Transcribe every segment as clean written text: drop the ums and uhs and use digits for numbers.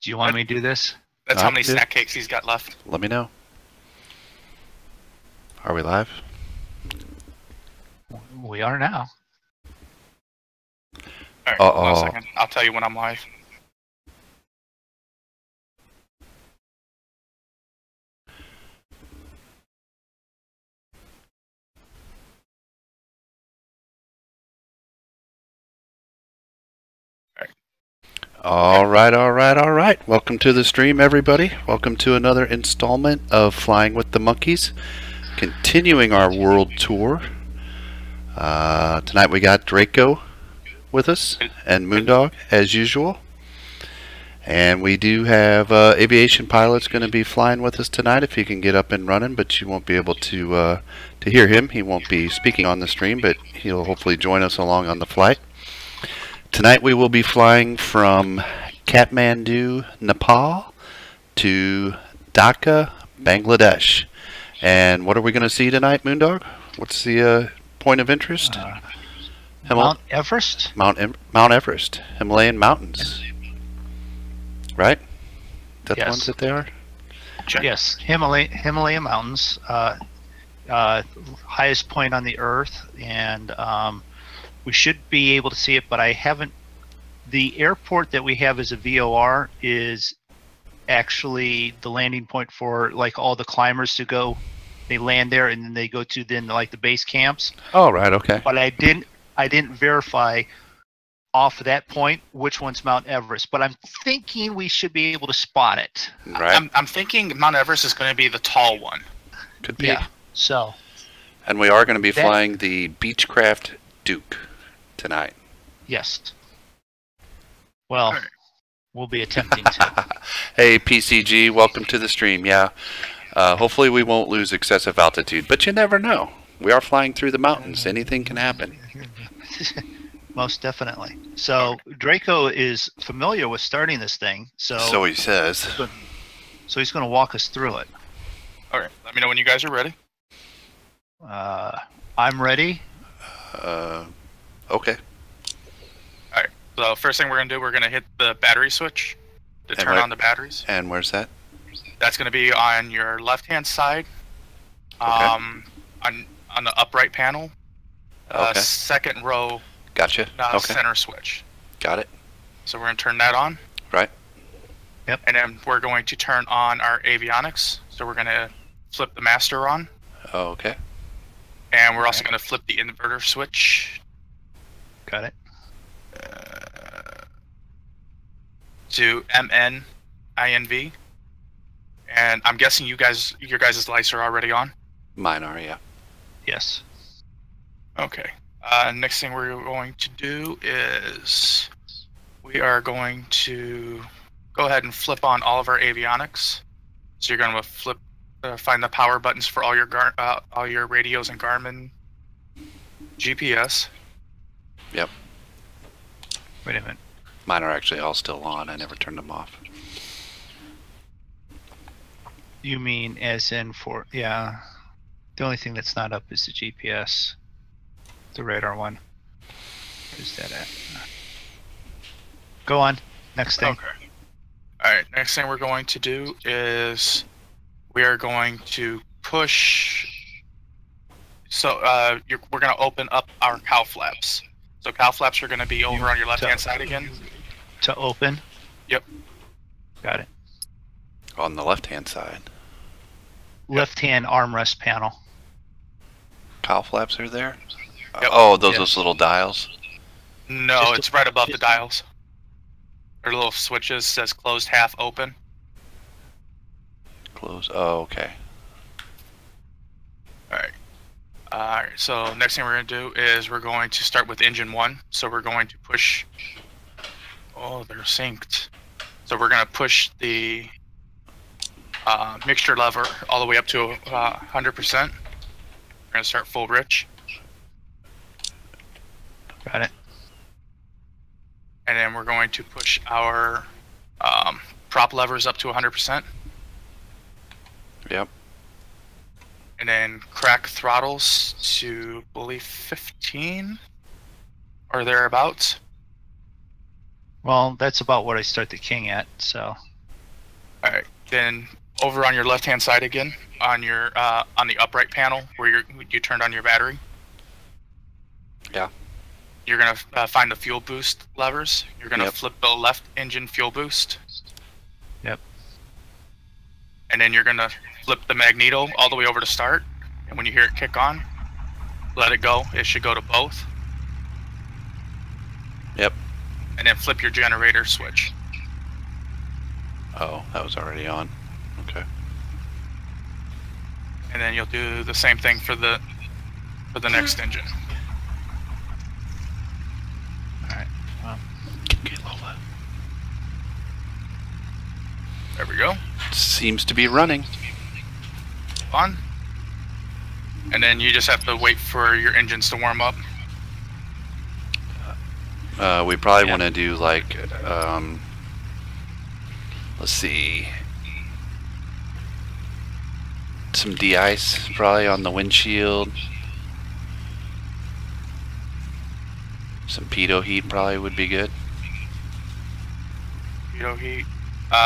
Do you want me to do this? That's how many snack cakes he's got left. Let me know. Are we live? We are now. All right, hold on a second. I'll tell you when I'm live. All right. Welcome to the stream, everybody. Welcome to another installment of Flying with the Monkeys. Continuing our world tour. Tonight we got Draco with us and Moondog, as usual. And we do have aviation pilots going to be flying with us tonight if he can get up and running, but you won't be able to hear him. He won't be speaking on the stream, but he'll hopefully join us along on the flight. Tonight we will be flying from Kathmandu, Nepal to Dhaka, Bangladesh. And what are we going to see tonight, Moondog? What's the point of interest? Mount Everest? Mount Everest. Himalayan mountains. Right? That's the ones that they are? Yes. Himalayan mountains. Highest point on the Earth. And we should be able to see it, but I haven't. The airport that we have as a VOR is actually the landing point for like all the climbers to go. They land there and then they go to like the base camps. Oh, right, okay. But I didn't verify off of that point which one's Mount Everest. But I'm thinking we should be able to spot it. Right. I'm thinking Mount Everest is going to be the tall one. Could be. Yeah. So. And we are going to be flying the Beechcraft Duke tonight. Yes. Well, we'll be attempting to. Hey, PCG, welcome to the stream. Yeah. Hopefully we won't lose excessive altitude, but you never know. We are flying through the mountains. Anything can happen. Most definitely. So Draco is familiar with starting this thing. So he says. So he's going to walk us through it. All right. Let me know when you guys are ready. I'm ready. Okay. All right. So first thing we're going to do, we're going to hit the battery switch to turn on the batteries. And where's that? That's going to be on your left-hand side, on the upright panel, second row. Gotcha. Center switch. Got it. So we're going to turn that on. Right. Yep. And then we're going to turn on our avionics. So we're going to flip the master on. Oh, okay. And we're also going to flip the inverter switch. Got it. To MNINV. And I'm guessing your guys' lights are already on? Mine are, yeah. Yes. Okay. Next thing we're going to do is we are going to go ahead and flip on all of our avionics. So you're going to flip, find the power buttons for all your radios and Garmin GPS. Yep. Wait a minute. Mine are actually all still on. I never turned them off. You mean as in for, yeah. The only thing that's not up is the GPS. The radar one. Where's that at? Go on. Next thing. Okay. Alright, next thing we're going to do is we are going to push. So we're going to open up our cow flaps. So cow flaps are going to be over on your left-hand side again. To open? Yep. Got it. On the left-hand side. Left-hand armrest panel. Cow flaps are there? Yep. Oh, those little dials? No, it's right above the dials. There are little switches, says closed, half, open. Close. Oh, okay. Alright, so next thing we're going to do is we're going to start with engine 1. So we're going to push. Oh, they're synced. So we're going to push the mixture lever all the way up to 100%. We're going to start full rich. Got it. And then we're going to push our prop levers up to 100%. Yep. And then crack throttles to, I believe, 15 or thereabouts. Well, that's about what I start the King at, so. All right. Then over on your left-hand side again, on your on the upright panel where you turned on your battery. Yeah. You're gonna find the fuel boost levers. You're gonna flip the left engine fuel boost. Yep. And then you're gonna flip the magneto all the way over to start. And when you hear it kick on, let it go. It should go to both. Yep. And then flip your generator switch. Oh, that was already on. Okay. And then you'll do the same thing for the next engine. All right. Well. Get Lola. There we go. Seems to be running. On. And then you just have to wait for your engines to warm up. We probably want to do like, let's see, some de-ice probably on the windshield. Some pitot heat probably would be good. Pitot heat.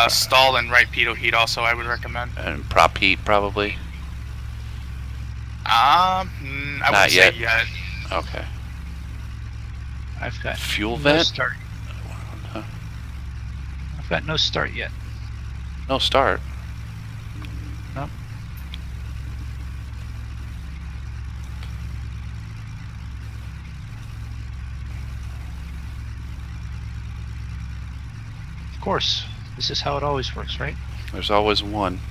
Stall and right pitot heat also I would recommend. And prop heat probably. I wouldn't say yet. Okay. I've got Fuel no vent? start. Huh? I've got no start yet. No start. Nope. Of course, this is how it always works, right? There's always one.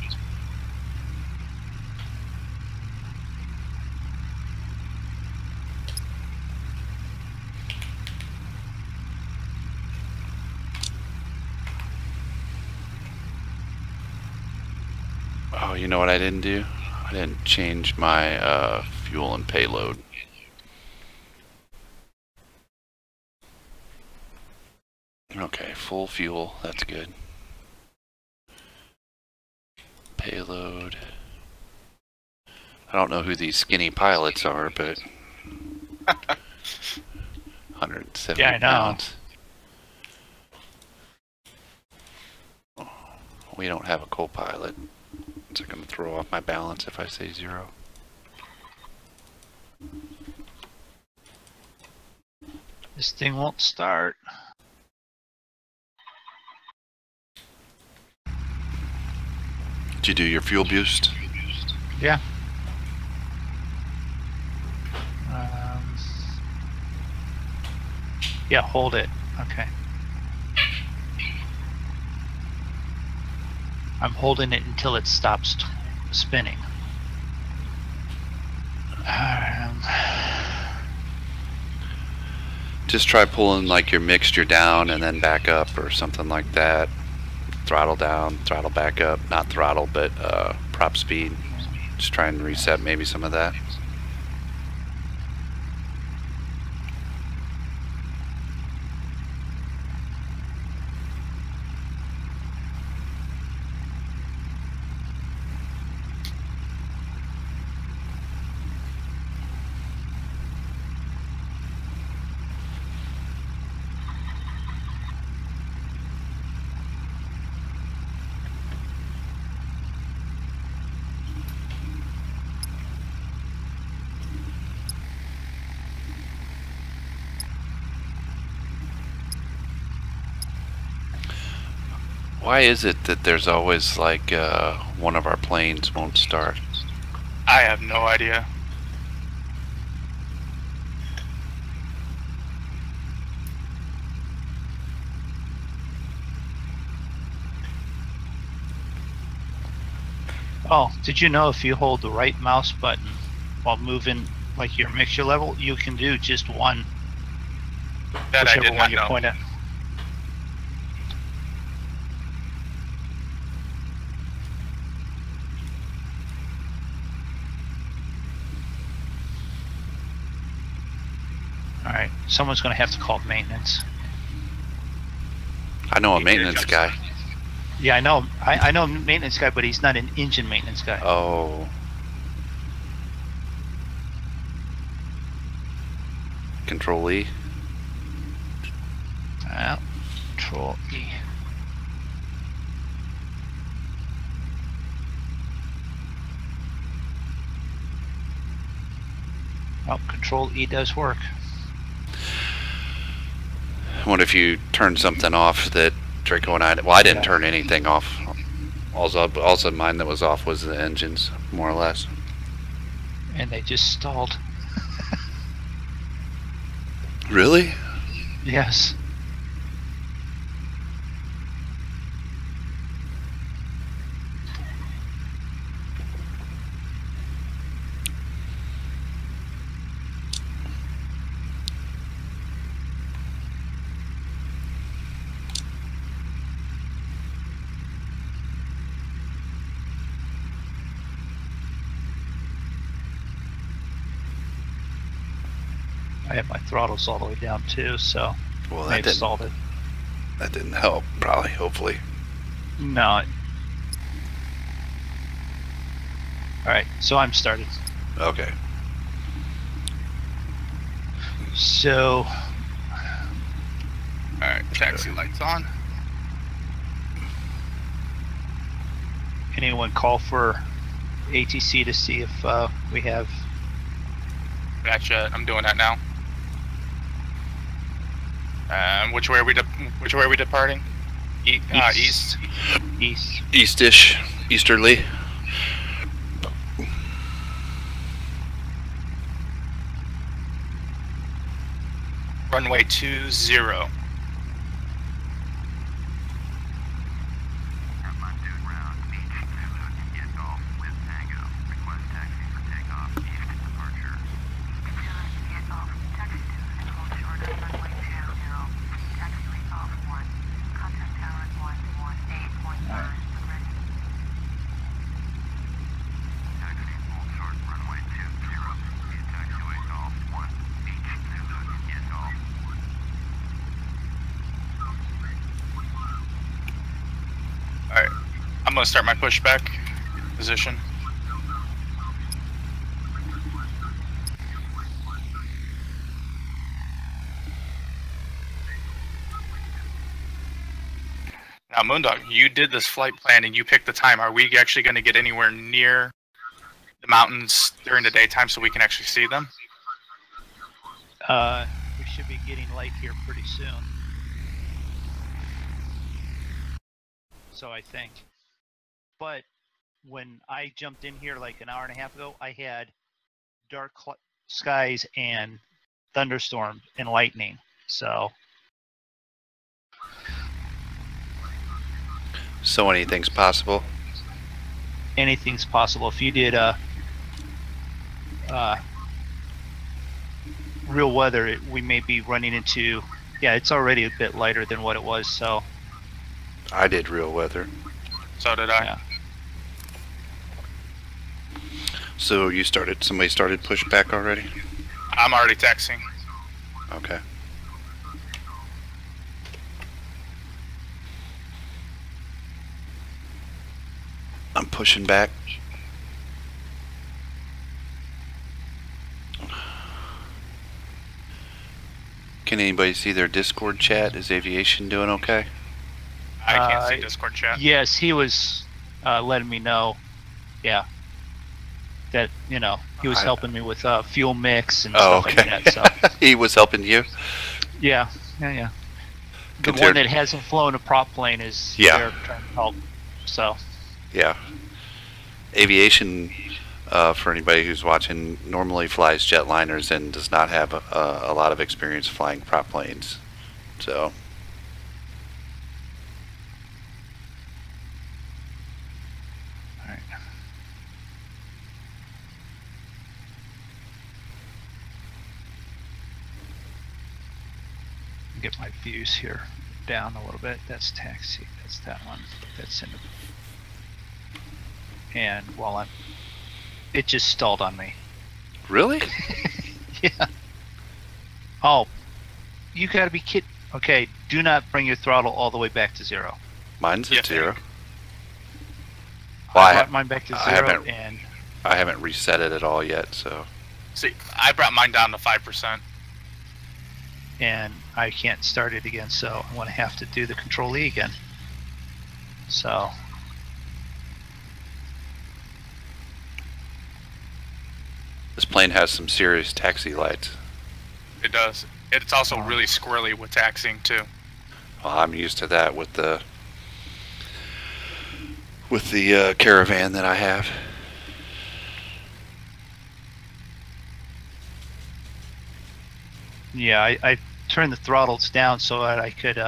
Oh, you know what I didn't do? I didn't change my fuel and payload. Okay, full fuel, that's good. Payload. I don't know who these skinny pilots are, but 170 Yeah, I know. pounds. We don't have a co-pilot. Is it going to throw off my balance if I say 0? This thing won't start. Did you do your fuel boost? Yeah. Yeah, hold it. Okay. I'm holding it until it stops spinning. Just try pulling like your mixture down and then back up or something like that. Throttle down, throttle back up. Not throttle, but prop speed. Just try and reset maybe some of that. Why is it that there's always like one of our planes won't start? I have no idea. Oh, did you know if you hold the right mouse button while moving like your mixture level, you can do just one. That I Whichever did one not you know. point at. Alright, someone's going to have to call maintenance. I know a maintenance guy. Yeah, I know. I know a maintenance guy, but he's not an engine maintenance guy. Oh. Control E. Control E. Oh, Control E does work. I wonder if you turned something off that Draco and I... Well, I didn't turn anything off. Also, mine that was off was the engines, more or less. And they just stalled. Really? Yes. I have my throttles all the way down too, so Well, they've stalled it. That didn't help, probably, hopefully. No. Alright, so I'm started. Okay. So... Alright, taxi lights on. Anyone call for ATC to see if we have... Gotcha, I'm doing that now. Which way are we departing? East. East. Eastish. Easterly. Runway 20. Alright, I'm going to start my pushback position. Now, Moondog, you did this flight plan and you picked the time. Are we actually going to get anywhere near the mountains during the daytime so we can actually see them? We should be getting light here pretty soon. So I think. But when I jumped in here like an hour and a half ago, I had dark skies and thunderstorm and lightning. So anything's possible? Anything's possible. If you did real weather, we may be running into... Yeah, it's already a bit lighter than what it was, so... I did real weather. So did I. Yeah. So somebody started pushback already? I'm already taxiing. Okay. I'm pushing back. Can anybody see their Discord chat? Is aviation doing okay? I can't see Discord chat. Yes, he was letting me know. Yeah. That, you know, he was helping me with fuel mix and stuff like that. So. He was helping you? Yeah. The one that hasn't flown a prop plane is there trying to help. So. Yeah. Aviation, for anybody who's watching, normally flies jetliners and does not have a lot of experience flying prop planes. So. Alright. Get my views here down a little bit. That's taxi. That's that one. That's in the... And while it just stalled on me. Really? Yeah. Oh, you gotta be kidding. Okay, do not bring your throttle all the way back to 0. Mine's at 0. Well, I brought mine back to 0 and... I haven't reset it at all yet, so... See, I brought mine down to 5%. And I can't start it again, so I'm gonna have to do the Control E again. So... This plane has some serious taxi lights. It does. It's also really squirrely with taxiing too. Well, I'm used to that with the caravan that I have. Yeah, I turned the throttles down so that I could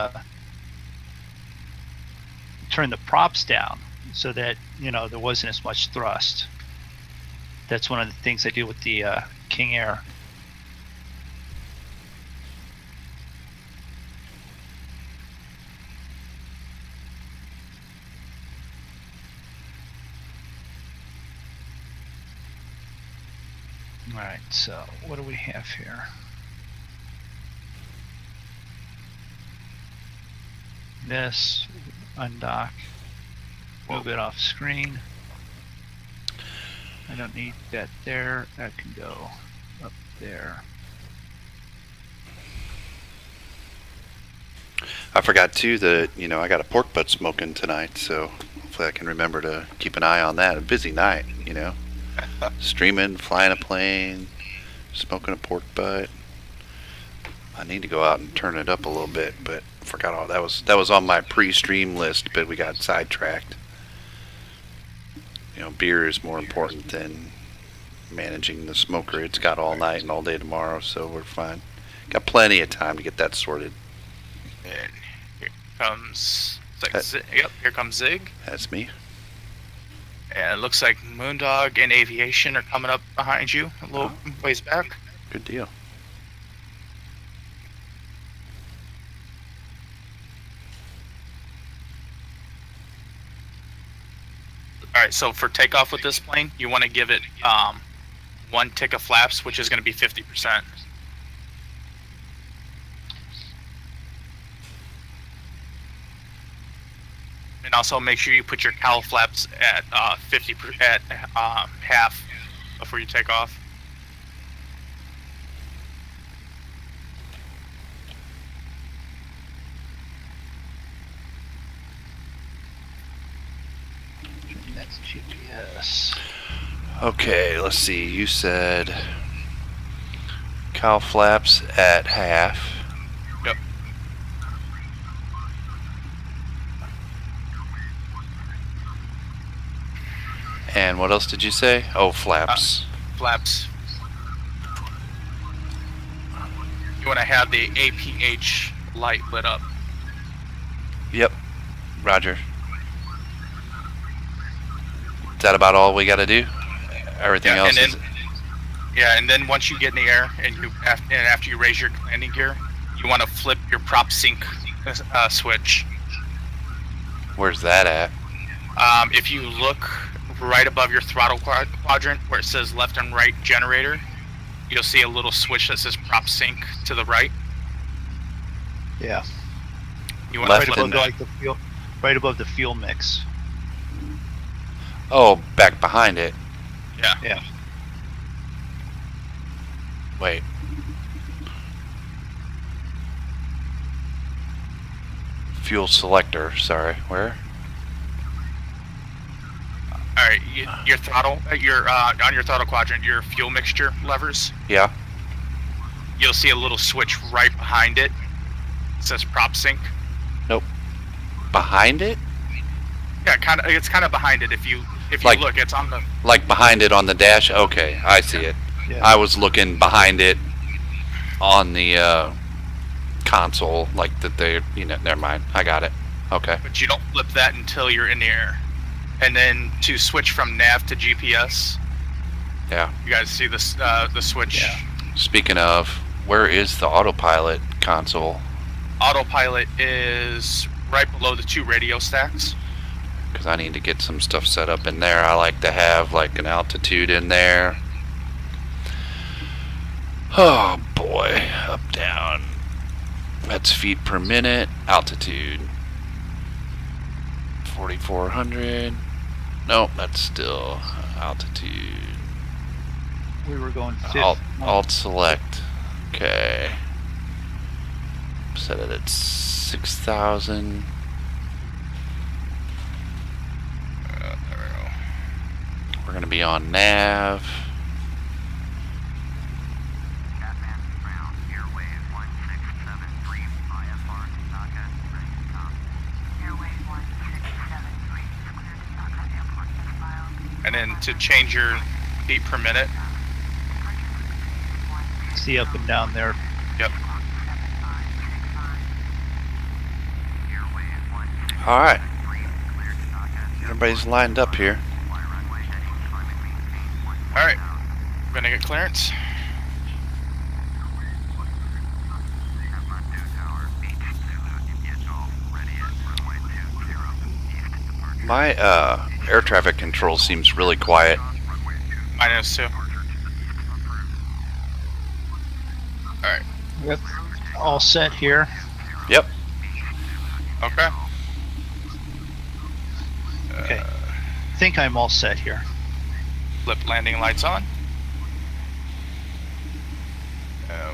turn the props down so that, you know, there wasn't as much thrust. That's one of the things I do with the King Air. All right, so what do we have here? This, undock, move it off screen. I don't need that there, that can go up there. I forgot too that, you know, I got a pork butt smoking tonight, so hopefully I can remember to keep an eye on that. A busy night, you know. Streaming, flying a plane, smoking a pork butt. I need to go out and turn it up a little bit, but forgot all that was on my pre-stream list, but we got sidetracked. You know, beer is more important than managing the smoker. It's got all night and all day tomorrow, so we're fine. Got plenty of time to get that sorted. And here comes, yep, here comes Zig. That's me. And it looks like Moondog and Aviation are coming up behind you a little ways back. Good deal. Alright, so for takeoff with this plane, you want to give it 1 tick of flaps, which is going to be 50%. And also make sure you put your cowl flaps at 50% at half before you take off. That's GPS. Okay, let's see. You said cowl flaps at half. Yep. And what else did you say? Oh, flaps. Flaps. You want to have the APH light lit up. Yep. Roger. Is that about all we got to do? Everything else is... Yeah, and then once you get in the air and after you raise your landing gear, you want to flip your prop sync switch. Where's that at? If you look right above your throttle quadrant where it says left and right generator, you'll see a little switch that says prop sync to the right. Yeah. You want to flip above that. like the fuel, right above the fuel mix. Oh, back behind it. Yeah. Yeah. Wait. Fuel selector, sorry. Where? All right, your throttle, on your throttle quadrant, your fuel mixture levers. Yeah. You'll see a little switch right behind it. It says prop sync. Nope. Behind it? Yeah, it's kind of behind it. If you Like- look, it's on the. Like behind it on the dash? Okay, I see it. Yeah. I was looking behind it on the console, like that they, you know, never mind. I got it. Okay. But you don't flip that until you're in the air. And then to switch from nav to GPS, Yeah. you guys see this the switch. Yeah. Speaking of, where is the autopilot console? Autopilot is right below the 2 radio stacks. Because I need to get some stuff set up in there. I like to have like an altitude in there. Oh boy, up, down. That's feet per minute. Altitude 4,400. Nope, that's still altitude. We were going 50. Alt select. Okay. Set it at 6,000. There we go. We're gonna be on nav. and then to change your feet per minute. See up and down there. Yep. All right. Everybody's lined up here. All right. We're gonna get clearance. My air traffic control seems really quiet. Mine is too. All right. Yep. All set here. Yep. Okay. Okay. I think I'm all set here. Flip landing lights on.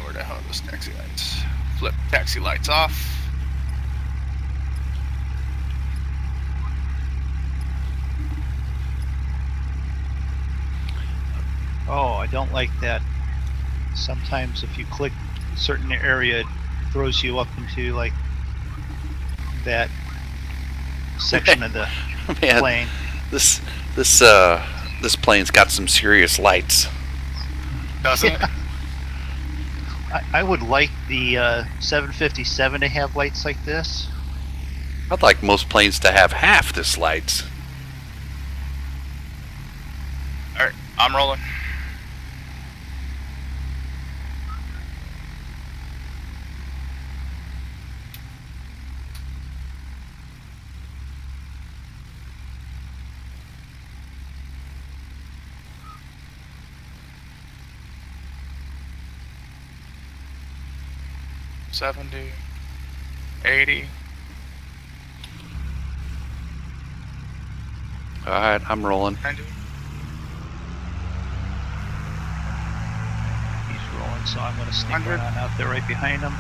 Where the hell are those taxi lights? Flip taxi lights off. Oh, I don't like that. Sometimes if you click a certain area, it throws you up into like that section of the Man, plane. this plane's got some serious lights. Doesn't it? I would like the 757 to have lights like this. I'd like most planes to have half this lights. All right, I'm rolling. $70, $80. All right, I'm rolling. $90. He's rolling, so I'm going to sneak 100. right on out there right behind him.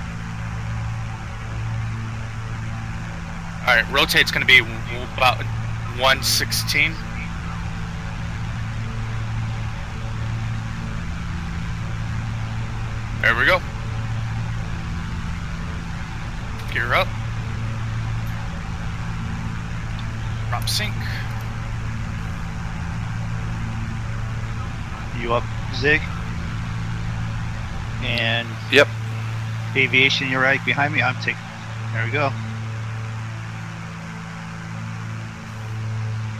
All right, rotate's going to be about 116. There we go. Gear up. Drop sync. You up, Zig? And Yep. aviation, you're right behind me. I'm taking. There we go. All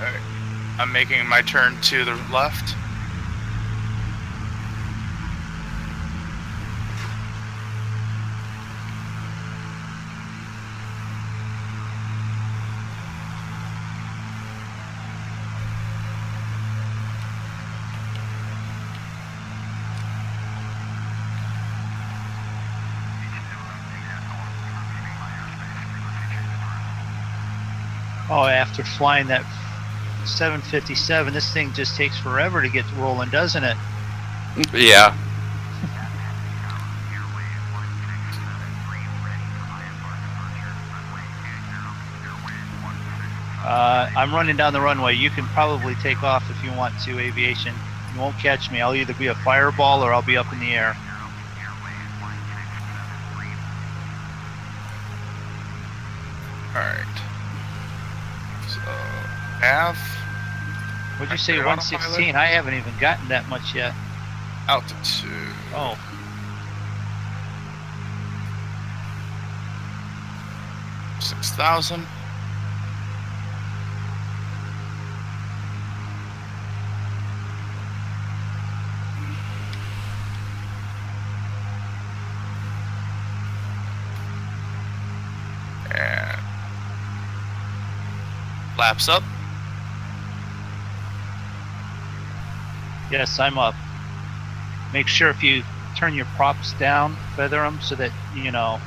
right. I'm making my turn to the left. Oh, after flying that 757, this thing just takes forever to get rolling, doesn't it? Yeah. I'm running down the runway. You can probably take off if you want to, aviation. You won't catch me. I'll either be a fireball or I'll be up in the air. Alright. So, Av. What'd you say, 116? I haven't even gotten that much yet. Altitude. Oh. $6,000. And flaps up. Yes, I'm up. Make sure if you turn your props down, feather them so that, you know,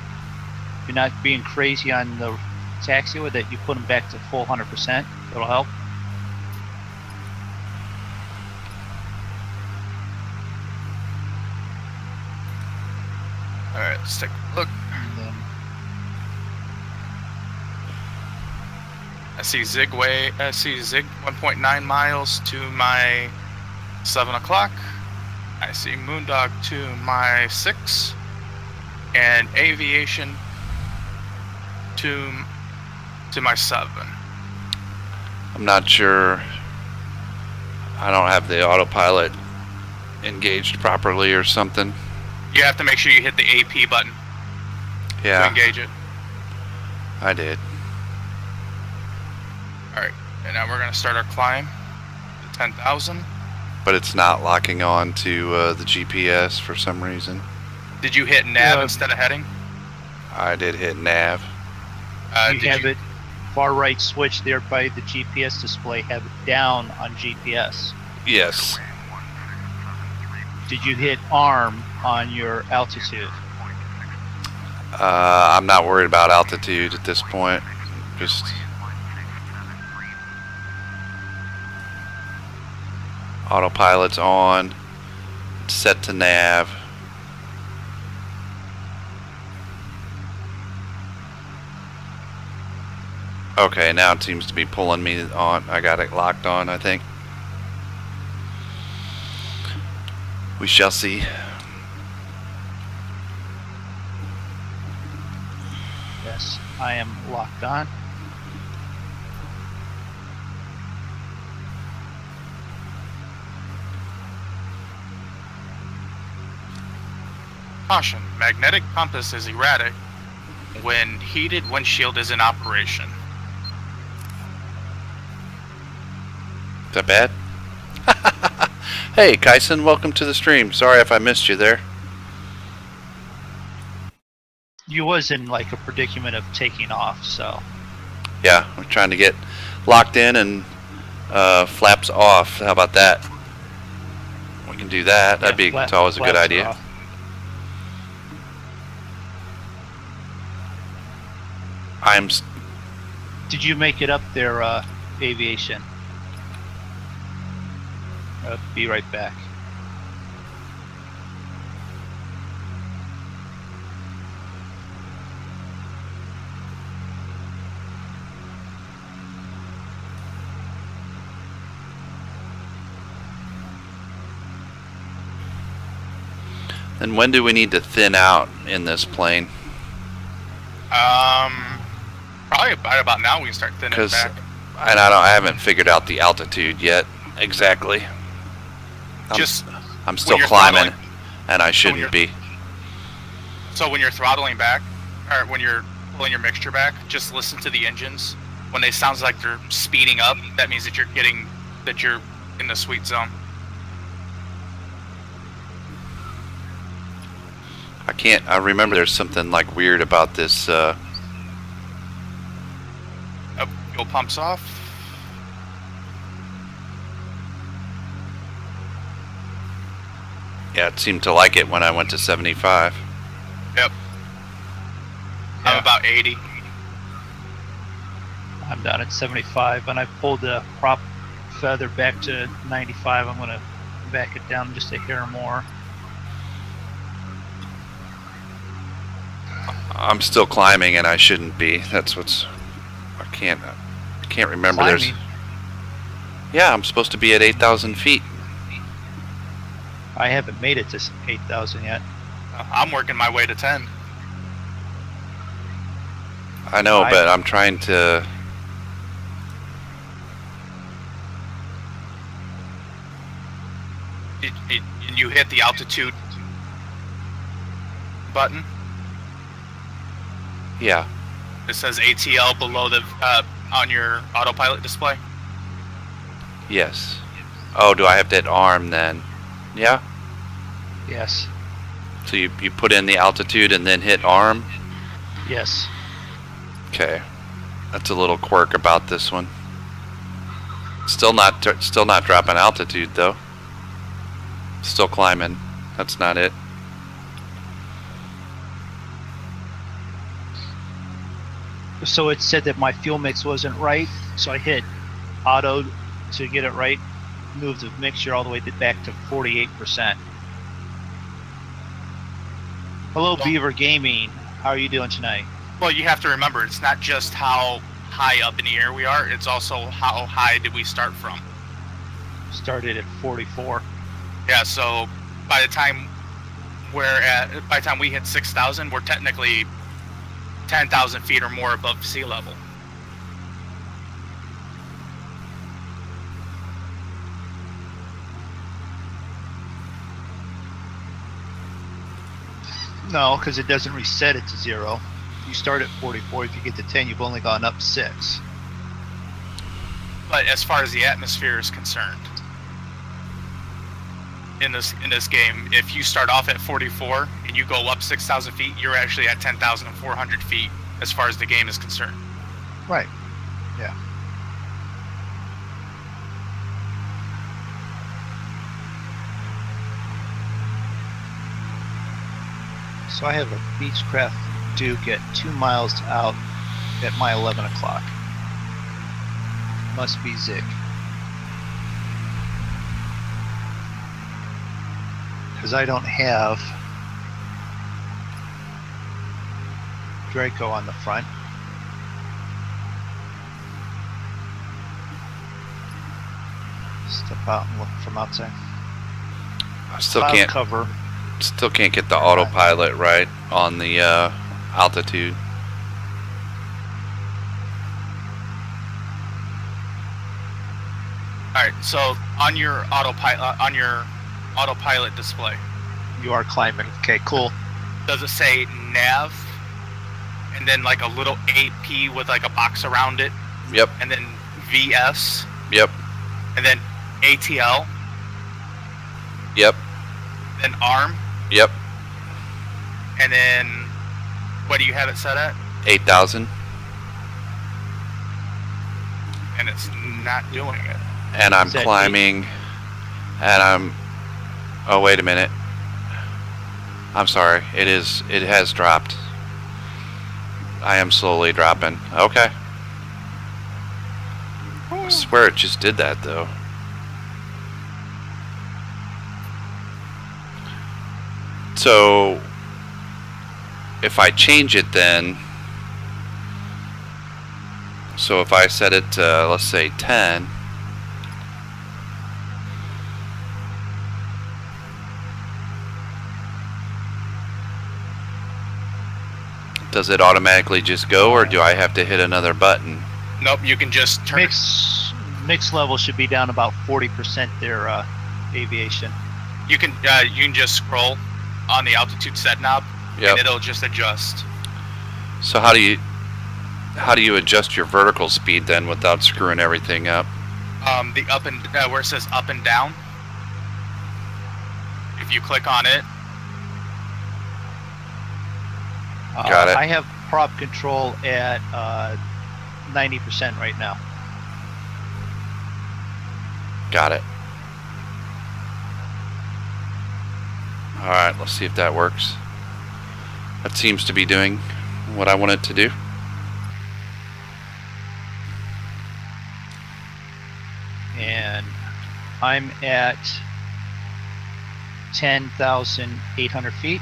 you're not being crazy on the taxiway, that you put them back to full 100%. That'll help. Alright, let's take a look. And then I see Zig 1.9 miles to my 7 o'clock. I see Moondog to my 6. And Aviation to my 7. I'm not sure I don't have the autopilot engaged properly or something. You have to make sure you hit the AP button to Yeah, engage it. I did. Alright, and now we're going to start our climb to 10,000. But it's not locking on to the GPS for some reason. Did you hit nav instead of heading? I did hit nav. You have it far right switch there by the GPS display. Have it down on GPS. Yes. Did you hit ARM on your altitude? I'm not worried about altitude at this point. Just autopilot's on. Set to nav. Okay, now it seems to be pulling me on. I got it locked on, I think. We shall see. Yes, I am locked on. Caution, magnetic compass is erratic when heated windshield is in operation. Is that bad? Hey, Kyson, welcome to the stream. Sorry if I missed you there. You was in like a predicament of taking off, so. Yeah, we're trying to get locked in and flaps off. How about that? We can do that. That'd be it's always a good idea. Off. Did you make it up there, aviation? Be right back. And when do we need to thin out in this plane? Probably about now we can start thinning back. And I haven't figured out the altitude yet exactly. I'm still climbing, and I shouldn't be. So when you're throttling back, or when you're pulling your mixture back, just listen to the engines. When they sounds like they're speeding up, that means that you're in the sweet zone. I remember there's something like weird about this. Fuel pumps off. Yeah, it seemed to like it when I went to 75. Yep. I'm about 80. I'm down at 75, and I pulled the prop feather back to 95. I'm going to back it down just a hair more. I'm still climbing, and I shouldn't be. That's what's. I can't remember. Climbing. Yeah, I'm supposed to be at 8,000 feet. I haven't made it to 8,000 yet. I'm working my way to 10. I know, but I'm trying to. You hit the altitude button. Yeah. It says ATL below the on your autopilot display. Yes. Oh, do I have to hit ARM then? Yeah. Yes. So you put in the altitude and then hit ARM? Yes. Okay. That's a little quirk about this one. Still not dropping altitude though. Still climbing. That's not it. So it said that my fuel mix wasn't right, so I hit auto to get it right. Moved the mixture all the way back to 48%. Hello, Beaver Gaming. How are you doing tonight? Well, you have to remember, it's not just how high up in the air we are, it's also how high did we start from. Started at 44. Yeah, so by the time we hit 6,000, we're technically 10,000 feet or more above sea level. No, because it doesn't reset it to 0. You start at 44. If you get to 10, you've only gone up 6. But as far as the atmosphere is concerned, in this game, if you start off at 44 and you go up 6,000 feet, you're actually at 10,400 feet as far as the game is concerned. Right. Yeah. So I have a Beechcraft Duke at 2 miles out at my 11 o'clock. Must be Zig. Because I don't have Draco on the front. Step out and look from outside. I still Cloud can't cover. Still can't get the autopilot right on the altitude. All right, so on your autopilot display, You are climbing. Okay, cool. does it say nav and then like a little AP with like a box around it, Yep. and then VS, Yep. and then ATL, Yep. then ARM, Yep. and then what do you have it set at? 8,000. And it's not doing it. And I'm Is that climbing, and I'm. Oh, wait a minute. I'm sorry. It has dropped. I am slowly dropping. Okay. I swear it just did that though. So if I change it then, so if I set it to, let's say 10, does it automatically just go, or do I have to hit another button? Nope, you can just turn it. Mix level should be down about 40% there, aviation. You can just scroll on the altitude set knob, Yep. and it'll just adjust. So how do you adjust your vertical speed then without screwing everything up? The up and where it says up and down. If you click on it, Got it. I have prop control at 90% right now. Got it. Alright, let's see if that works. That seems to be doing what I want it to do. And I'm at 10,800 feet,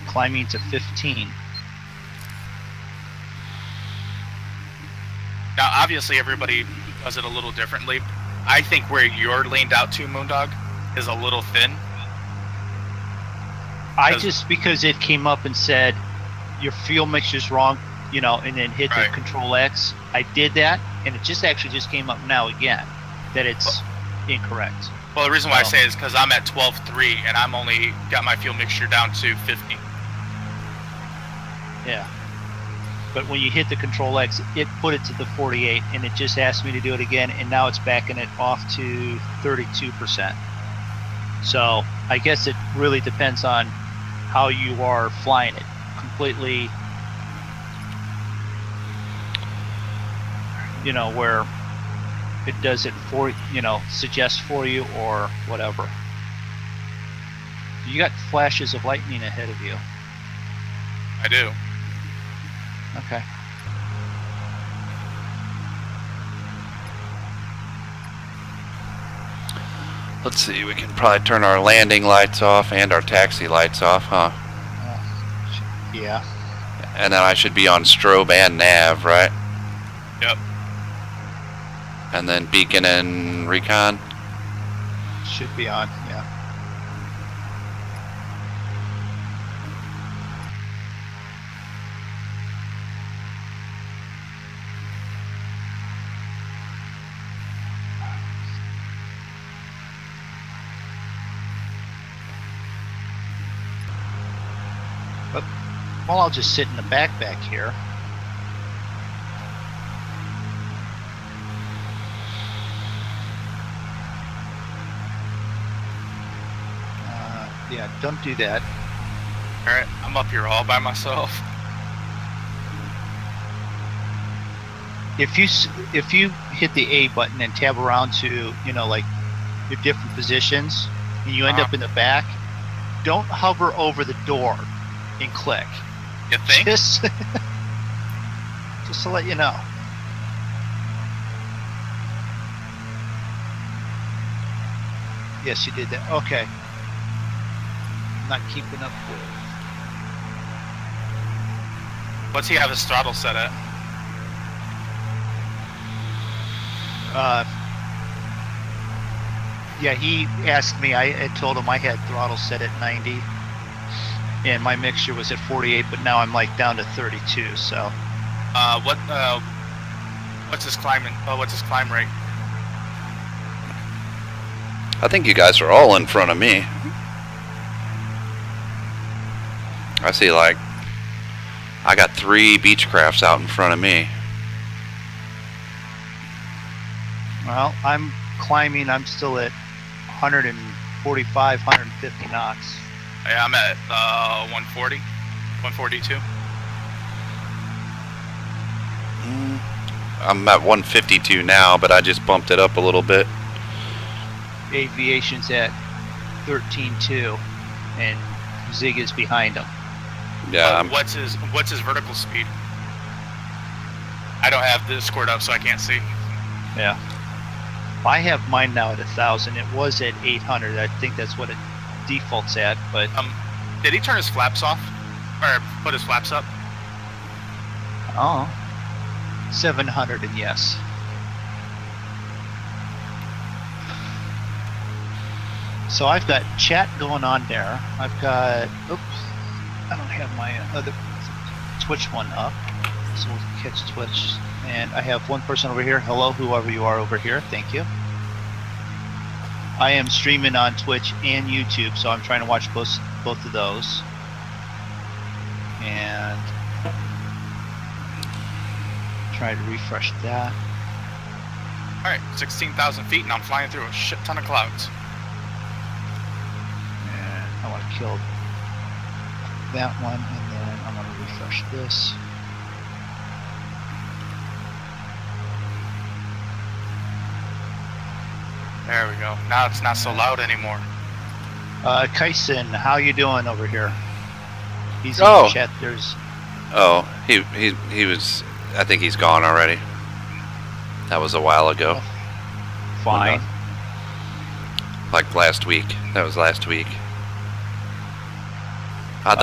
climbing to 15. now obviously everybody does it a little differently. I think where you're leaned out to, Moondog, is a little thin. Because it came up and said your fuel mixture's wrong, you know, and then hit Right. the Control X. I did that, and it just came up now again that it's incorrect. Well, the reason why I Oh. say is because I'm at 12.3 and I'm only got my fuel mixture down to 50. Yeah. But when you hit the Control X, it put it to the 48, and it just asked me to do it again, and now it's backing it off to 32%. So I guess it really depends on how you are flying it. Completely, you know, where it does it for, you know, suggests for you or whatever. You got flashes of lightning ahead of you. I do. Okay. Let's see, we can probably turn our landing lights off and our taxi lights off, huh? Yeah. And then I should be on strobe and nav, right? Yep. And then beacon and recon. Should be on, yeah. Well, I'll just sit in the back here. Yeah, don't do that. All right, I'm up here all by myself. If you hit the A button and tab around to, you know, like your different positions, and you end up in the back, don't hover over the door and click. You think? Just to let you know. Yes, you did that. Okay. Not keeping up with. What's he have his throttle set at? Yeah, he asked me. I had told him I had throttle set at 90, and my mixture was at 48. But now I'm like down to 32. So. What's his climbing? What's his climb rate? I think you guys are all in front of me. I see, like, I got 3 Beechcrafts out in front of me. Well, I'm climbing. I'm still at 145, 150 knots. Yeah, I'm at 140, 142. I'm at 152 now, but I just bumped it up a little bit. Aviation's at 13.2, and Zig is behind him. Yeah. What's his vertical speed? I don't have this scored up, so I can't see. Yeah. I have mine now at 1,000. It was at 800. I think that's what it defaults at. But did he turn his flaps off, or put his flaps up? Oh, 700, and yes. So I've got chat going on there. I've got. Oops. I don't have my other Twitch one up, so we'll catch Twitch. And I have one person over here. Hello, whoever you are over here. Thank you. I am streaming on Twitch and YouTube, so I'm trying to watch both of those. And try to refresh that. All right, 16,000 feet, and I'm flying through a shit ton of clouds. And I want to kill that one, and then I'm going to refresh this. There we go. Now it's not so loud anymore. Kyson, how you doing over here? He's in the chat. There's. Oh, he was. I think he's gone already. That was a while ago. Fine. Like last week. That was last week. I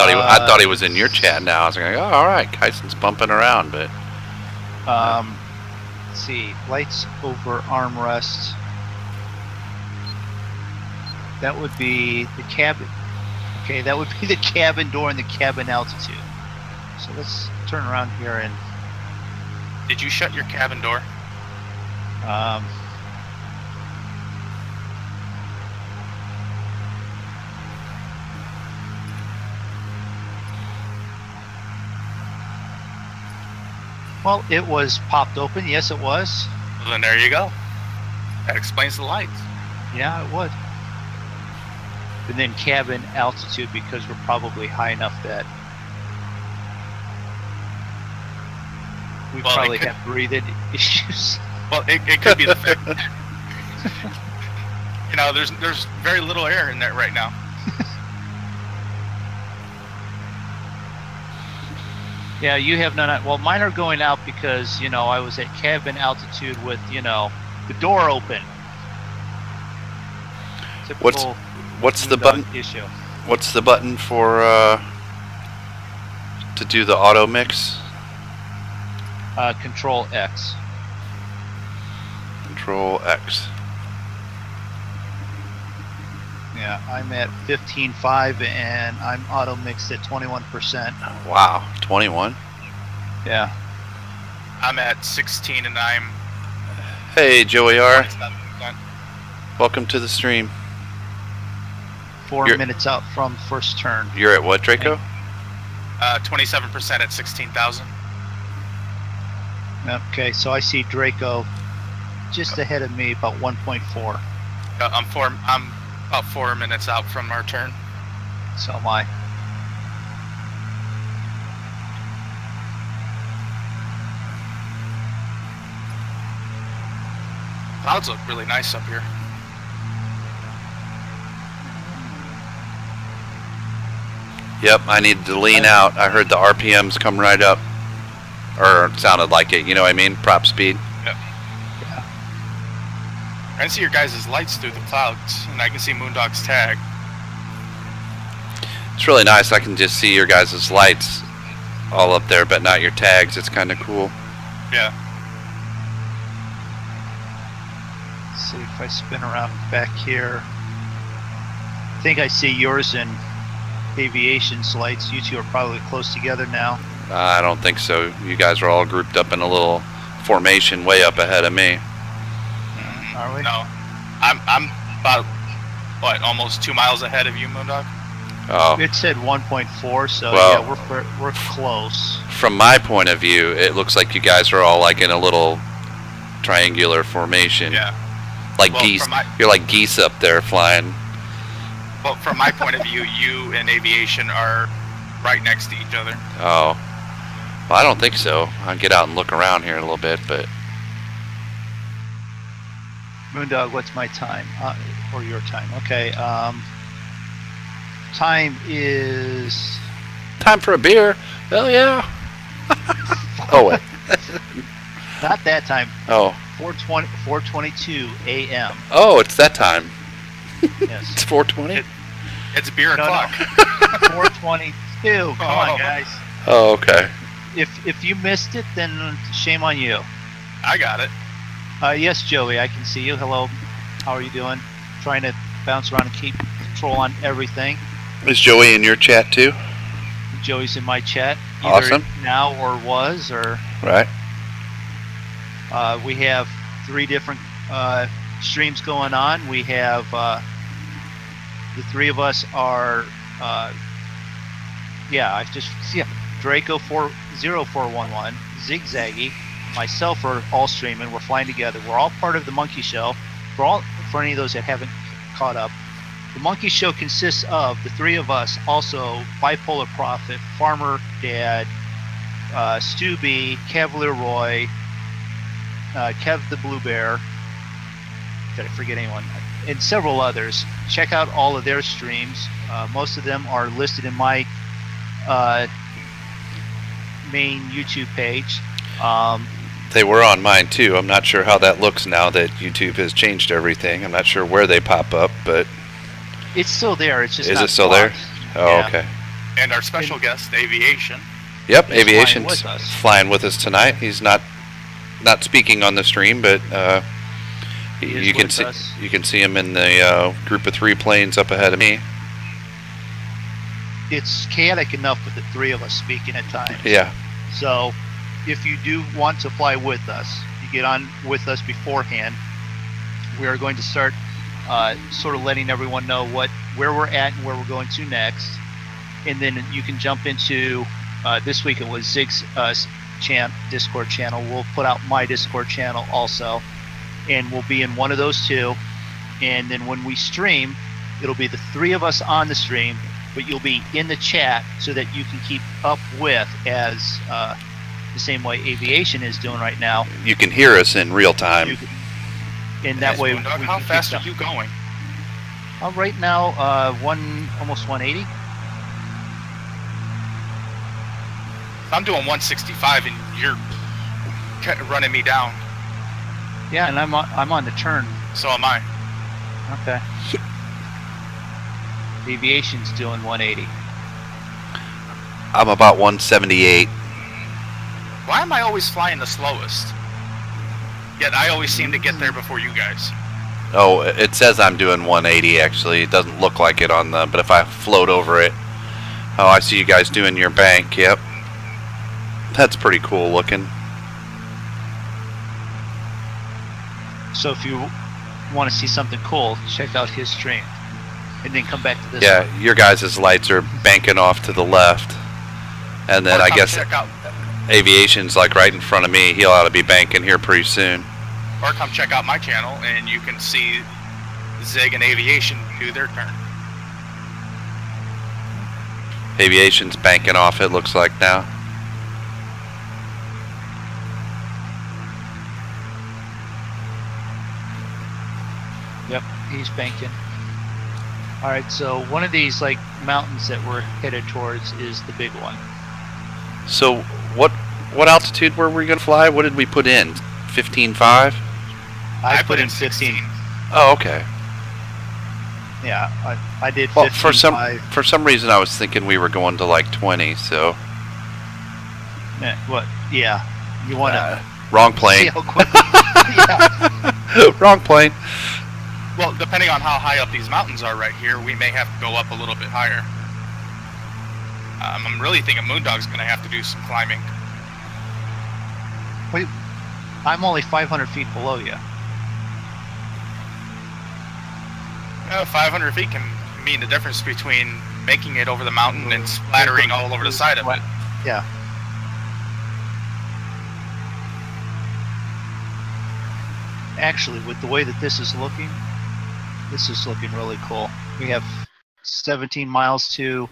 thought he was in your chat now. I was like, oh, all right, Kyson's bumping around, but. Let's see, lights over armrest. That would be the cabin. Okay, that would be the cabin door and the cabin altitude. So let's turn around here and. Did you shut your cabin door? Well, it was popped open. Yes, it was. Well, then there you go. That explains the lights. Yeah, it would. And then cabin altitude, because we're probably high enough that we probably have breathing issues. Well, it could be the fact. You know, there's very little air in there right now. Yeah, you have none. Well, mine are going out because, you know, I was at cabin altitude with, you know, the door open. Typical what's the button issue? What's the button for to do the auto mix? Control X. Control X. Yeah, I'm at 15.5 and I'm auto mixed at 21%. Wow, 21? Yeah. I'm at 16 and I'm. Hey, Joey R. 27%. Welcome to the stream. 4 minutes out from first turn. You're at what, Draco? 27% at 16,000. Okay, so I see Draco just ahead of me, about 1.4. I'm about 4 minutes out from our turn. So am I. Clouds look really nice up here. Yep, I needed to lean out. I heard the RPMs come right up. Or it sounded like it, you know what I mean? Prop speed. Yep. Yeah. I can see your guys' lights through the clouds, and I can see Moondog's tag. It's really nice. I can just see your guys' lights all up there, but not your tags. It's kind of cool. Yeah. Let's see if I spin around back here. I think I see yours and Aviation's lights. You two are probably close together now. I don't think so. You guys are all grouped up in a little formation way up ahead of me. Are we? No. I'm about, what, almost 2 miles ahead of you, Moondog? Oh. It said 1.4, so well, yeah, we're close. From my point of view, it looks like you guys are all like in a little triangular formation. Yeah. Like geese. You're like geese up there flying. Well, from my point of view, you and Aviation are right next to each other. Oh. Well, I don't think so. I'll get out and look around here a little bit, but... Moondog, what's my time? Or your time? Okay, time is... Time for a beer. Hell yeah. Oh, wait. Not that time. Oh. 4:22 a.m. Oh, it's that time. Yes. It's 4:20? It's beer o'clock. No. 4:22. Come on, guys. Oh, okay. If you missed it, then shame on you. I got it. Yes, Joey, I can see you. Hello. How are you doing? Trying to bounce around and keep control on everything. Is Joey in your chat too? Joey's in my chat. Awesome. Now or was or. Right. We have 3 different streams going on. We have the 3 of us are I just see Draco 40411, Zigzaggy, myself are all streaming. We're flying together. We're all part of the Monkey Show. For any of those that haven't caught up, the Monkey Show consists of the 3 of us, also Bipolar Prophet, Farmer Dad, Stu B, Cavalier Roy, Kev the Blue Bear, did I forget anyone? And several others. Check out all of their streams. Most of them are listed in my main YouTube page. They were on mine too. I'm not sure how that looks now that YouTube has changed everything. I'm not sure where they pop up, but it's still there. It's just is not it still blocked. there? Oh, yeah. Okay. And our special guest, Aviation. Yep, Aviation's flying with us tonight. He's not speaking on the stream, but you can see him in the group of 3 planes up ahead of me. It's chaotic enough with the 3 of us speaking at times. Yeah. So if you do want to fly with us, you get on with us beforehand. We are going to start sort of letting everyone know where we're at and where we're going to next, and then you can jump into this week it was Zig's Discord channel. We'll put out my Discord channel also, and we'll be in one of those 2. And then when we stream, it'll be the 3 of us on the stream, but you'll be in the chat so that you can keep up with as the same way Aviation is doing right now. You can hear us in real time. And that way, how fast are you going? Right now, almost 180. I'm doing 165, and you're running me down. Yeah, and I'm on the turn. So am I. Okay. Aviation's doing 180. I'm about 178. Why am I always flying the slowest? Yet I always seem to get there before you guys. Oh, it says I'm doing 180 actually. It doesn't look like it on the, but if I float over it. Oh, I see you guys doing your bank. Yep. That's pretty cool looking. So if you want to see something cool, check out his stream. And then come back to this Yeah, one. your guys' lights are banking off to the left. And then Or I come guess check out, aviation's like right in front of me. He'll ought to be banking here pretty soon. or come check out my channel, and you can see Zig and Aviation do their turn. Aviation's banking off, it looks like now. Yep, he's banking. All right, so one of these like mountains that we're headed towards is the big one. So what altitude were we going to fly? What did we put in? 15.5? I put in 15. Oh, okay. Yeah, I did 15. Well, for some reason I was thinking we were going to like 20, so. What? Yeah. You want to wrong plane. see how quickly? Yeah. Wrong plane. Well, depending on how high up these mountains are right here, we may have to go up a little bit higher. I'm really thinking Moondog's going to have to do some climbing. Wait, I'm only 500 feet below you. 500 feet can mean the difference between making it over the mountain and splattering all over the side of it. Yeah. Actually, with the way that this is looking really cool. We have 17 miles to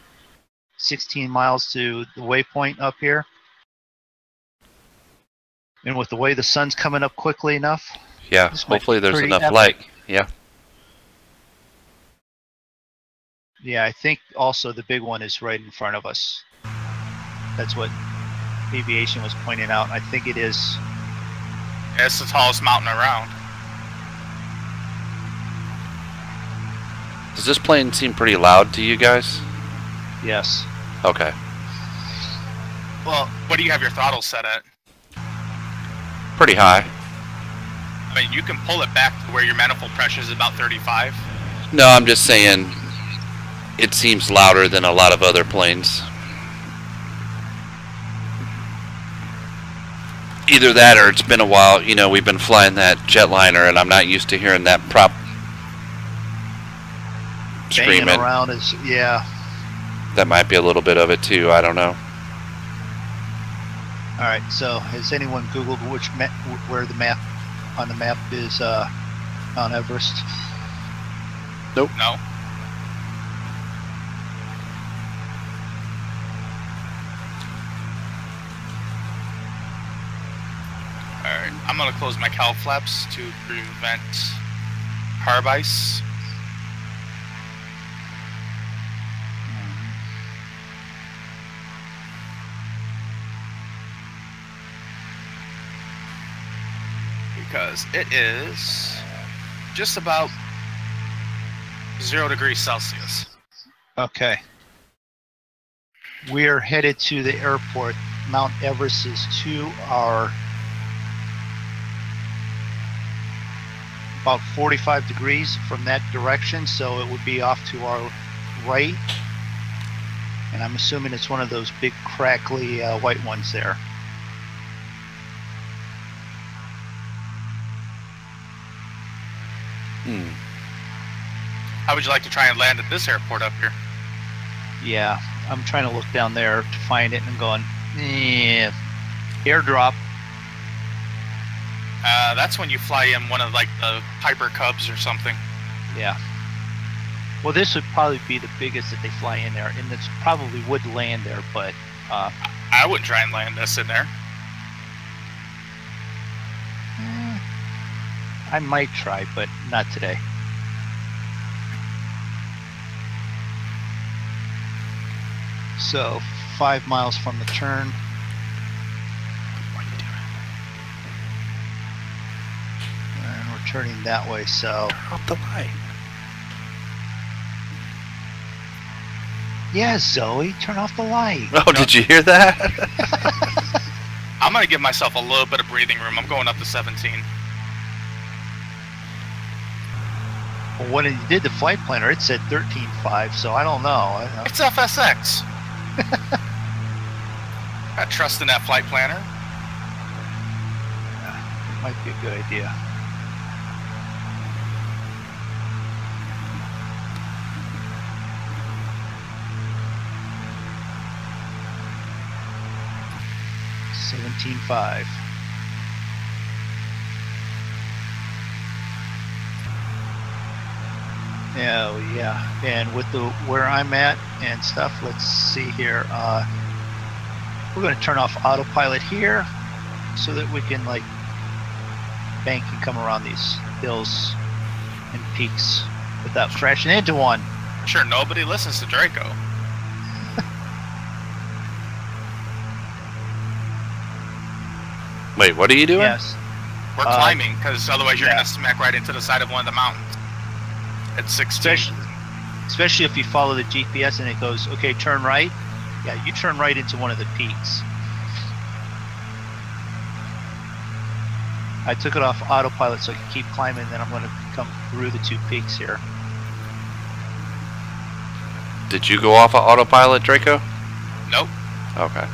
16 miles to the waypoint up here. And with the way the sun's coming up quickly enough. Yeah, hopefully there's enough epic. light. Yeah. Yeah, I think also the big one is right in front of us. That's what aviation was pointing out. I think it is. Yeah, it's the tallest mountain around. Does this plane seem pretty loud to you guys? Yes. Okay. Well, what do you have your throttle set at? Pretty high. I mean, you can pull it back to where your manifold pressure is about 35. No, I'm just saying it seems louder than a lot of other planes. Either that or it's been a while. You know, we've been flying that jetliner and I'm not used to hearing that prop screaming. Banging around is, yeah. That might be a little bit of it too. I don't know. All right. So, has anyone Googled where the map on the map is Mount Everest? Nope. No. Alright, I'm going to close my cowl flaps to prevent harb ice. Because it is just about 0 degrees Celsius. Okay. We're headed to the airport. Mount Everest is to our about 45 degrees from that direction, so it would be off to our right. And I'm assuming it's one of those big crackly white ones there. How would you like to try and land at this airport up here? Yeah, I'm trying to look down there to find it and going, airdrop. That's when you fly in one of like the Piper Cubs or something. Yeah. Well, this would probably be the biggest that they fly in there, and this probably would land there, but I wouldn't try and land this in there. I might try, but not today. So 5 miles from the turn. And we're turning that way, so Up the light. yeah, Zoe, turn off the light. Oh, did you hear that? I'm going to give myself a little bit of breathing room. I'm going up to 17. Well, when it did the flight planner, it said 13.5, so I don't know. It's FSX. I trust in that flight planner. It might be a good idea. 17.5. Oh yeah, and with the where I'm at and stuff, let's see here. We're going to turn off autopilot here so that we can like bank and come around these hills and peaks without crashing into one. Sure, nobody listens to Draco. Wait, what are you doing? Yes. We're climbing, because otherwise you're going to smack right into the side of one of the mountains. At 16. Especially if you follow the GPS and it goes, okay, turn right. Yeah, you turn right into one of the peaks. I took it off autopilot so I can keep climbing, then I'm going to come through the 2 peaks here. Did you go off of autopilot, Draco? Nope. Okay.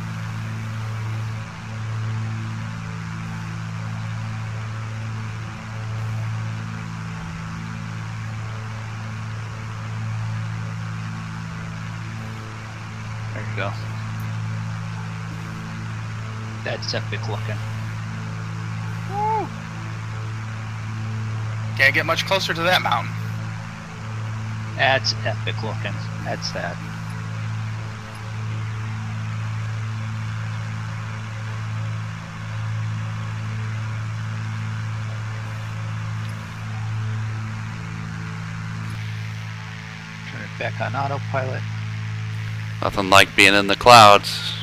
There you go. That's epic looking. Woo. Can't get much closer to that mountain. That's epic looking. That's that. Turn it back on autopilot. Nothing like being in the clouds.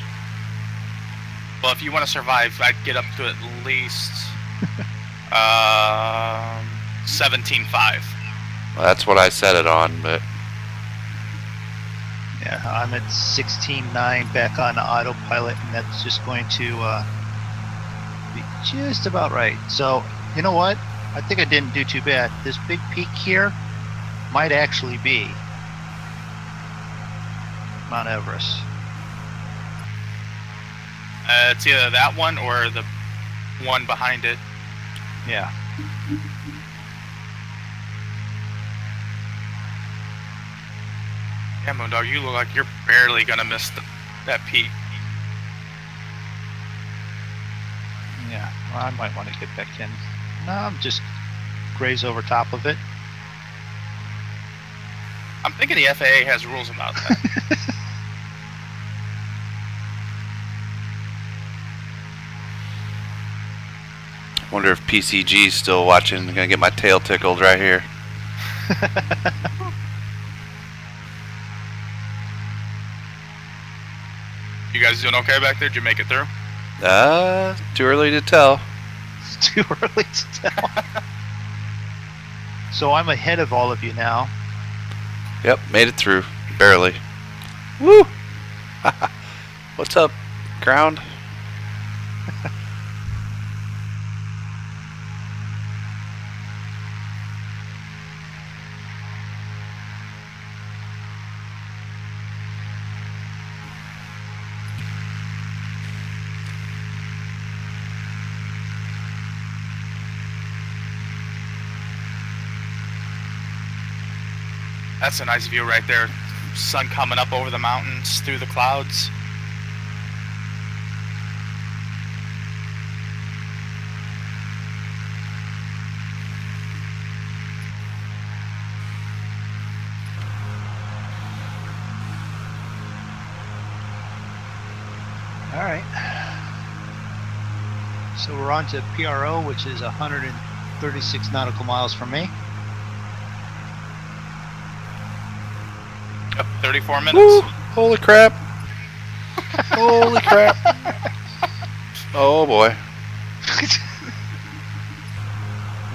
Well, if you want to survive, I'd get up to at least 17.5. Well, that's what I set it on, but Yeah, I'm at 16.9 back on autopilot, and that's just going to be just about right. So, you know what? I think I didn't do too bad. This big peak here might actually be Mount Everest. It's either that one or the one behind it. Yeah. Yeah, Moondog, you look like you're barely gonna miss that peak. Yeah, well, I might want to get back in. No, I'm just graze over top of it. I'm thinking the FAA has rules about that. wonder if PCG's still watching. I'm gonna get my tail tickled right here. You guys doing okay back there? Did you make it through? Too early to tell. It's too early to tell. So I'm ahead of all of you now. Yep, made it through. Barely. Woo! What's up, ground? That's a nice view right there. Sun coming up over the mountains, through the clouds. All right. So we're on to PRO, which is 136 nautical miles from me. Yep, 34 minutes. Woo! Holy crap! Holy crap! Oh boy!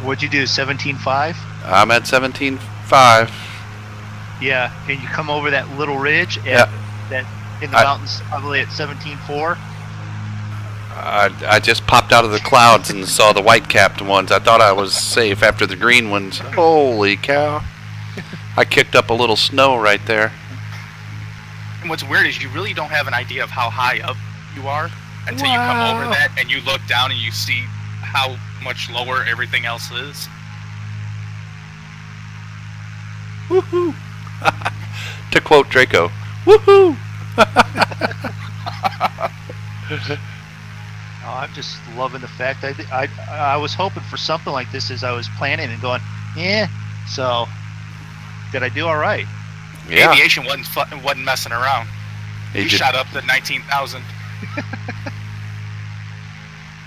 What'd you do? 17.5? I'm at 17.5. Yeah. Can you come over that little ridge? And Yeah. That in the mountains, probably at 17.4. I just popped out of the clouds and saw the white-capped ones. I thought I was safe after the green ones. Holy cow! I kicked up a little snow right there. And what's weird is you really don't have an idea of how high up you are until you come over that and you look down and you see how much lower everything else is. Woohoo! To quote Draco, woohoo! Oh, I'm just loving the fact I was hoping for something like this as I was planning and going, yeah. So, did I do all right? Yeah. Aviation wasn't messing around. He shot up to 19,000.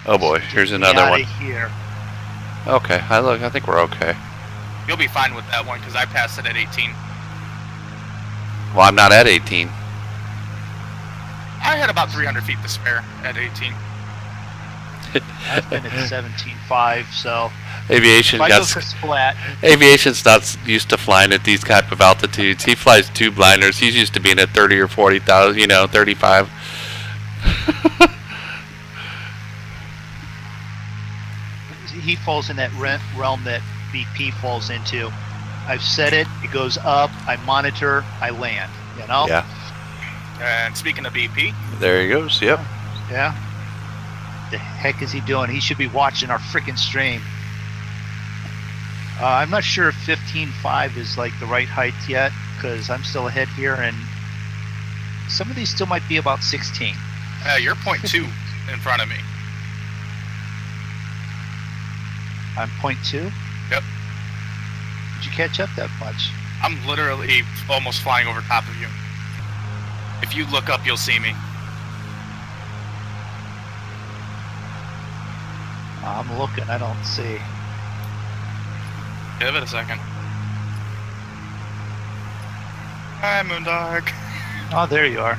Oh boy, here's another one. Here. Okay, I think we're okay. You'll be fine with that one because I passed it at 18. Well, I'm not at 18. I had about 300 feet to spare at 18. I've been at 17.5, so Aviation's not used to flying at these type of altitudes. He flies two blinders. He's used to being at 30 or 40,000, 35. He falls in that realm that BP falls into. I've set it, it goes up, I monitor, I land, Yeah. And speaking of BP. There he goes, yep. Yeah. The heck is he doing? He should be watching our freaking stream. I'm not sure if 15.5 is like the right height yet, because I'm still ahead here, and some of these still might be about 16. You're 0.2 in front of me. I'm 0.2? Yep. Did you catch up that much? I'm literally almost flying over top of you. If you look up, you'll see me. I'm looking, I don't see. Give it a second. Hi, Moondog. Oh, there you are.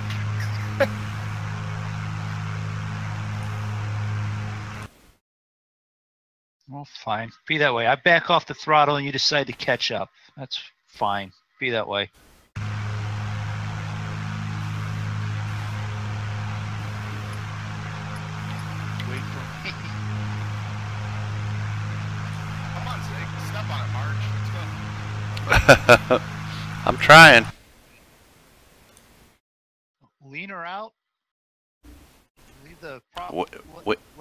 Well, fine. Be that way. I back off the throttle and you decide to catch up. That's fine. Be that way. Wait for me. Come on, Zig. Step on it, Marge. Let's go. I'm trying. Lean her out. Leave the prop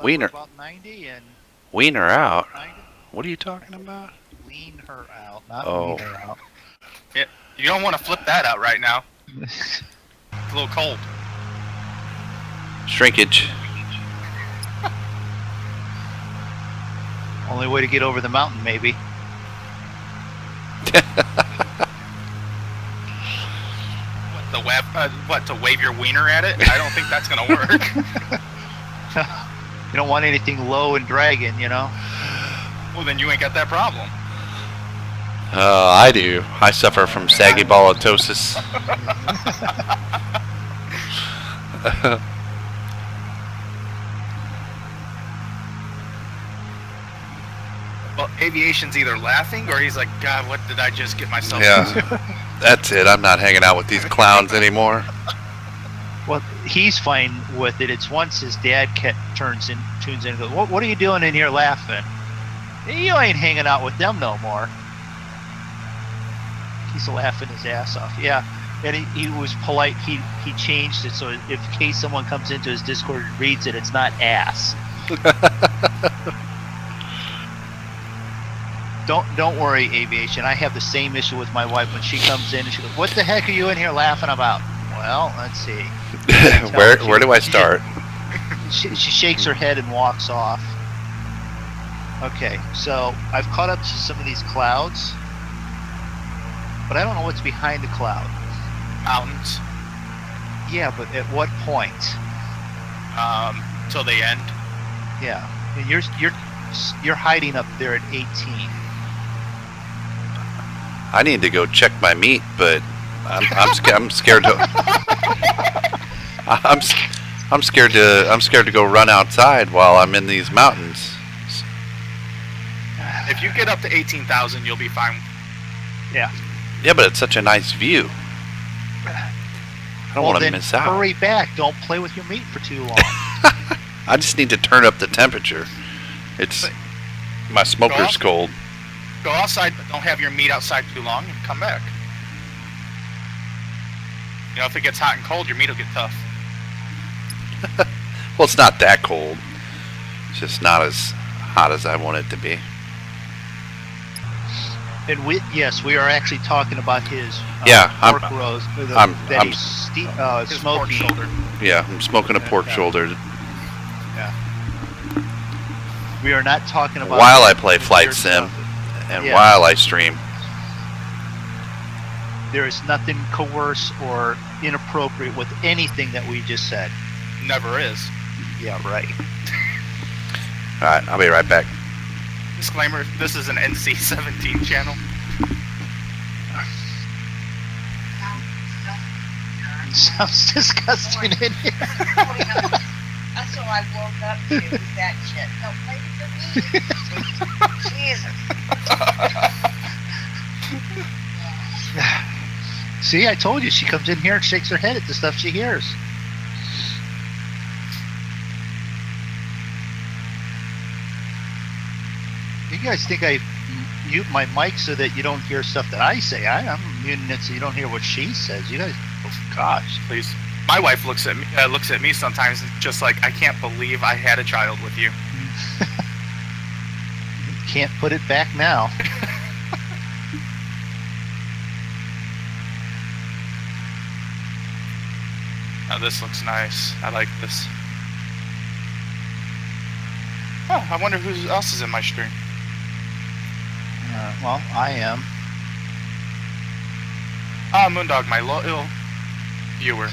Wiener. about 90 and Wiener out? 90. What are you talking about? Lean her out, not Oh. lean her out. Yeah, you don't want to flip that out right now. It's a little cold. Shrinkage. Only way to get over the mountain, maybe. What, to wave your wiener at it? I don't think that's going to work. You don't want anything low and dragging, Well, then you ain't got that problem. I do. I suffer from saggy ballotosis. Well, aviation's either laughing or he's like, God, what did I just get myself Yeah. into? That's it. I'm not hanging out with these clowns anymore. Well, he's fine with it. It's once his dad tunes in and goes, what are you doing in here laughing? You ain't hanging out with them no more. He's laughing his ass off. Yeah, and he was polite. He changed it so if in case someone comes into his Discord and reads it, it's not ass. Don't worry, aviation. I have the same issue with my wife when she comes in and she goes, "What the heck are you in here laughing about?" Well, let's see. Where do I start? She shakes her head and walks off. Okay, so I've caught up to some of these clouds, but I don't know what's behind the cloud. Mountains. Yeah, but at what point? Till they end. Yeah, and you're hiding up there at 18. I need to go check my meat, but I'm scared to. I'm scared to go run outside while I'm in these mountains. If you get up to 18,000, you'll be fine. Yeah. Yeah, but it's such a nice view. I don't want to miss out. Hurry back! Don't play with your meat for too long. I just need to turn up the temperature. It's my smoker's cold. Go outside, but don't have your meat outside too long, and come back. You know, if it gets hot and cold, your meat will get tough. Well, it's not that cold. It's just not as hot as I want it to be. And we are actually talking about his pork roast. His smoking. Pork shoulder. Yeah, I'm smoking a pork shoulder. Yeah. We are not talking about while I play Flight Sim and while I stream. There is nothing coerce or inappropriate with anything that we just said. Never is. Yeah, right. Alright, I'll be right back. Disclaimer, this is an NC-17 channel. Sounds disgusting in here. That's what I woke up to, was that shit. Don't play with me. Jesus. See, I told you, she comes in here and shakes her head at the stuff she hears. You guys think I mute my mic so that you don't hear stuff that I say? I'm muting it so you don't hear what she says. You guys, oh gosh. Please. My wife looks at me sometimes just like, I can't believe I had a child with you. Can't put it back now. Oh, this looks nice. I like this. Oh, I wonder who else is in my stream. Well, I am. Ah, Moondog, my loyal viewer.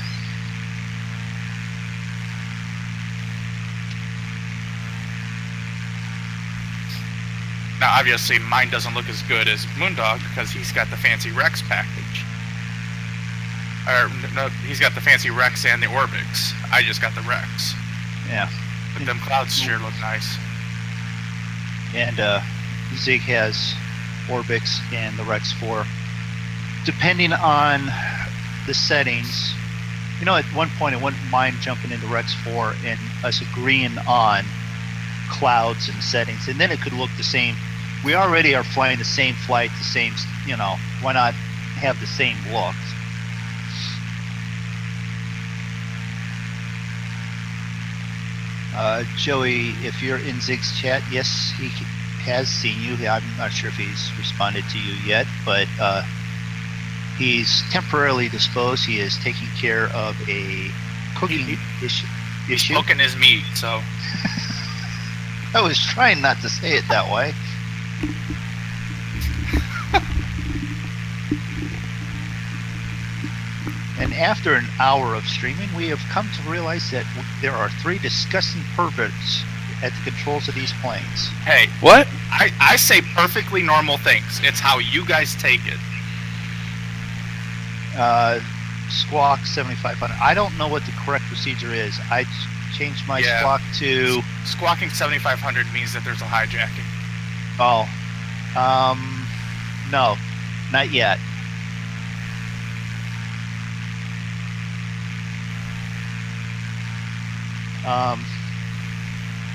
Now, obviously, mine doesn't look as good as Moondog because he's got the fancy Rex package. Or, no, he's got the fancy Rex and the Orbix. I just got the Rex. Yeah. But them clouds sure look nice. And Zig has Orbix and the Rex 4. Depending on the settings, you know, at one point I wouldn't mind jumping into Rex 4 and us agreeing on clouds and settings, and then it could look the same. We already are flying the same flight, the same, you know, why not have the same looks? Joey, if you're in Zig's chat, yes, he has seen you. I'm not sure if he's responded to you yet, but he's temporarily disposed. He is taking care of a cooking issue. He's cooking his meat, so. I was trying not to say it that way. And after an hour of streaming, we have come to realize that there are 3 disgusting perverts at the controls of these planes. Hey. What? I say perfectly normal things. It's how you guys take it. Squawk 7500. I don't know what the correct procedure is. I changed my squawk to... Squawking 7500 means that there's a hijacking. Oh. No. Not yet.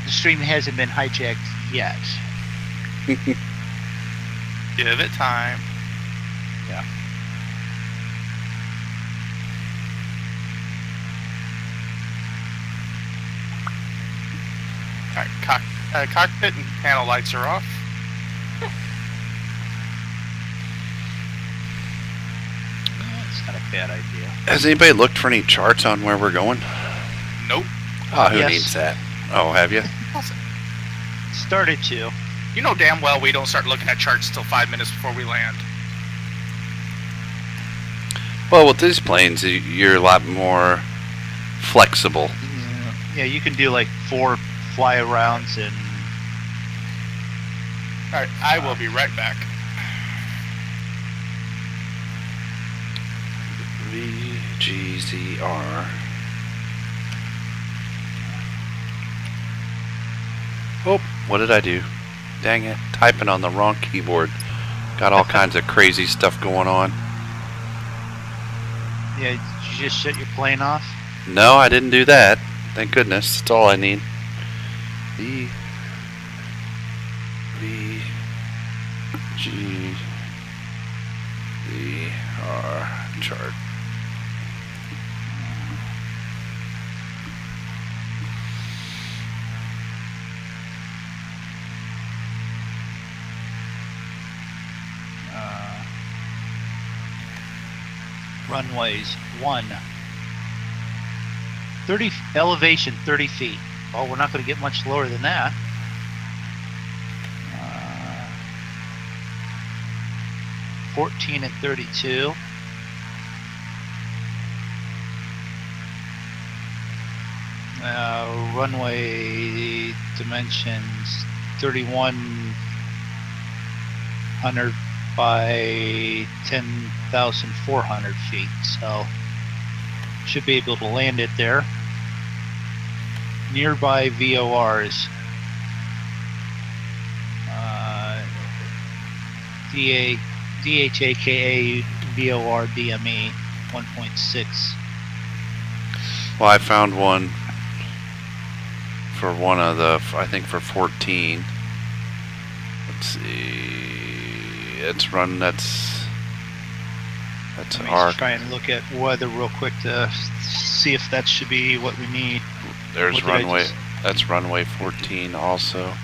The stream hasn't been hijacked yet. Give it time. Yeah. Alright, cockpit and panel lights are off. That's not a bad idea. Has anybody looked for any charts on where we're going? Nope. Oh, who needs that? Oh, have you? Started to. You know damn well we don't start looking at charts till 5 minutes before we land. Well, with these planes, you're a lot more flexible. Yeah, you can do like 4 fly arounds and... Alright, I will be right back. VGZR. Oh, what did I do? Dang it, typing on the wrong keyboard. Got all kinds of crazy stuff going on. Yeah, did you just shut your plane off? No, I didn't do that. Thank goodness, that's all I need. VGZR chart. Runways 1. 30 elevation 30 feet. Oh, we're not going to get much lower than that. 14 and 32. Runway dimensions 3,100 by 10,400 feet. So should be able to land it there. Nearby VORs. DHAKA VOR DME 1.6. Well, I found one for one of the, I think for 14. Let's see. It's run, that's Let me arc. try and look at weather real quick to see if that should be what we need. There's What did I runway, just- that's runway 14 also.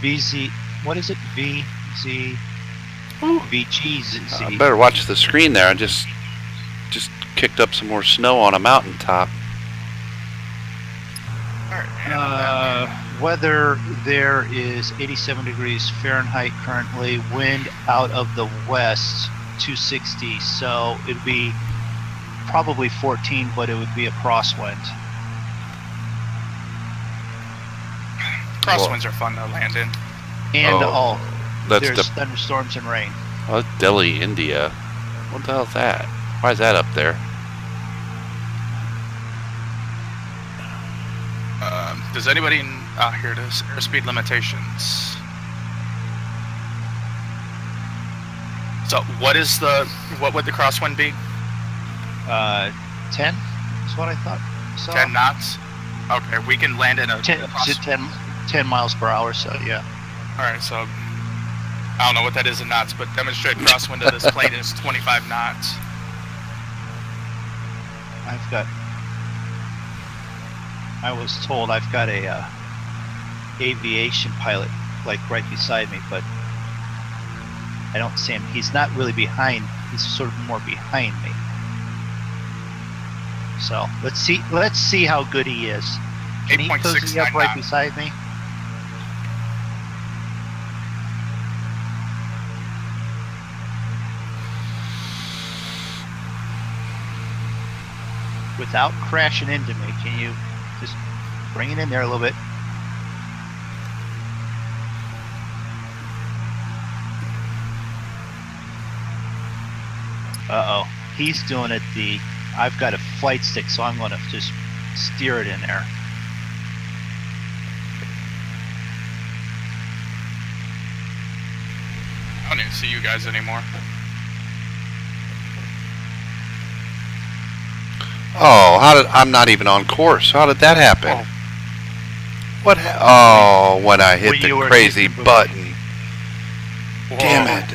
VZ, what is it? VGZR. I better watch the screen there. I just kicked up some more snow on a mountaintop. Weather there is 87 degrees Fahrenheit currently. Wind out of the west 260. So it'd be probably 14, but it would be a crosswind. Crosswinds are fun to land in. And That's there's the thunderstorms and rain. oh, that's Delhi, India. What the hell is that? Why is that up there? Does anybody here it is, airspeed limitations. So what would the crosswind be? 10 is what I thought. So 10 knots? Okay, we can land in a 10 miles per hour, so yeah. Alright, so I don't know what that is in knots, but demonstrate crosswind of this plane is 25 knots. I was told I've got a aviation pilot like right beside me, but I don't see him. He's not really behind. He's sort of more behind me. So let's see how good he is. Can he cozy up right beside me? Without crashing into me, can you just bring it in there a little bit? Uh-oh, he's doing it I've got a flight stick, so I'm going to just steer it in there. I don't even see you guys anymore. Oh, I'm not even on course. How did that happen? When I hit the crazy button. Whoa. Damn it.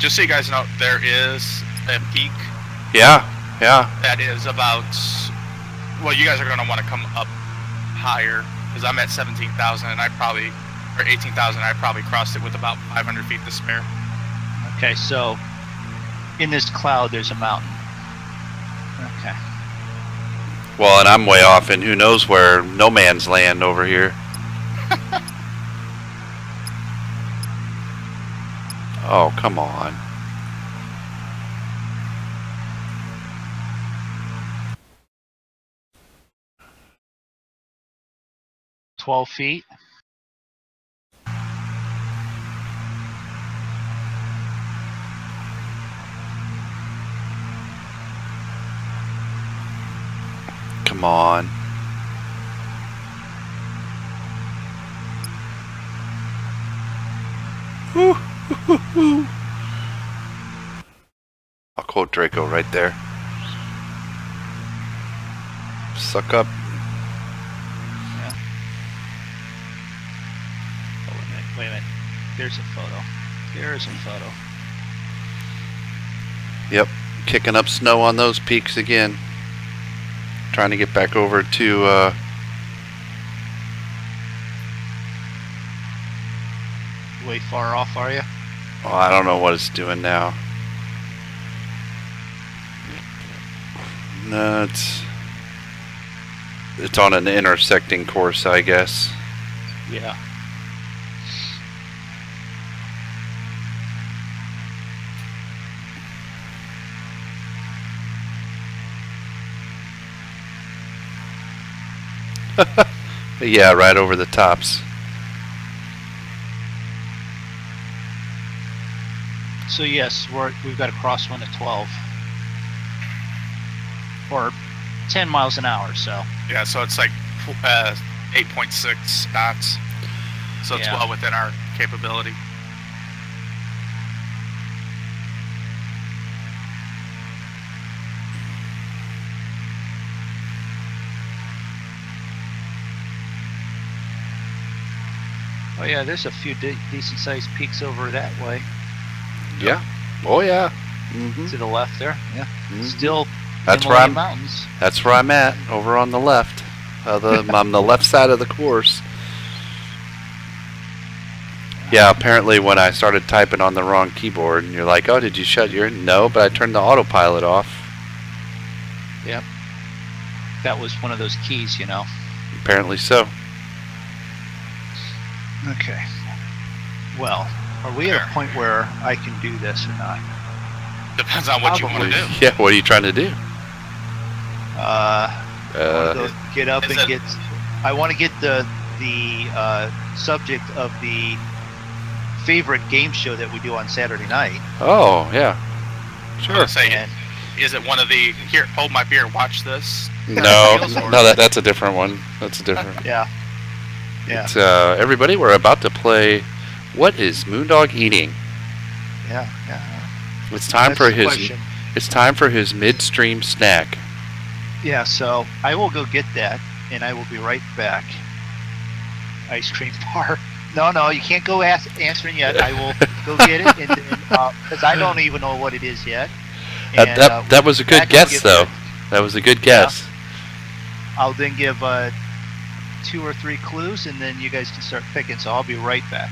Just so you guys know, there is a peak. Yeah. That is about, well, you guys are going to want to come up higher, because I'm at 17,000 and or 18,000, I probably crossed it with about 500 feet to spare. Okay, so in this cloud there's a mountain. Okay. Well, and I'm way off in who knows where, no man's land over here. Oh, come on. $12 feet. Come on. I'll quote Draco right there. Suck up. Yeah. Oh, wait a minute. There's a photo. There's a photo. Yep. Kicking up snow on those peaks again. Trying to get back over to Way far off, are you? oh, I don't know what it's doing now. No, it's on an intersecting course, I guess. Yeah. Yeah, right over the tops. So yes, we've got a crosswind at 12 or 10 miles an hour. So Yeah, so it's like 8.6 knots. So it's Yeah. well within our capability. oh yeah, there's a few decent sized peaks over that way Yeah. Oh yeah. Mm-hmm. to the left there. Yeah, Mhm. still That's where Himalayan I'm. mountains. That's where I'm at, over on the left. On the left side of the course. Yeah, apparently when I started typing on the wrong keyboard, and you're like, oh, did you shut your... No, but I turned the autopilot off. Yep, that was one of those keys, you know. Apparently so. Okay. Well, are we at a point where I can do this or not? Depends on what you want to do. Yeah, what are you trying to do? I wanna go get up is and it- get. I want to get the subject of the favorite game show that we do on Saturday night. Oh, yeah. I Sure. was saying, And is it one of the here? Hold my beer. Watch this. No, no, that's a different one. That's a different. yeah, yeah, It's, everybody, we're about to play. What is Moondog eating? yeah. It's time That's for the his. question. It's time for his midstream snack. Yeah, so I will go get that, and I will be right back. Ice cream bar. No, you can't go answering yet. I will go get it, and because I don't even know what it is yet. And, That was a back good and guess, get though. that. That was a good guess. I'll then give 2 or 3 clues, and then you guys can start picking. So I'll be right back.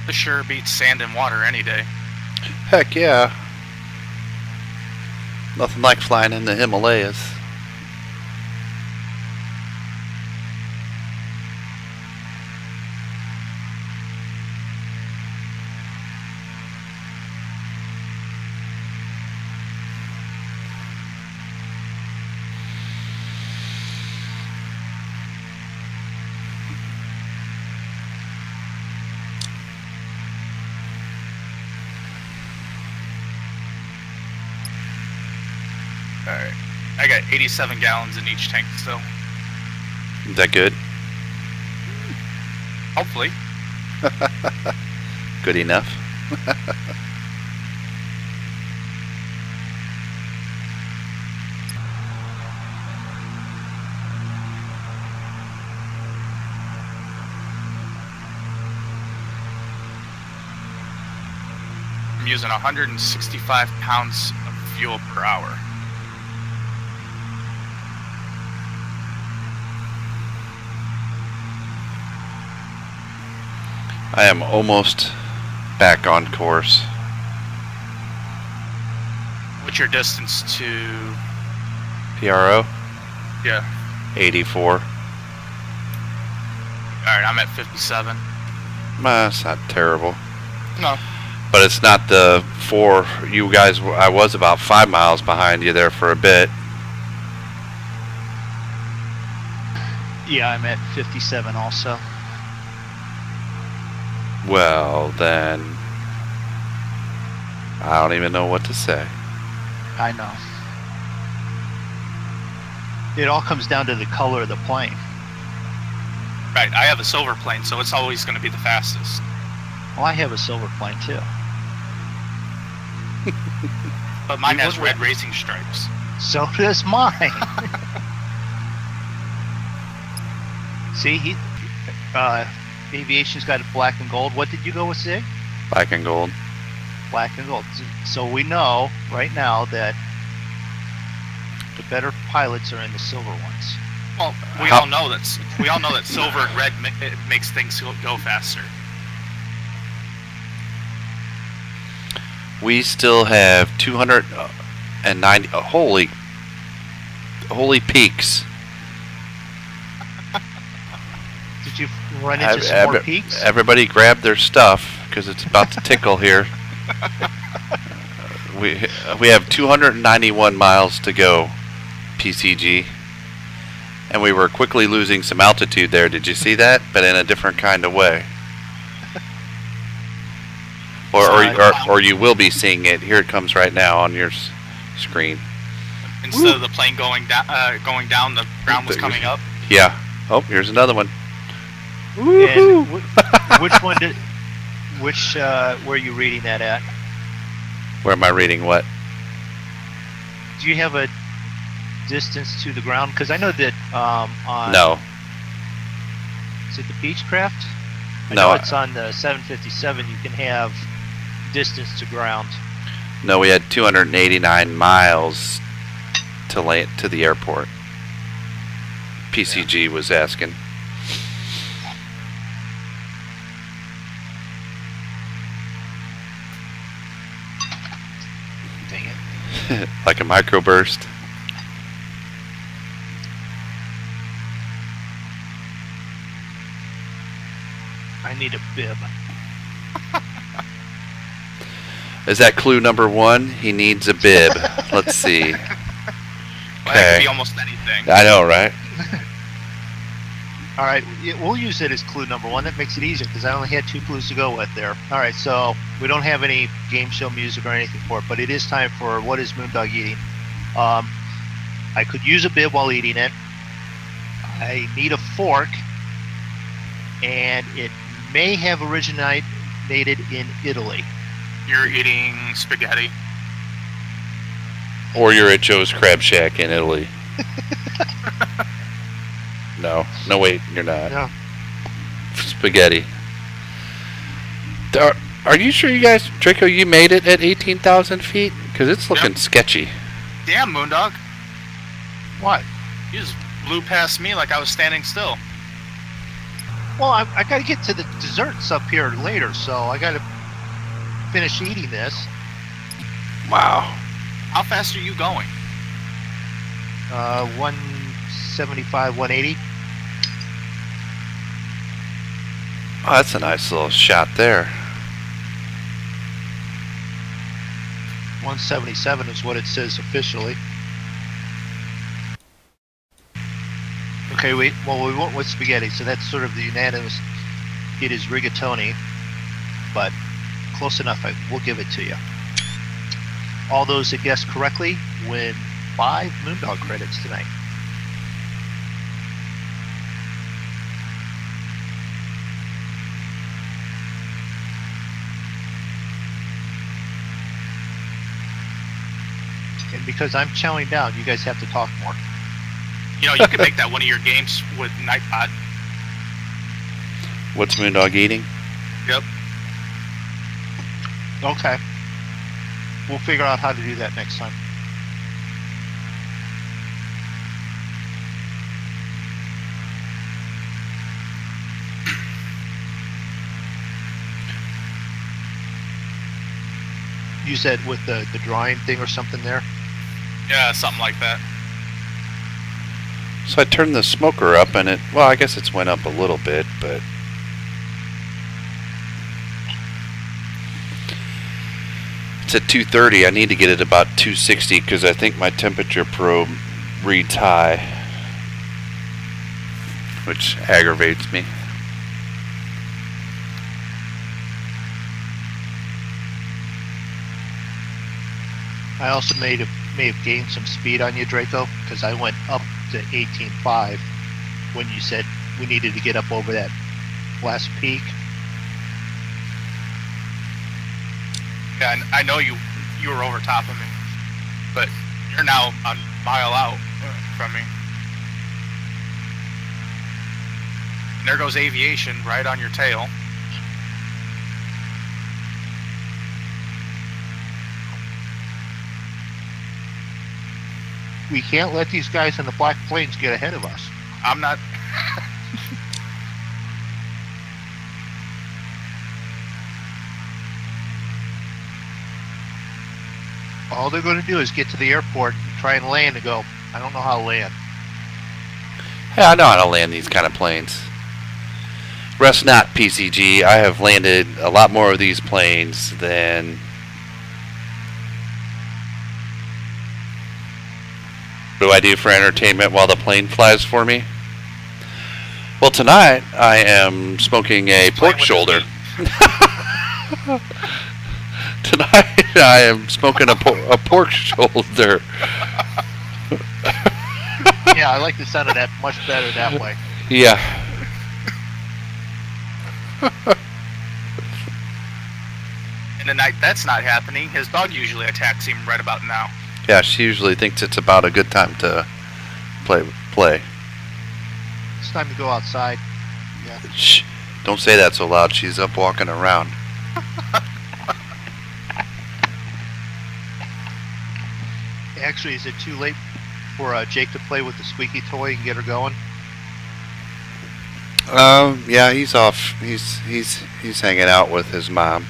This sure beats sand and water any day. Heck yeah. Nothing like flying in the Himalayas. Alright. I got 87 gallons in each tank still. Is that good? Hopefully. Good enough. I'm using 165 pounds of fuel per hour. I am almost back on course. What's your distance to... PRO Yeah. 84. Alright, I'm at 57. It's not terrible. No. But it's not the 4 you guys. I was about 5 miles behind you there for a bit. Yeah, I'm at 57 also. Well, then I don't even know what to say. I know. It all comes down to the color of the plane. Right, I have a silver plane, so it's always going to be the fastest. Well, I have a silver plane too. But mine You has would red win. racing stripes. So does mine. See, Aviation's got black and gold. What did you go with, Zig? Black and gold. Black and gold. So we know right now that the better pilots are in the silver ones. Well, we all know that silver and red it makes things go faster. We still have 290. Holy peaks! run into some more peaks? Everybody grab their stuff because it's about to tickle here. We have 291 miles to go, PCG, and we were quickly losing some altitude there. Did you see that? But in a different kind of way. Or you will be seeing it. Here it comes right now on your screen. Instead of the plane going down, the ground was coming up. Yeah. Oh, here's another one. And which one did? Which were you reading that at? Where am I reading what? Do you have a distance to the ground? Because I know that on No. Is it the Beechcraft? I No. know it's on the 757. You can have distance to ground. No, we had 289 miles to land to the airport. PCG was asking. Dang it. Like a microburst. I need a bib. Is that clue number 1? He needs a bib. Let's see. Well, that could be almost anything. I know, right? All right, we'll use it as clue number 1. That makes it easier because I only had 2 clues to go with there. All right, so we don't have any game show music or anything for it, but it is time for what is Moondog eating? I could use a bib while eating it. I need a fork, and it may have originated in Italy. You're eating spaghetti. Or you're at Joe's Crab Shack in Italy. No, wait, you're not. No. Spaghetti. Are you sure you guys, Draco, you made it at 18,000 feet? Because it's looking sketchy. Damn, Moondog. What? You just blew past me like I was standing still. Well, I got to get to the desserts up here later, so I got to finish eating this. Wow. How fast are you going? 175, 180. Oh, that's a nice little shot there. 177 is what it says officially. Okay, we went with spaghetti, so that's sort of the unanimous. It is rigatoni, but close enough. We'll give it to you. All those that guessed correctly win 5 Moondog credits tonight. And because I'm chowing down, you guys have to talk more. You know, you could make that one of your games with Nightbot. What's Moondog eating? Yep. Okay. We'll figure out how to do that next time. You said with the drawing thing or something there? Yeah, something like that. So I turned the smoker up and it, well, I guess it's went up a little bit, but it's at 230. I need to get it about 260 because I think my temperature probe reads high, which aggravates me. I also may have gained some speed on you, Draco, because I went up to 18.5 when you said we needed to get up over that last peak. Yeah, and I know you were over top of me, but you're now a mile out from me. And there goes aviation right on your tail. We can't let these guys in the black planes get ahead of us. I'm not. All they're going to do is get to the airport and try and land and go, I don't know how to land. Hey, I know how to land these kind of planes. Rest not, PCG. I have landed a lot more of these planes than... What do I do for entertainment while the plane flies for me? Well, tonight I am smoking a pork shoulder. Tonight I am smoking a pork shoulder. Yeah, I like the sound of that much better that way. Yeah. And the night that's not happening, his dog usually attacks him right about now. Yeah, she usually thinks it's about a good time to play. It's time to go outside. Yeah. Shh, don't say that so loud. She's up walking around. Actually, is it too late for Jake to play with the squeaky toy and get her going? Yeah, he's off. He's hanging out with his mom.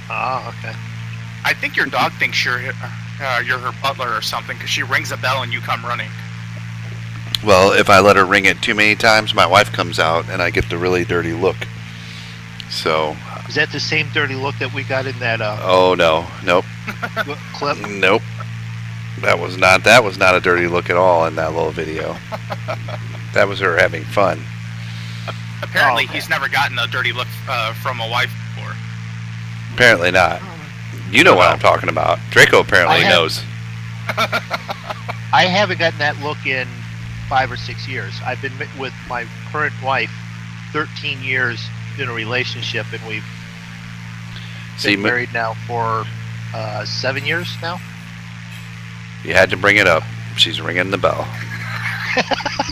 Ah, okay. I think your dog thinks you're her butler or something, because she rings a bell and you come running. Well, if I let her ring it too many times, my wife comes out and I get the really dirty look. So. Is that the same dirty look that we got in that? Oh no, nope. Clip. Nope. That was not a dirty look at all in that little video. That was her having fun. Apparently, okay. He's never gotten a dirty look from a wife before. Apparently not. You know what I'm talking about. Draco apparently knows. I haven't gotten that look in 5 or 6 years. I've been with my current wife 13 years in a relationship, and we've been married now for 7 years now. You had to bring it up. She's ringing the bell.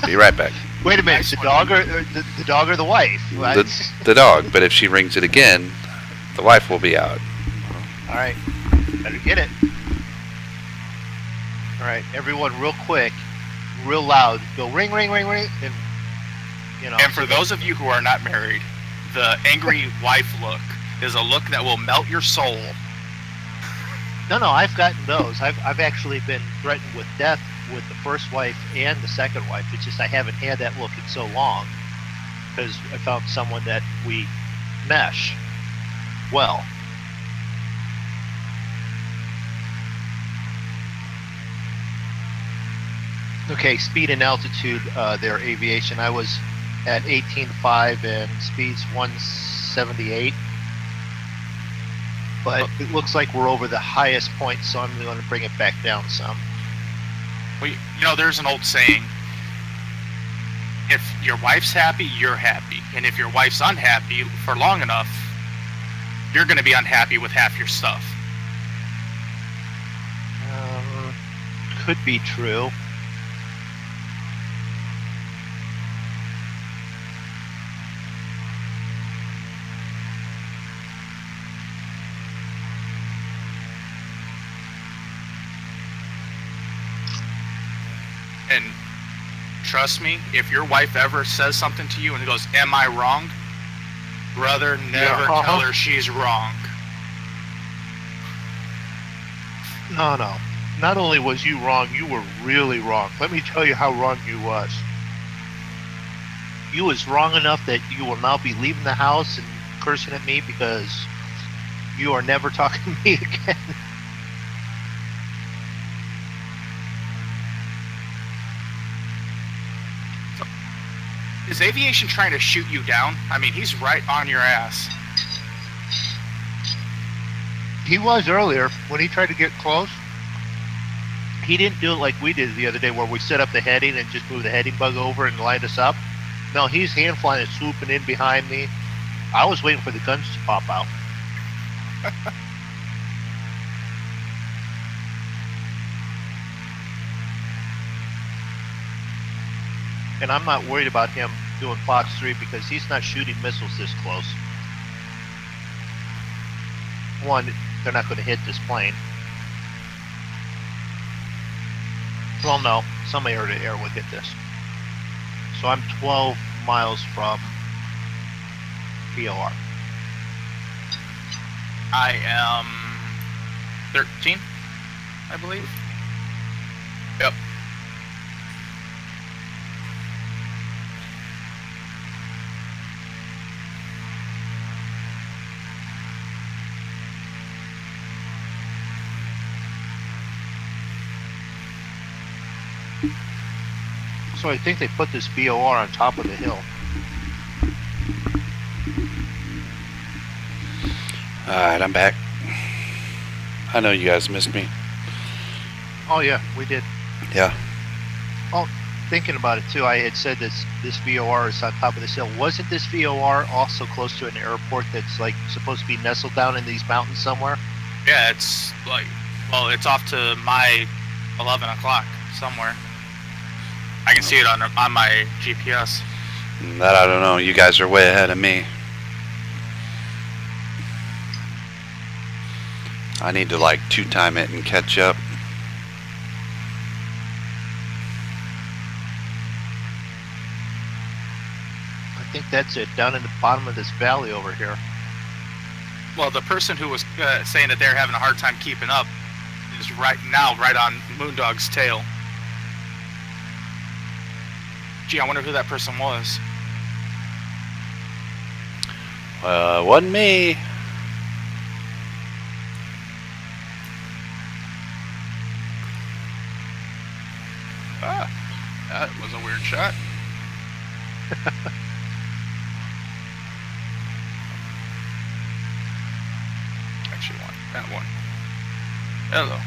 Be right back. Wait a minute, nice the dog or the dog or the wife? The dog, but if she rings it again, the wife will be out. All right, better get it. All right, everyone, real quick, real loud, go ring, ring, ring, ring, and you know. And for those of you who are not married, the angry wife look is a look that will melt your soul. No, I've gotten those. I've actually been threatened with death with the first wife and the second wife. It's just I haven't had that look in so long because I found someone that we mesh well. Okay, speed and altitude, their aviation. I was at 18.5 and speed's 178. But it looks like we're over the highest point, so I'm going to bring it back down some. Well, you know, there's an old saying, if your wife's happy, you're happy. And if your wife's unhappy for long enough, you're going to be unhappy with half your stuff. Could be true. And trust me, if your wife ever says something to you and goes, "Am I wrong?" Brother, never tell her she's wrong. No. Not only was you wrong, you were really wrong. Let me tell you how wrong you was. You was wrong enough that you will now be leaving the house and cursing at me because you are never talking to me again. Is aviation trying to shoot you down? I mean, he's right on your ass. He was earlier when he tried to get close. He didn't do it like we did the other day where we set up the heading and just move the heading bug over and line us up. No, he's hand flying and swooping in behind me. I was waiting for the guns to pop out. And I'm not worried about him doing Fox 3 because he's not shooting missiles this close. One, they're not going to hit this plane. Well, no, some air-to-air would hit this. So I'm 12 miles from POR. I am 13, I believe. Yep. So I think they put this BOR on top of the hill. Alright, I'm back. I know you guys missed me. Oh yeah, we did. Yeah. Oh, thinking about it too, I had said this VOR is on top of this hill. Wasn't this VOR also close to an airport that's like supposed to be nestled down in these mountains somewhere? Yeah, it's like, well, it's off to my 11 o'clock somewhere. I can see it on my GPS. That I don't know. You guys are way ahead of me. I need to like 2-time it and catch up. I think that's it, down in the bottom of this valley over here. Well, the person who was saying that they're having a hard time keeping up is right now right on Moondog's tail. Gee, I wonder who that person was. Wasn't me. Ah, that was a weird shot. Actually, that one. Hello.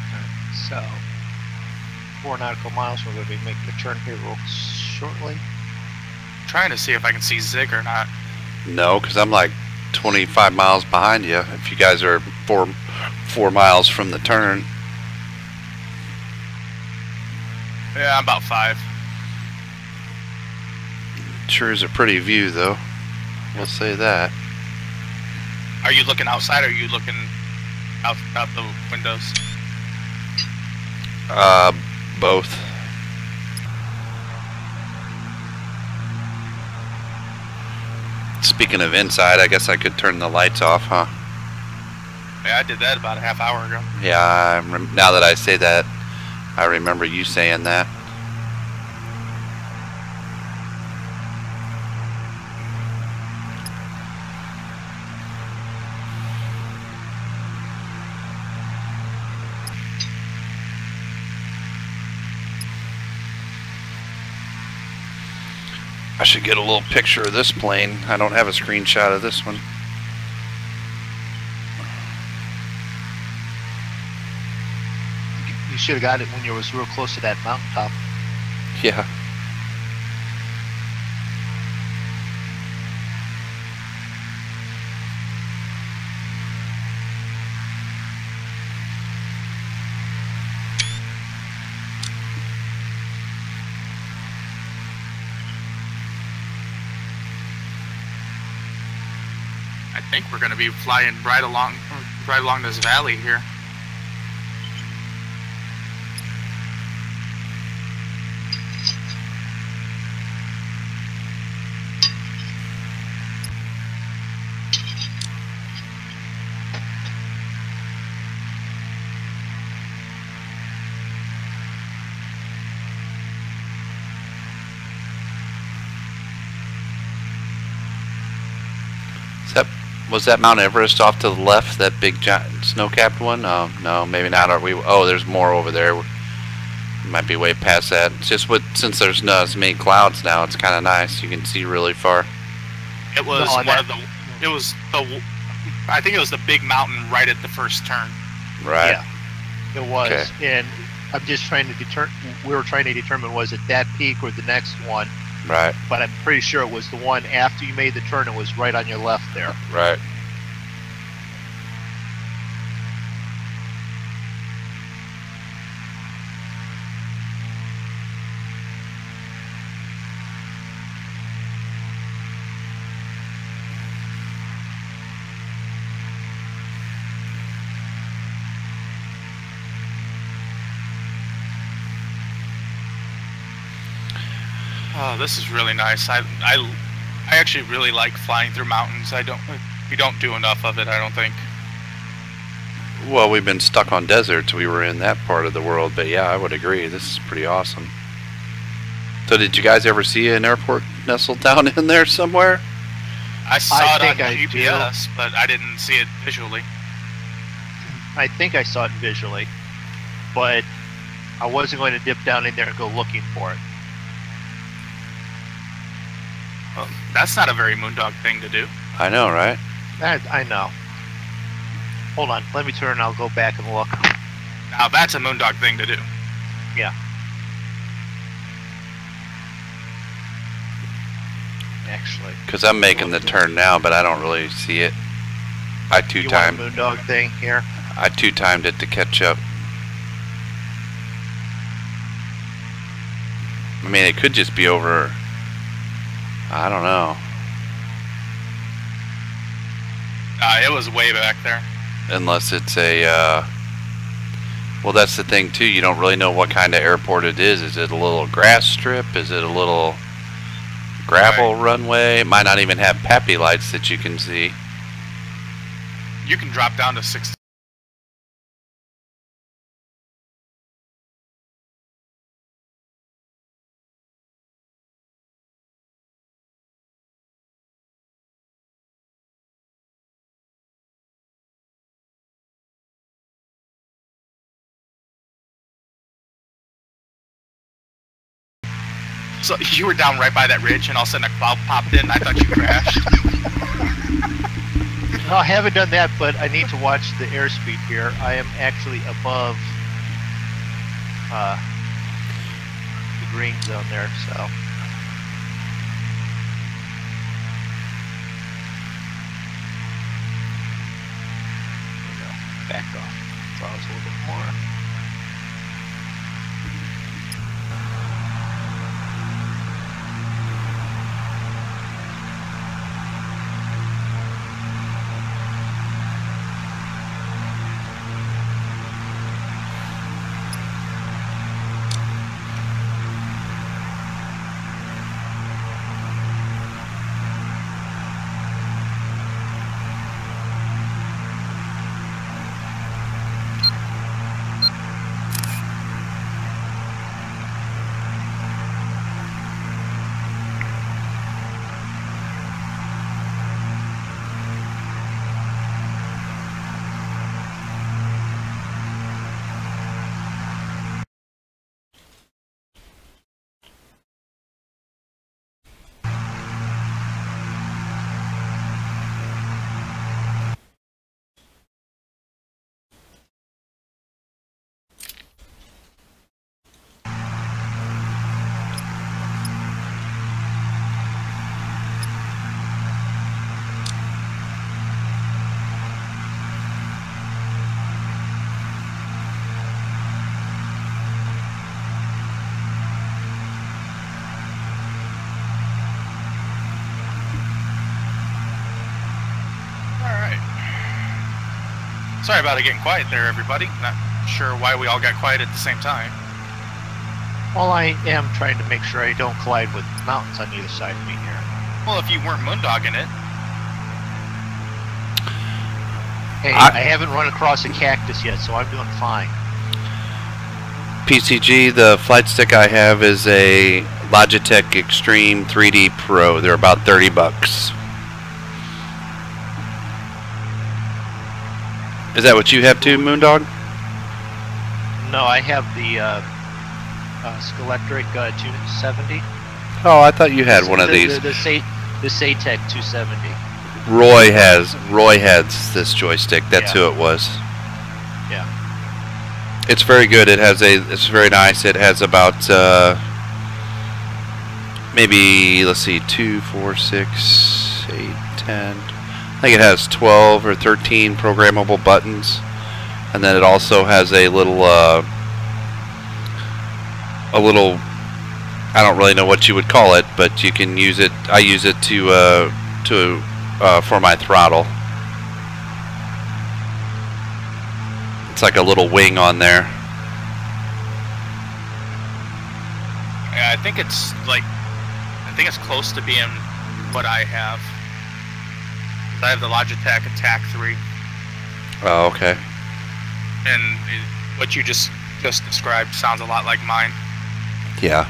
So, 4 nautical miles. We're going to be making a turn here real shortly. Trying to see if I can see Zig or not. No, because I'm like 25 miles behind you. If you guys are four miles from the turn. Yeah, I'm about 5. Sure is a pretty view, though. We'll say that. Are you looking outside or are you looking out the windows? Both. Speaking of inside, I guess I could turn the lights off, huh? Yeah, I did that about a half hour ago. Yeah, now that I say that, I remember you saying that. I should get a little picture of this plane. I don't have a screenshot of this one. You should have got it when you was real close to that mountaintop. Yeah. I think we're going to be flying right along this valley here. Was that Mount Everest off to the left, that big giant snow-capped one? No, maybe not. Are we? Oh, there's more over there. Might be way past that. It's just since there's not as many clouds now, it's kind of nice. You can see really far. It was I think it was the big mountain right at the first turn. Right. Yeah, it was. Okay. And I'm just trying to we were trying to determine, was it that peak or the next one? Right. But I'm pretty sure it was the one after you made the turn. It was right on your left there. Right. Oh, this is really nice. I actually really like flying through mountains. We don't do enough of it, I don't think. Well, we've been stuck on deserts. We were in that part of the world, but yeah, I would agree. This is pretty awesome. So did you guys ever see an airport nestled down in there somewhere? I saw it on GPS, but I didn't see it visually. I think I saw it visually, but I wasn't going to dip down in there and go looking for it. Well, that's not a very Moondog thing to do. I know, right? I know. Hold on, let me turn. I'll go back and look. Now that's a Moondog thing to do. Yeah. Actually. Because I'm making the turn now, but I don't really see it. I You want a moondog thing here? I two-timed it to catch up. I mean, it could just be over. I don't know. It was way back there. Unless it's a. Well, that's the thing too. You don't really know what kind of airport it is. Is it a little grass strip? Is it a little gravel runway? It might not even have PAPI lights that you can see. You can drop down to 60. So you were down right by that ridge, and all of a sudden a cloud popped in. I thought you crashed. No, I haven't done that, but I need to watch the airspeed here. I am actually above the green zone there, so. There we go. Back off. Throttle a little bit more. Sorry about it getting quiet there, everybody. Not sure why we all got quiet at the same time. Well, I am trying to make sure I don't collide with mountains on either side of me here. Well, if you weren't moondogging it. Hey, I haven't run across a cactus yet, so I'm doing fine. PCG, the flight stick I have is a Logitech Extreme 3D Pro. They're about 30 bucks. Is that what you have too, Moondog? No, I have the Skelectric 270. Oh, I thought you had one of these. The SATEC 270. Roy has this joystick. That's who it was. Yeah. It's very good. It's very nice. It has about maybe, let's see, 2, 4, 6, 8, 10. I think it has 12 or 13 programmable buttons, and then it also has a little I don't really know what you would call it, but you can use it. I use it for my throttle. It's like a little wing on there. Yeah, I think it's close to being what I have. I have the Logitech Attack 3. Oh, okay. And what you just described sounds a lot like mine. Yeah.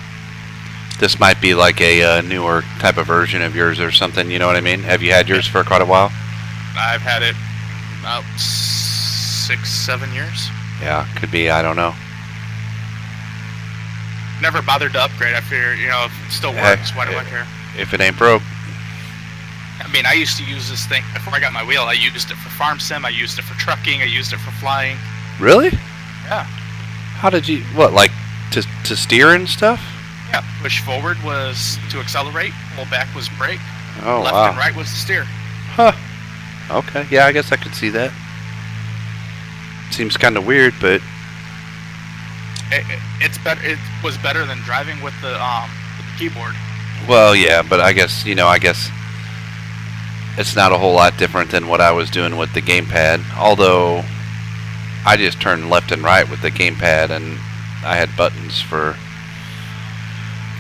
This might be like a newer type of version of yours or something, you know what I mean? Have you had yours for quite a while? I've had it about 6, 7 years. Yeah, could be, I don't know. Never bothered to upgrade. I figure, if it still works, why do I care? If it ain't broke, I mean, I used to use this thing before I got my wheel. I used it for farm sim. I used it for trucking. I used it for flying. Really? Yeah. How did you, what, like to steer and stuff? Yeah. Push forward was to accelerate. Pull back was brake. Oh, Left wow. and right was to steer. Huh. Okay. Yeah, I guess I could see that. Seems kind of weird, but It's better. It was better than driving with the keyboard. well, yeah, but I guess, you know, I guess it's not a whole lot different than what I was doing with the gamepad. Although I just turned left and right with the gamepad, and I had buttons for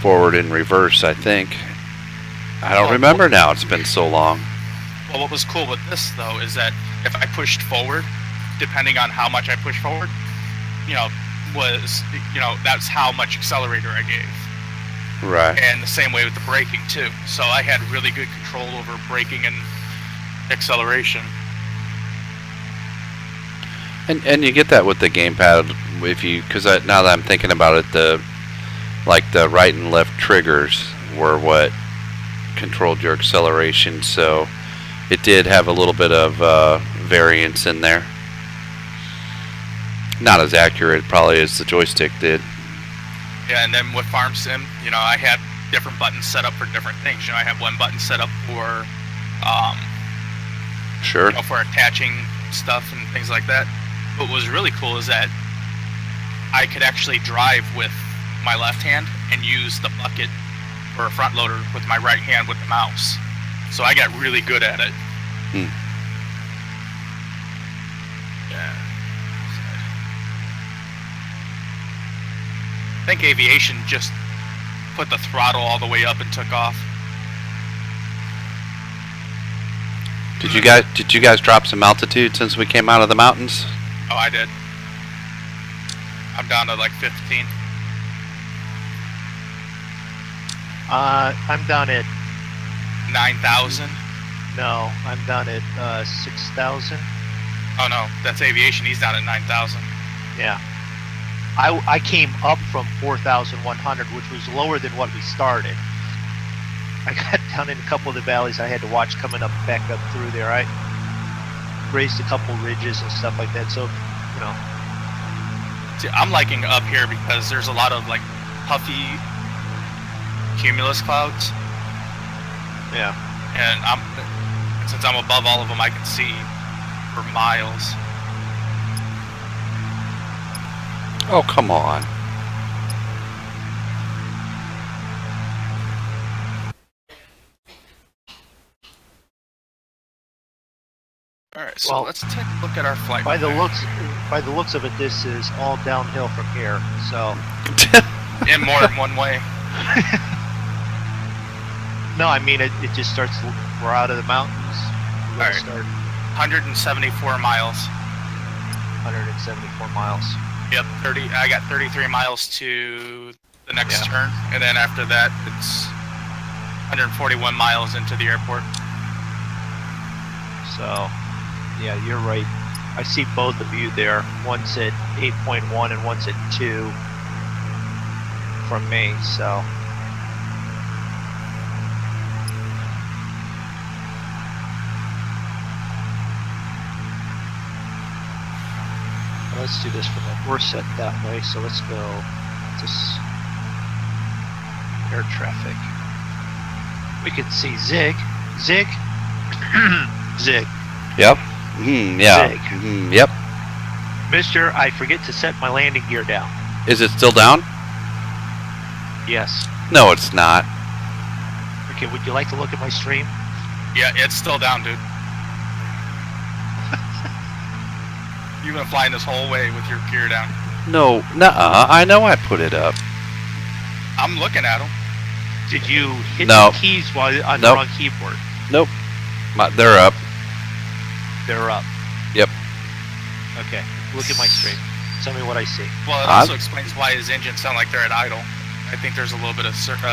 forward and reverse, I think. I don't remember now. It's been so long. Well, what was cool with this though is that if I pushed forward, depending on how much I pushed forward, that's how much accelerator I gave. Right. And the same way with the braking too. So I had really good control over braking and acceleration. And you get that with the gamepad if you, because now that I'm thinking about it, the right and left triggers were what controlled your acceleration, so it did have a little bit of variance in there. Not as accurate probably as the joystick did. Yeah, and then with Farm Sim, I had different buttons set up for different things. I have one button set up for Sure. for attaching stuff and things like that. But what was really cool is that I could actually drive with my left hand and use the bucket or a front loader with my right hand with the mouse. So I got really good at it. Hmm. Yeah. I think aviation just put the throttle all the way up and took off. Did you guys drop some altitude since we came out of the mountains? Oh, I did. I'm down to like 15. I'm down at 9,000. no. I'm down at 6,000. Oh no, that's aviation. He's down at 9,000. Yeah. I came up from 4,100, which was lower than what we started. I got down in a couple of the valleys I had to watch coming up back up through there. I raised a couple ridges and stuff like that. So, See, I'm liking up here because there's a lot of like puffy cumulus clouds, yeah. and since I'm above all of them, I can see for miles. Oh, come on. All right, so Well, let's take a look at our flight. By the plan. looks of it, this is all downhill from here. So, in more than one way. no, I mean it just starts. We're out of the mountains. We're All gonna right. start 174 miles. 174 miles. Yep, 30. I got 33 miles to the next turn, and then after that, it's 141 miles into the airport. So, yeah, you're right. I see both of you there. One's at 8.1 and one's at 2 from me. So, let's do this from the, we're set that way. So let's go to air traffic. We can see Zig. Zig. Zig. Yep. Yeah. Zig. Yep. Mister, I forget to set my landing gear down. Is it still down? Yes. No, it's not. Okay, would you like to look at my stream? Yeah, it's still down, dude. You've been flying this whole way with your gear down. No, nuh-uh. I know I put it up. I'm looking at them. Did you hit No. the keys while on the Nope. wrong keyboard? Nope. They're up. They're up. Yep. Okay, look at my stream. Tell me what I see. Well, it also explains why his engines sound like they're at idle. I think there's a little bit of server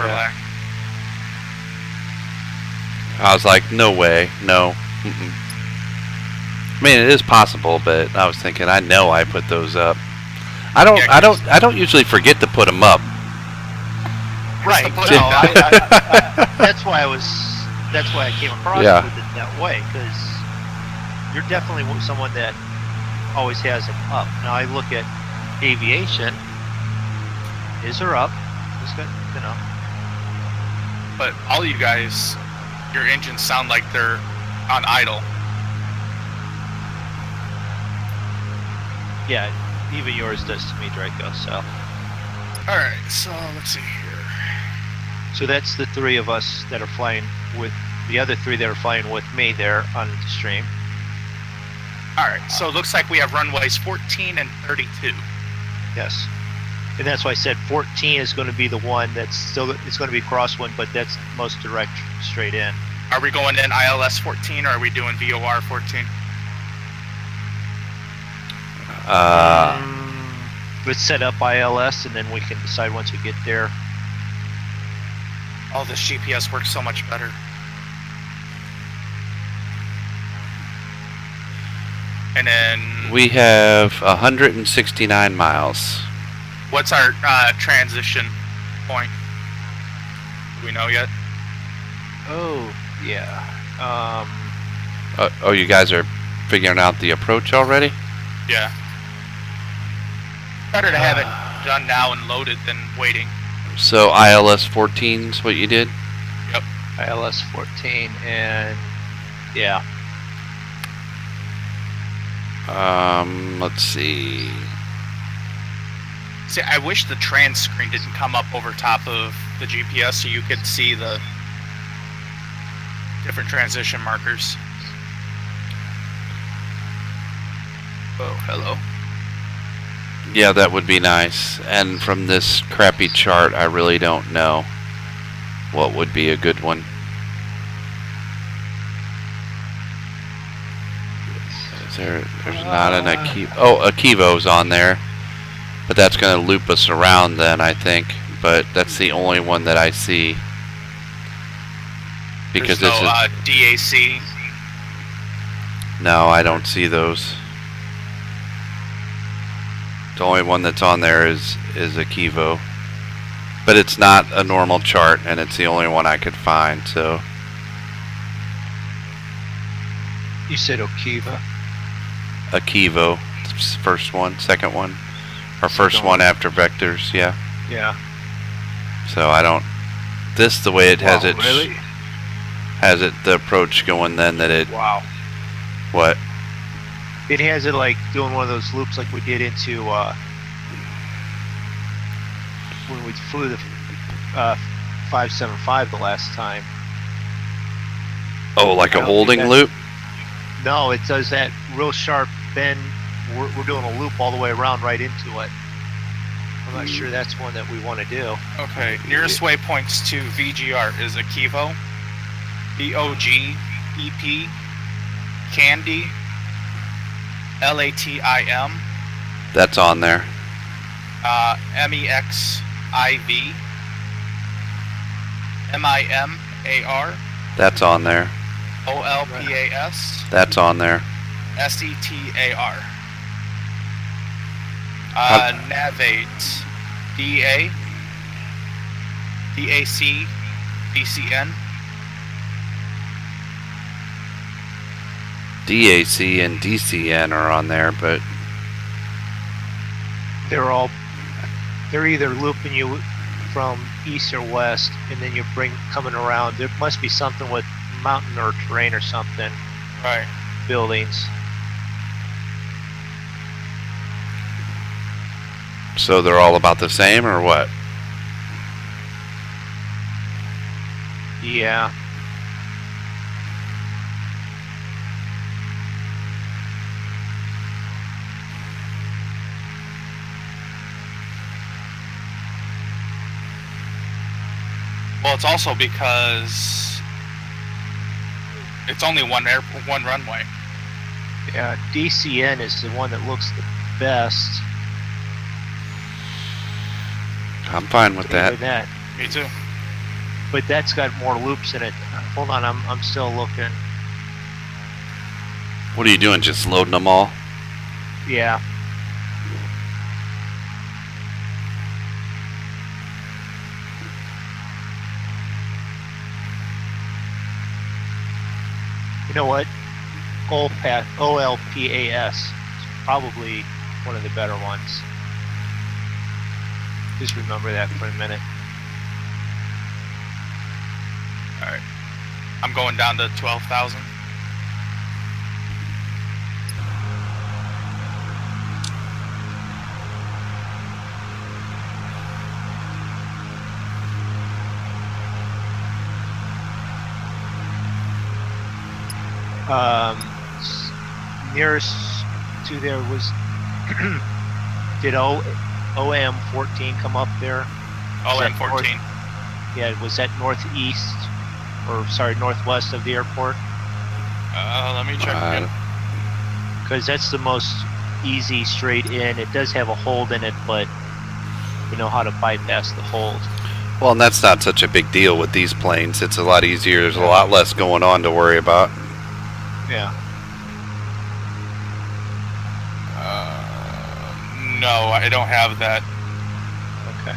lag. I was like, no way, no. Mm-mm. I mean, it is possible, but I was thinking, I know I put those up. I don't usually forget to put them up. Right. Put No, it down. that's why I was that's why I came across Yeah. with it that way, because you're definitely someone that always has them up. Now I look at aviation, is her up? It's got, you know. But all you guys, your engines sound like they're on idle. Yeah, even yours does to me, Draco. So. All right, so let's see here. So that's the three of us that are flying with the other three that are flying with me there on the stream. All right, so it looks like we have runways 14 and 32. Yes. And that's why I said 14 is going to be the one that's still, it's going to be crosswind, but that's most direct straight in. Are we going in ILS 14 or are we doing VOR 14? Let's set up ILS and then we can decide once we get there. Oh, this GPS works so much better. And then We have 169 miles. what's our transition point? Do we know yet? Oh, yeah. Oh, you guys are figuring out the approach already? Yeah. Better to have it done now and loaded than waiting. So ILS 14 is what you did? Yep. ILS 14 and yeah. Let's see. See, I wish the trans screen didn't come up over top of the GPS so you could see the different transition markers. Oh, hello. Yeah, that would be nice. And from this crappy chart, I really don't know what would be a good one. There's not an Akivo. Oh, Akivo's on there. But that's going to loop us around then, I think. But that's the only one that I see. Because There's this no is... DAC. No, I don't see those. The only one that's on there is Akivo. But it's not a normal chart, and it's the only one I could find, so... You said Okiva. Akivo, first one, second one. Or first one after vectors, yeah. Yeah. So I don't... This, the way it has it... Really? Has it, the approach going then that it... Wow. What? It has it like doing one of those loops like we did into when we flew the 575 the last time. Oh, like I a don't holding think loop? No, it does that real sharp bend. We're doing a loop all the way around right into it. I'm not sure that's one that we want to do. Okay, nearest waypoints to VGR is Akivo, BOGEP, Candy, LATIM, That's on there. MEXIV, MIMAR, That's on there. OLPAS, That's on there. SETAR. How- Navate, DA, DAC, BCN, DAC and DCN are on there, but They're either looping you from east or west, and then you coming around. There must be something with mountain or terrain or something. right. Buildings. so they're all about the same or what? Yeah. Well, it's also because it's only one runway. Yeah, DCN is the one that looks the best. I'm fine with that. Even that. Me too. But that's got more loops in it. Hold on, I'm still looking. What are you doing, just loading them all? Yeah. You know what? OLPAS is probably one of the better ones. Just remember that for a minute. All right. I'm going down to 12,000. Nearest to there was did OM 14 come up there? OM 14. Yeah, was that northeast or sorry northwest of the airport? Let me check again. Because that's the most easy straight in. It does have a hold in it, but we know how to bypass the hold. Well, and that's not such a big deal with these planes. It's a lot easier. There's a lot less going on to worry about. Yeah. No, I don't have that. Okay.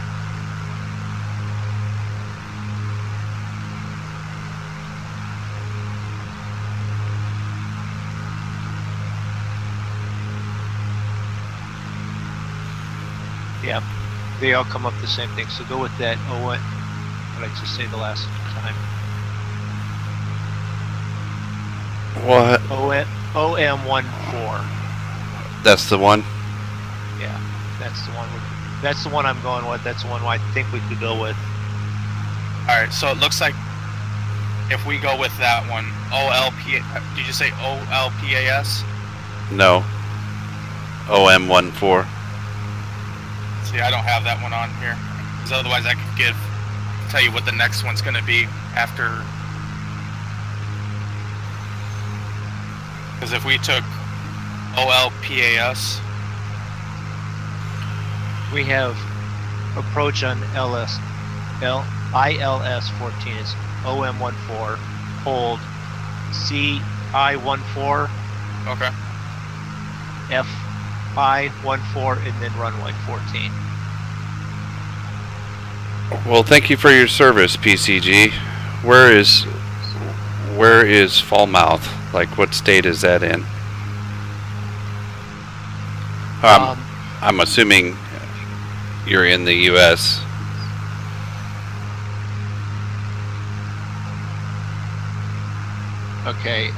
Yeah, they all come up the same thing. So go with that. Oh, what did I just say the last time? What? OM14. That's the one? Yeah, that's the one. That's the one I'm going with. That's the one I think we could go with. All right, so it looks like if we go with that one, did you say OLPAS? No. OM14. See, I don't have that one on here, because otherwise I could tell you what the next one's going to be after. Because if we took OLPAS, we have approach on ILS 14 is OM14, hold CI14, okay, FI14, and then runway 14. Well, thank you for your service, PCG. Where is Falmouth? Like, what state is that in? I'm assuming you're in the U.S. Okay.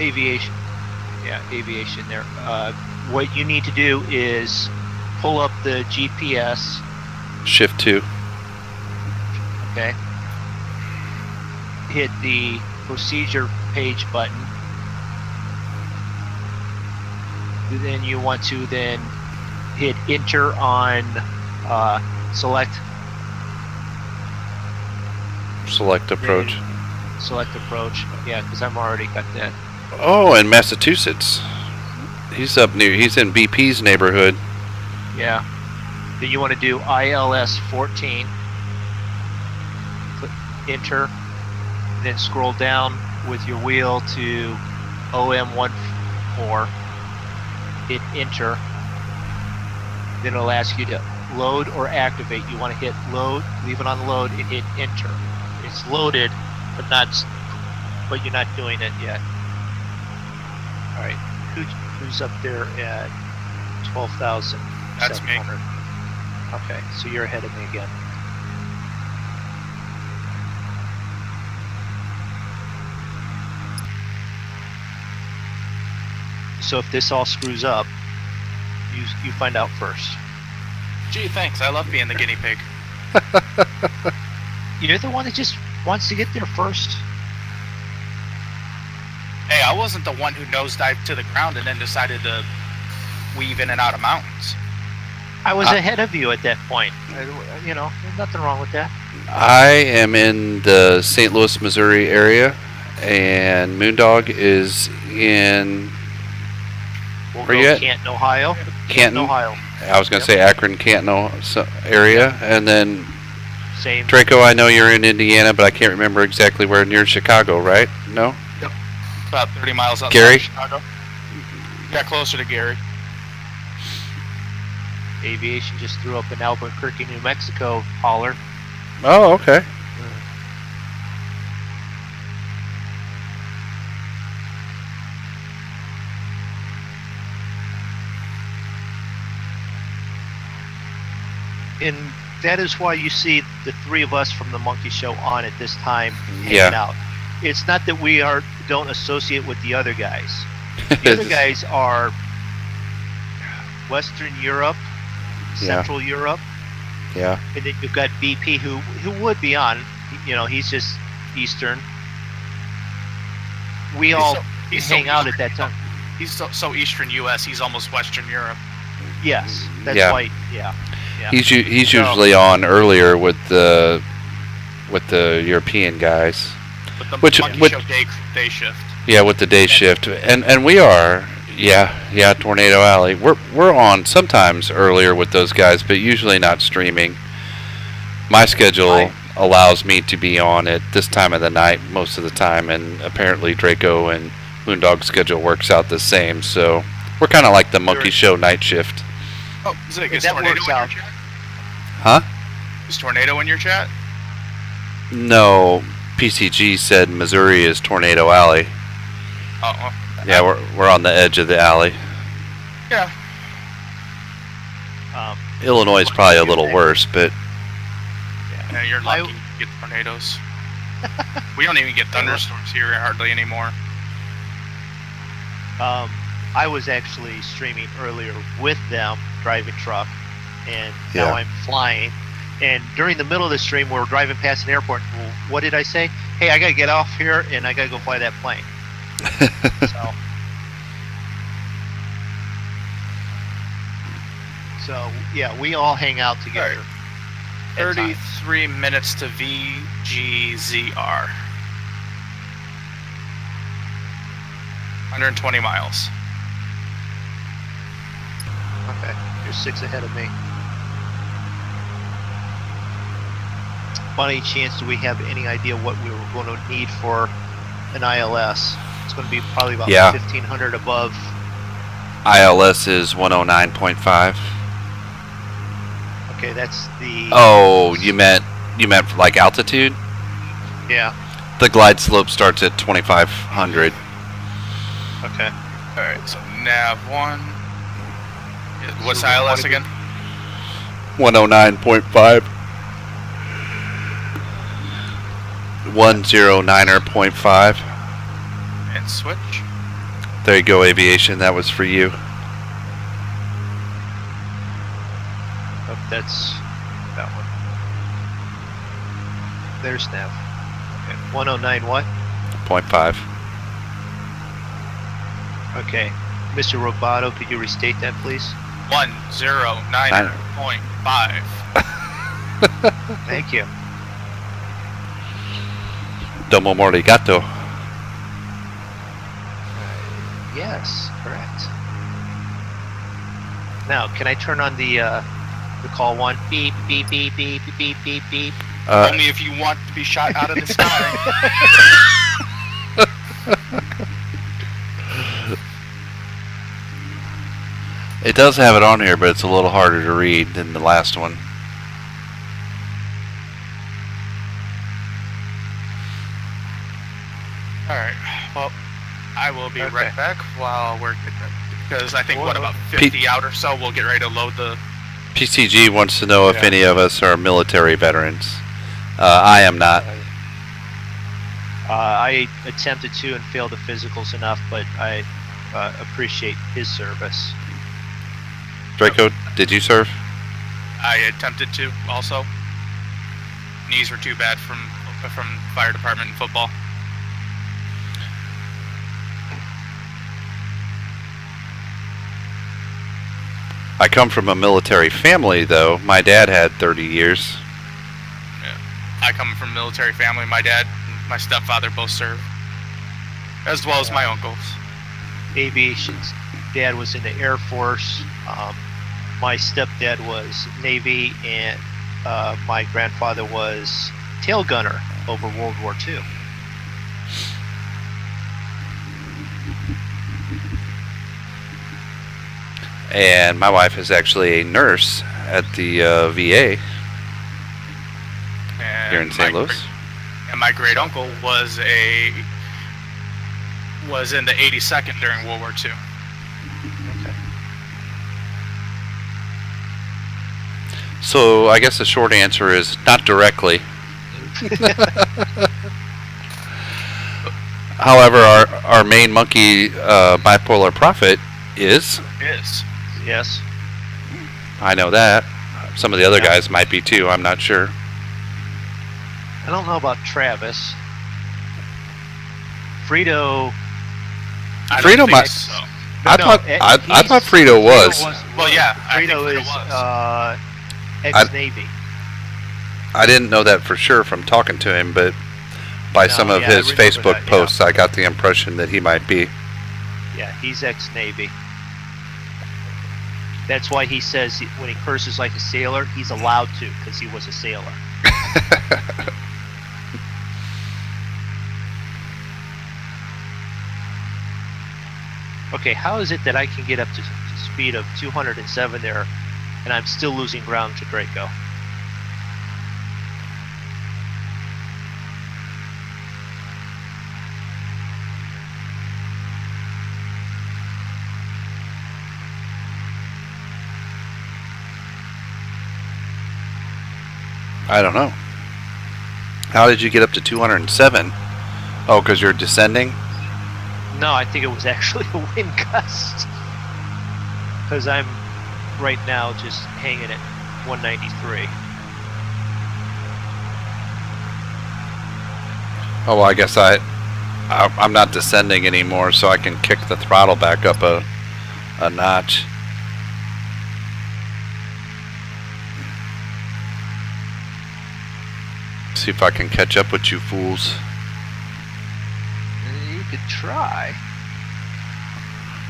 Aviation. Yeah, aviation there. What you need to do is pull up the GPS. Shift 2. Okay. Hit the procedure page button. Then you want to then hit enter on select approach. Select approach. Yeah, because I'm already got that. Oh, in Massachusetts. He's up near. He's in BP's neighborhood. Yeah. Then you want to do ILS 14. Click enter. Then scroll down with your wheel to OM14. Hit enter. Then it'll ask you to load or activate. You want to hit load, leave it on load, and hit enter. It's loaded, but you're not doing it yet. All right, who's up there at 12,000? That's me. Okay, so you're ahead of me again. So if this all screws up, you find out first. Gee, thanks. I love being the guinea pig. You're the one that just wants to get there first. Hey, I wasn't the one who nosedived to the ground and then decided to weave in and out of mountains. I was ahead of you at that point. You know, there's nothing wrong with that. I am in the St. Louis, Missouri area, and Moondog is in. We'll Where go you at? Canton, Ohio. Canton, Ohio. I was going to say Akron, Canton area, and then Same. Draco. I know you're in Indiana, but I can't remember exactly where. Near Chicago, right? No. Yep. About 30 miles outside Gary? of Chicago. Got closer to Gary. Aviation just threw up an Albuquerque, New Mexico holler. Oh, okay. And that is why you see the three of us from the Monkey Show on at this time hanging Yeah. out. It's not that we don't associate with the other guys. The other guys are Western Europe, Yeah. Central Europe, Yeah. and then you've got BP who would be on. You know, he's just Eastern. We all hang out at that time. He's so Eastern U.S. He's almost Western Europe. Yes, that's Yeah. why. Yeah. He's So- usually on earlier with the European guys. With the Which- Monkey which- Show day shift. Yeah, with the day shift, and we are, yeah, Tornado Alley. We're on sometimes earlier with those guys, but usually not streaming. My schedule allows me to be on at this time of the night most of the time, and apparently Draco and Moondog's schedule works out the same. So we're kind of like the Monkey Show night shift. Oh, Zig, is That Tornado works in your out. chat? Huh? Is Tornado in your chat? No, PCG said Missouri is Tornado Alley. Oh, Yeah, we're on the edge of the alley. yeah. Illinois is probably a little worse, but Yeah, you're lucky to get tornadoes. We don't even get thunderstorms here hardly anymore. I was actually streaming earlier with them, driving truck, and Yeah. now I'm flying. And during the middle of the stream, we were driving past an airport. Well, what did I say? Hey, I gotta get off here and I gotta go fly that plane. So yeah, we all hang out together. at times. 33 minutes to VGZR. 120 miles. Okay, you're 6 ahead of me. By any chance, do we have any idea what we were going to need for an ILS? It's going to be probably about Yeah. 1,500 above. ILS is 109.5. Okay, that's the. Oh, you meant like altitude? Yeah. The glide slope starts at 2,500. Okay. Alright, so nav 1. What's So we ILS wanna again? 109.5. 109.5. And switch. There you go, aviation. That was for you. Oh, that's that one. There's nav. Okay. 109 what? 0.5. Okay. Mr. Roboto, could you restate that, please? 109.5. Thank you. Domo morigato. Yes, correct. Now, can I turn on the call one? Beep, beep, beep, beep, beep, beep, beep, beep. Only if you want to be shot out of the sky. It does have it on here, but it's a little harder to read than the last one. Alright, well, I will be Okay. right back while we're getting because I think, Well, what, about 50 out or so, we'll get ready to load the... PCG wants to know if Yeah. any of us are military veterans. I am not. I attempted to and failed the physicals enough, but I appreciate his service. Draco, did you serve? I attempted to, also. Knees were too bad from fire department and football. I come from a military family, though. My dad had 30 years. I come from a military family. My dad and my stepfather both served, as well as my uncles. Aviation's dad was in the Air Force. My stepdad was Navy, and my grandfather was tail gunner over World War II. And my wife is actually a nurse at the VA And here in St. my Louis. And my great uncle was in the 82nd during World War II. Okay. So I guess the short answer is not directly. However, our main monkey bipolar prophet is. Yes. I know that. Some of the other guys might be too. I'm not sure. I don't know about Travis. Frito. Frito might. So. I thought Frito was. Well, yeah. Frito is ex-Navy. I didn't know that for sure from talking to him, but by some of his Facebook posts, I got the impression that he might be. Yeah, he's ex-Navy. That's why he says when he curses like a sailor, he's allowed to because he was a sailor. Okay, how is it that I can get up to speed of 207 there and I'm still losing ground to Draco? I don't know. How did you get up to 207? Oh, because you're descending? No, I think it was actually a wind gust. Because I'm right now just hanging at 193. Oh, well, I guess I'm not descending anymore, so I can kick the throttle back up a notch. See if I can catch up with you fools. You could try.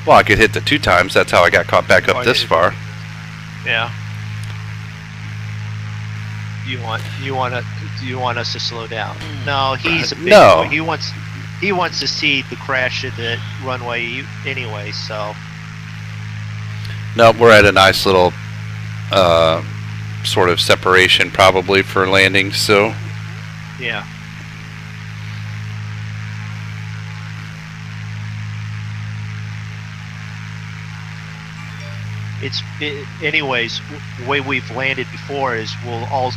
Well, I could hit the 2 times. That's how I got caught back up this far. Yeah. Do you want us to slow down? No, he's a big boy. He wants to see the crash of the runway anyway. So. No, we're at a nice little sort of separation probably for landing. So. Yeah. Anyways, the way we've landed before is we'll all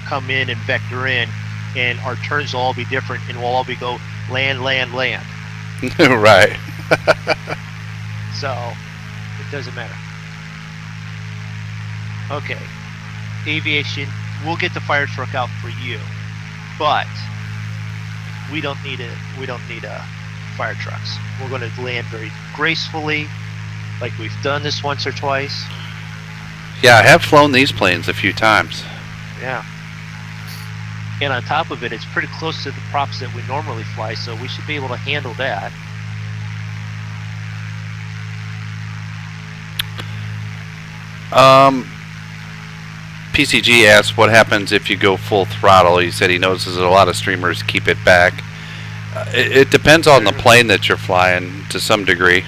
come in and vector in, and our turns will all be different, and we'll all be go land, land, land. Right. So it doesn't matter. Okay, aviation. We'll get the fire truck out for you, but we don't need fire trucks. We're going to land very gracefully, like we've done this once or twice. Yeah, I have flown these planes a few times. Yeah. And on top of it, it's pretty close to the props that we normally fly, so we should be able to handle that. PCG asked what happens if you go full throttle. He said he notices a lot of streamers keep it back. It depends on the plane that you're flying to some degree.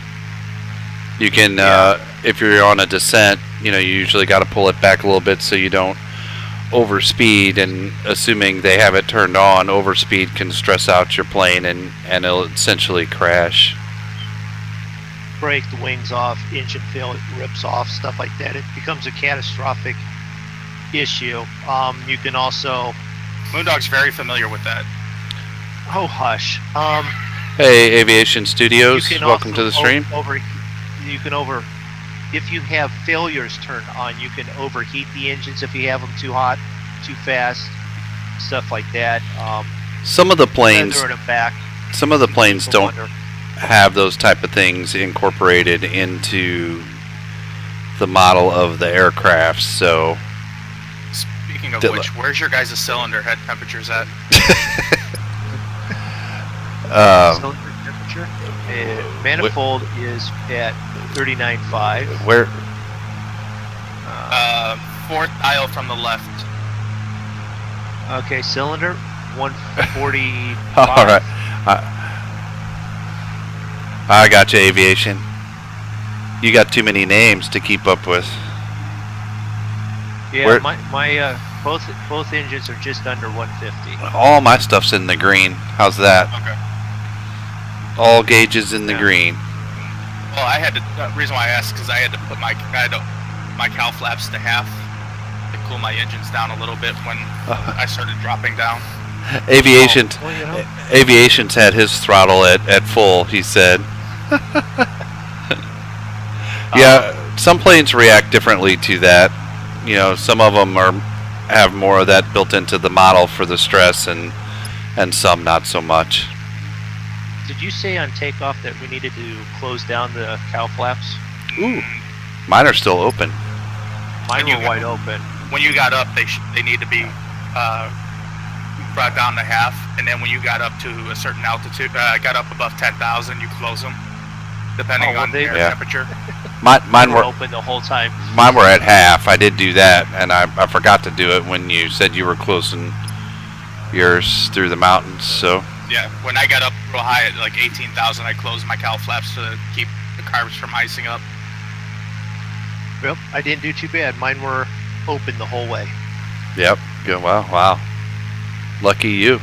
You can, if you're on a descent, you usually got to pull it back a little bit so you don't overspeed, and assuming they have it turned on, overspeed can stress out your plane and it'll essentially crash. Break the wings off, engine fail, it rips off, stuff like that. It becomes a catastrophic issue. You can also... Moondog's very familiar with that. Oh, hush. Hey, Aviation Studios, welcome to the stream. If you have failures turned on, you can overheat the engines if you have them too hot, too fast, stuff like that. Some of the planes don't wonder. have those type of things incorporated into the model of the aircraft. So, speaking of which, where's your guys' cylinder head temperatures at? Cylinder temperature? Manifold is at 39.5. Where? Fourth aisle from the left. Okay, cylinder 145. All right. I got you, Aviation. You got too many names to keep up with. Yeah, my both engines are just under 150. All my stuff's in the green. How's that? Okay. All gauges in the green. Well, the reason why I asked because I had to put my cow flaps to half. The cool my engines down a little bit when I started dropping down. Aviation's Well, you know, Aviation's had his throttle at full, he said. Yeah, some planes react differently to that. You know, some of them have more of that built into the model for the stress, and some not so much. did you say on takeoff that we needed to close down the cow flaps? Ooh, mine are still open. Mine you were got- wide open. When you got up, they need to be brought down to half, and then when you got up to a certain altitude, got up above 10,000, you close them, depending well, on they- air Yeah. temperature. Mine They were were open the whole time. mine were at half. I did do that, and I forgot to do it when you said you were closing yours through the mountains. So Yeah, when I got up real high at like 18,000, I closed my cowl flaps to keep the carbs from icing up. Yep, I didn't do too bad. Mine were open the whole way. yep. Good. Wow. Lucky you.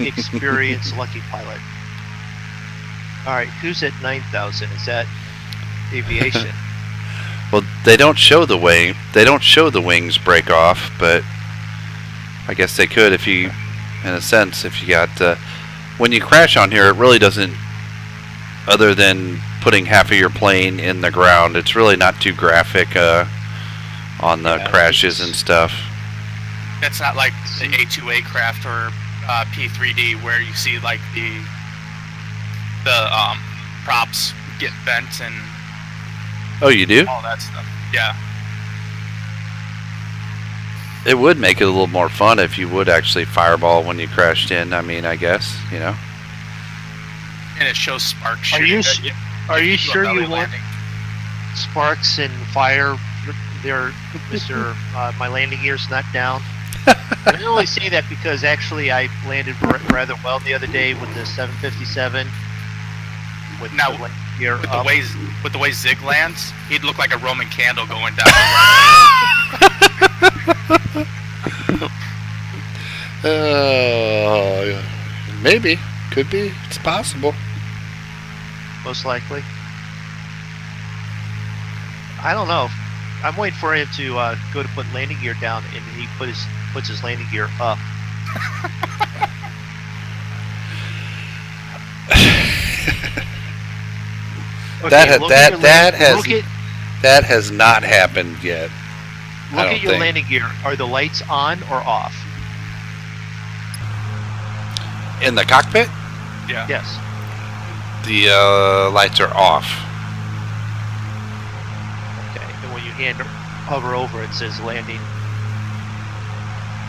Experienced lucky pilot. All right, who's at 9,000? Is that aviation? Well, they don't show the wing. They don't show the wings break off, but I guess they could if you, in a sense, if you got. When you crash on here, it really doesn't. Other than putting half of your plane in the ground, it's really not too graphic on the Yeah, crashes and stuff. That's not like the A2A craft or P3D where you see like the props get bent and Oh, you do? all that stuff. Yeah. It would make it a little more fun if you would actually fireball when you crashed in. I mean, I guess, you know. And it shows sparks Are shooting. you Are you do a sure belly you want landing. sparks and fire there, Mr. My landing gear's not down? I only say that because actually I landed rather well the other day with the 757 with Now, the landing gear With up. the way Zig lands, he'd look like a Roman candle going down. Maybe. Could be. It's possible. Most likely. I don't know. I'm waiting for him to go to put landing gear down, and he puts his landing gear up. Okay, look at your That has not happened yet. Look don't at your think. landing gear. Are the lights on or off? In the cockpit, Yeah. Yes. the lights are off. Okay. And when you hover over, it says landing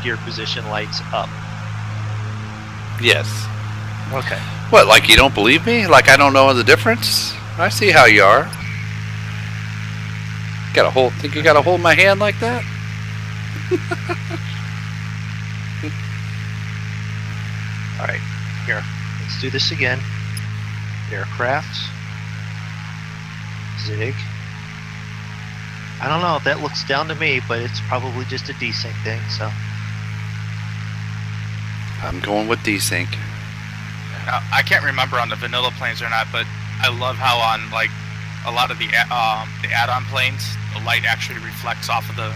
gear position lights up. Yes. Okay. What, like you don't believe me? Like I don't know the difference? I see how you are. Think you gotta hold my hand like that? All right. Here. Let's do this again. Aircraft. Zig. I don't know if that looks down to me, but it's probably just a desync thing, so. I'm going with desync. Now, I can't remember on the vanilla planes or not, but I love how on like a lot of the add-on planes, the light actually reflects off the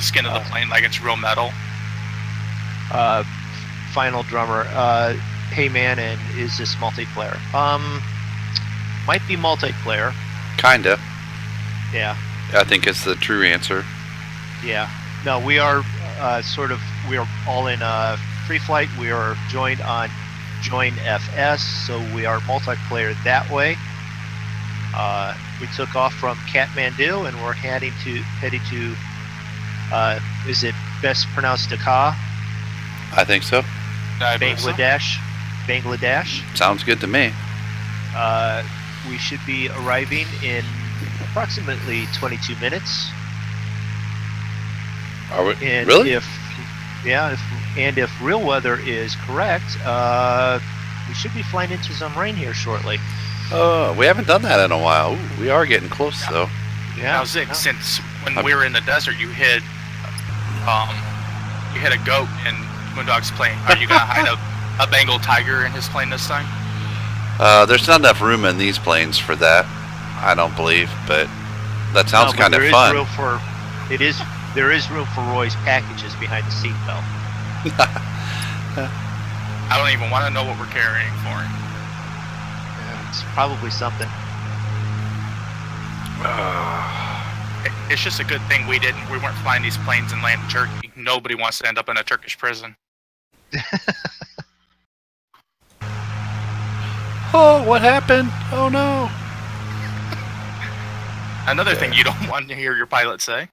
skin of the plane, like it's real metal. Final drummer. Hey man, and is this multiplayer? Might be multiplayer. Kinda. Yeah. I think it's the true answer. Yeah. No, we are we are all in free flight. We are joined on Join FS, so we are multiplayer that way. We took off from Kathmandu and we're heading to is it best pronounced Dhaka? I think so. I believe so. Bangladesh. Sounds good to me. We should be arriving in approximately 22 minutes. Are we And really? if real weather is correct, we should be flying into some rain here shortly. Oh, we haven't done that in a while. Ooh, we are getting close though. Yeah. Now, Zig, since when we were in the desert, you hit a goat in Moondog's plane. Are you gonna hide a Bengal tiger in his plane this time? There's not enough room in these planes for that, I don't believe, but that sounds kind of fun. There is room for Roy's packages behind the seatbelt. I don't even want to know what we're carrying for him. It's probably something. It's just a good thing we weren't flying these planes and land in Turkey. Nobody wants to end up in a Turkish prison. Oh, what happened? Oh no. Another thing you don't want to hear your pilot say.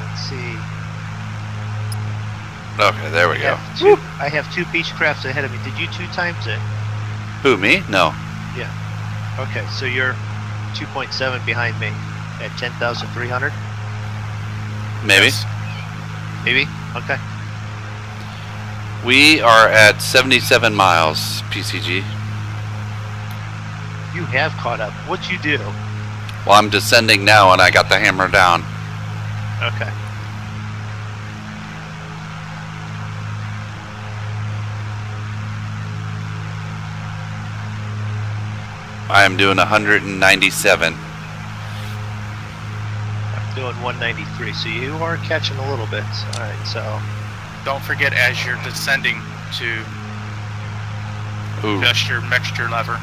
Let's see. Okay, there we go. I have two Beechcrafts ahead of me. Did you 2 times it? Who, me? No. Yeah. Okay, so you're 2.7 behind me at 10,300? Maybe. Yes. Maybe? Okay. We are at 77 miles, PCG. You have caught up. What'd you do? Well, I'm descending now and I got the hammer down. Okay. I am doing 197. I'm doing 193, so you are catching a little bit. Alright, so... Don't forget as you're descending to Ooh, adjust your mixture lever.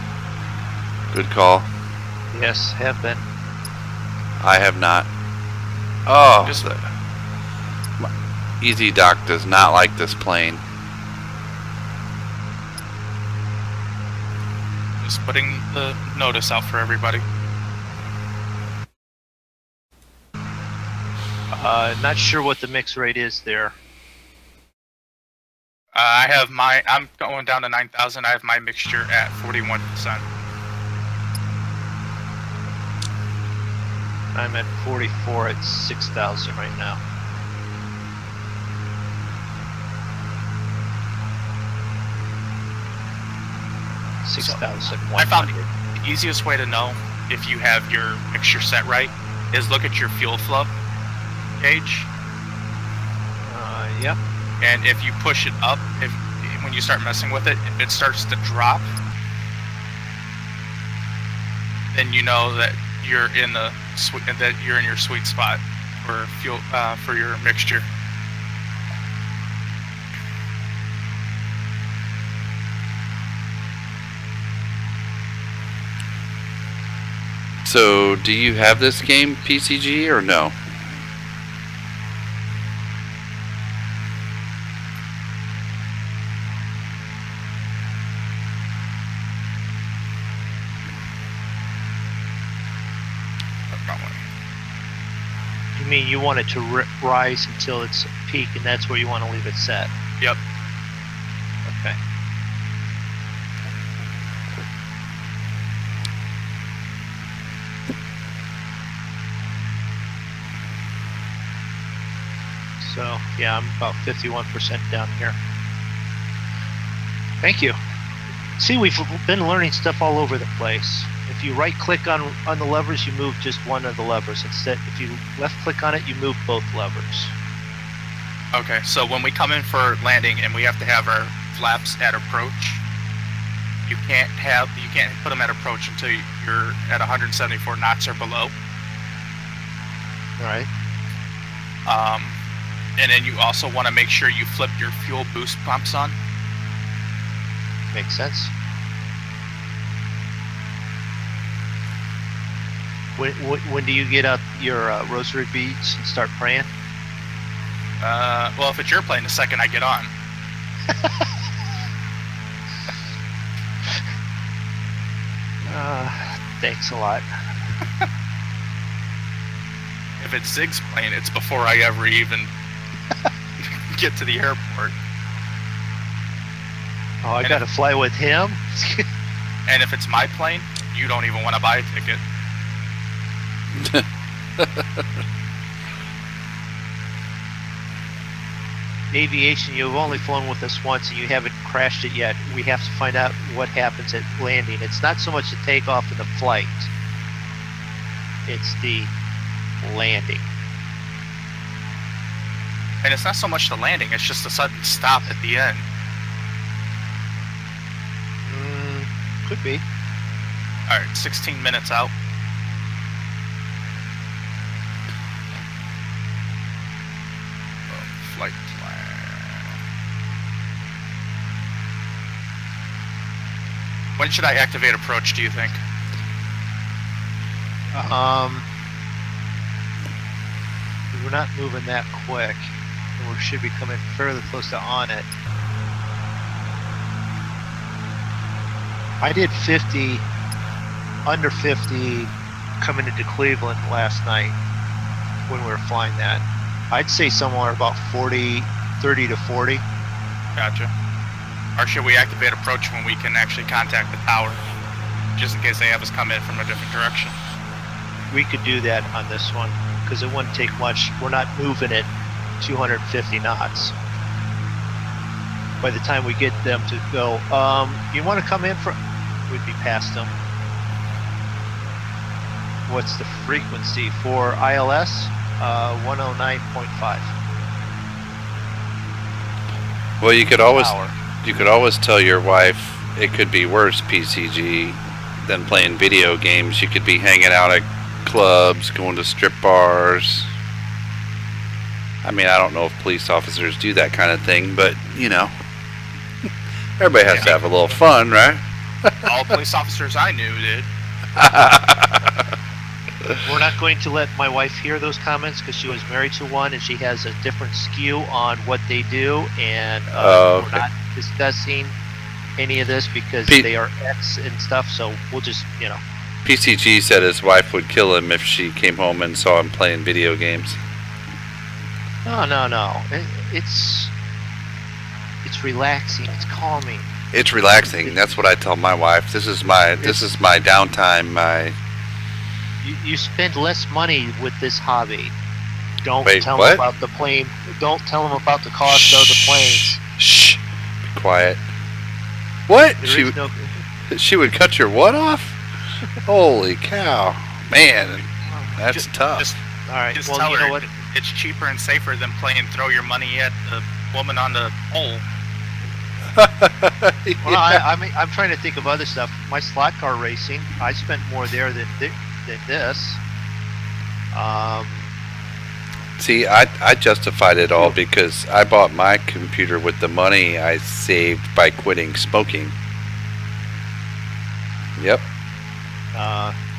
good call. Yes, have been. I have not. Oh, Just- Easy Doc does not like this plane. Just putting the notice out for everybody. Not sure what the mix rate is there. I'm going down to 9,000. I have my mixture at 41%. I'm at 44 at 6,000 right now. I 6,100. found the easiest way to know if you have your mixture set right is look at your fuel flow gauge. Yep. And if you push it up, when you start messing with it, if it starts to drop, then you know that you're in your sweet spot for fuel for your mixture. So, do you have this game, PCG, or no? You mean you want it to rise until it's peak, and that's where you want to leave it set? Yep. Okay. So, yeah, I'm about 51% down here. Thank you. See, we've been learning stuff all over the place. If you right-click on the levers, you move just one of the levers. Instead, if you left-click on it, you move both levers. Okay, so when we come in for landing and we have to have our flaps at approach, you can't put them at approach until you're at 174 knots or below. All right. And then you also want to make sure you flip your fuel boost pumps on. Makes sense. When do you get out your rosary beads and start praying? Well, if it's your plane, the second I get on. Thanks a lot. If it's Zig's plane, it's before I ever even get to the airport. Oh, I gotta fly with him? And if it's my plane, you don't even want to buy a ticket. Aviation, you've only flown with us once and you haven't crashed it yet. We have to find out what happens at landing. It's not so much the takeoff and the flight. It's the landing. And it's not so much the landing, it's just a sudden stop at the end. Could be. All right, 16 minutes out. Flight plan. When should I activate approach, do you think? We're not moving that quick. And we should be coming fairly close to on it. I did 50, under 50 coming into Cleveland last night when we were flying that. I'd say somewhere about 30 to 40. Gotcha. Or should we activate approach when we can actually contact the tower? Just in case they have us come in from a different direction. We could do that on this one because it wouldn't take much. We're not moving at 250 knots. By the time we get them to go, you want to come in for, we'd be past them. What's the frequency for ILS? 109.5. Well, you could always tell your wife it could be worse, PCG, than playing video games. You could be hanging out at clubs, going to strip bars. I mean, I don't know if police officers do that kind of thing, but you know, everybody has to have a little fun, right? All police officers I knew did. We're not going to let my wife hear those comments because she was married to one and she has a different skew on what they do, and okay. We're not discussing any of this because they are ex and stuff, so we'll just, you know. PCG said his wife would kill him if she came home and saw him playing video games. No. It's relaxing. It's calming. It's relaxing. That's what I tell my wife. This is my downtime. You spend less money with this hobby. Don't Wait, tell what? them about the plane. Don't tell them about the cost of the planes. Shh. Be quiet. What? There She would cut your what off? Holy cow. Man, that's tough. All right. Just Well, tell you her know what? it's cheaper and safer than playing throw your money at the woman on the pole. Well, I'm trying to think of other stuff. My slot car racing, I spent more there than this. See, I justified it all because I bought my computer with the money I saved by quitting smoking. Yep.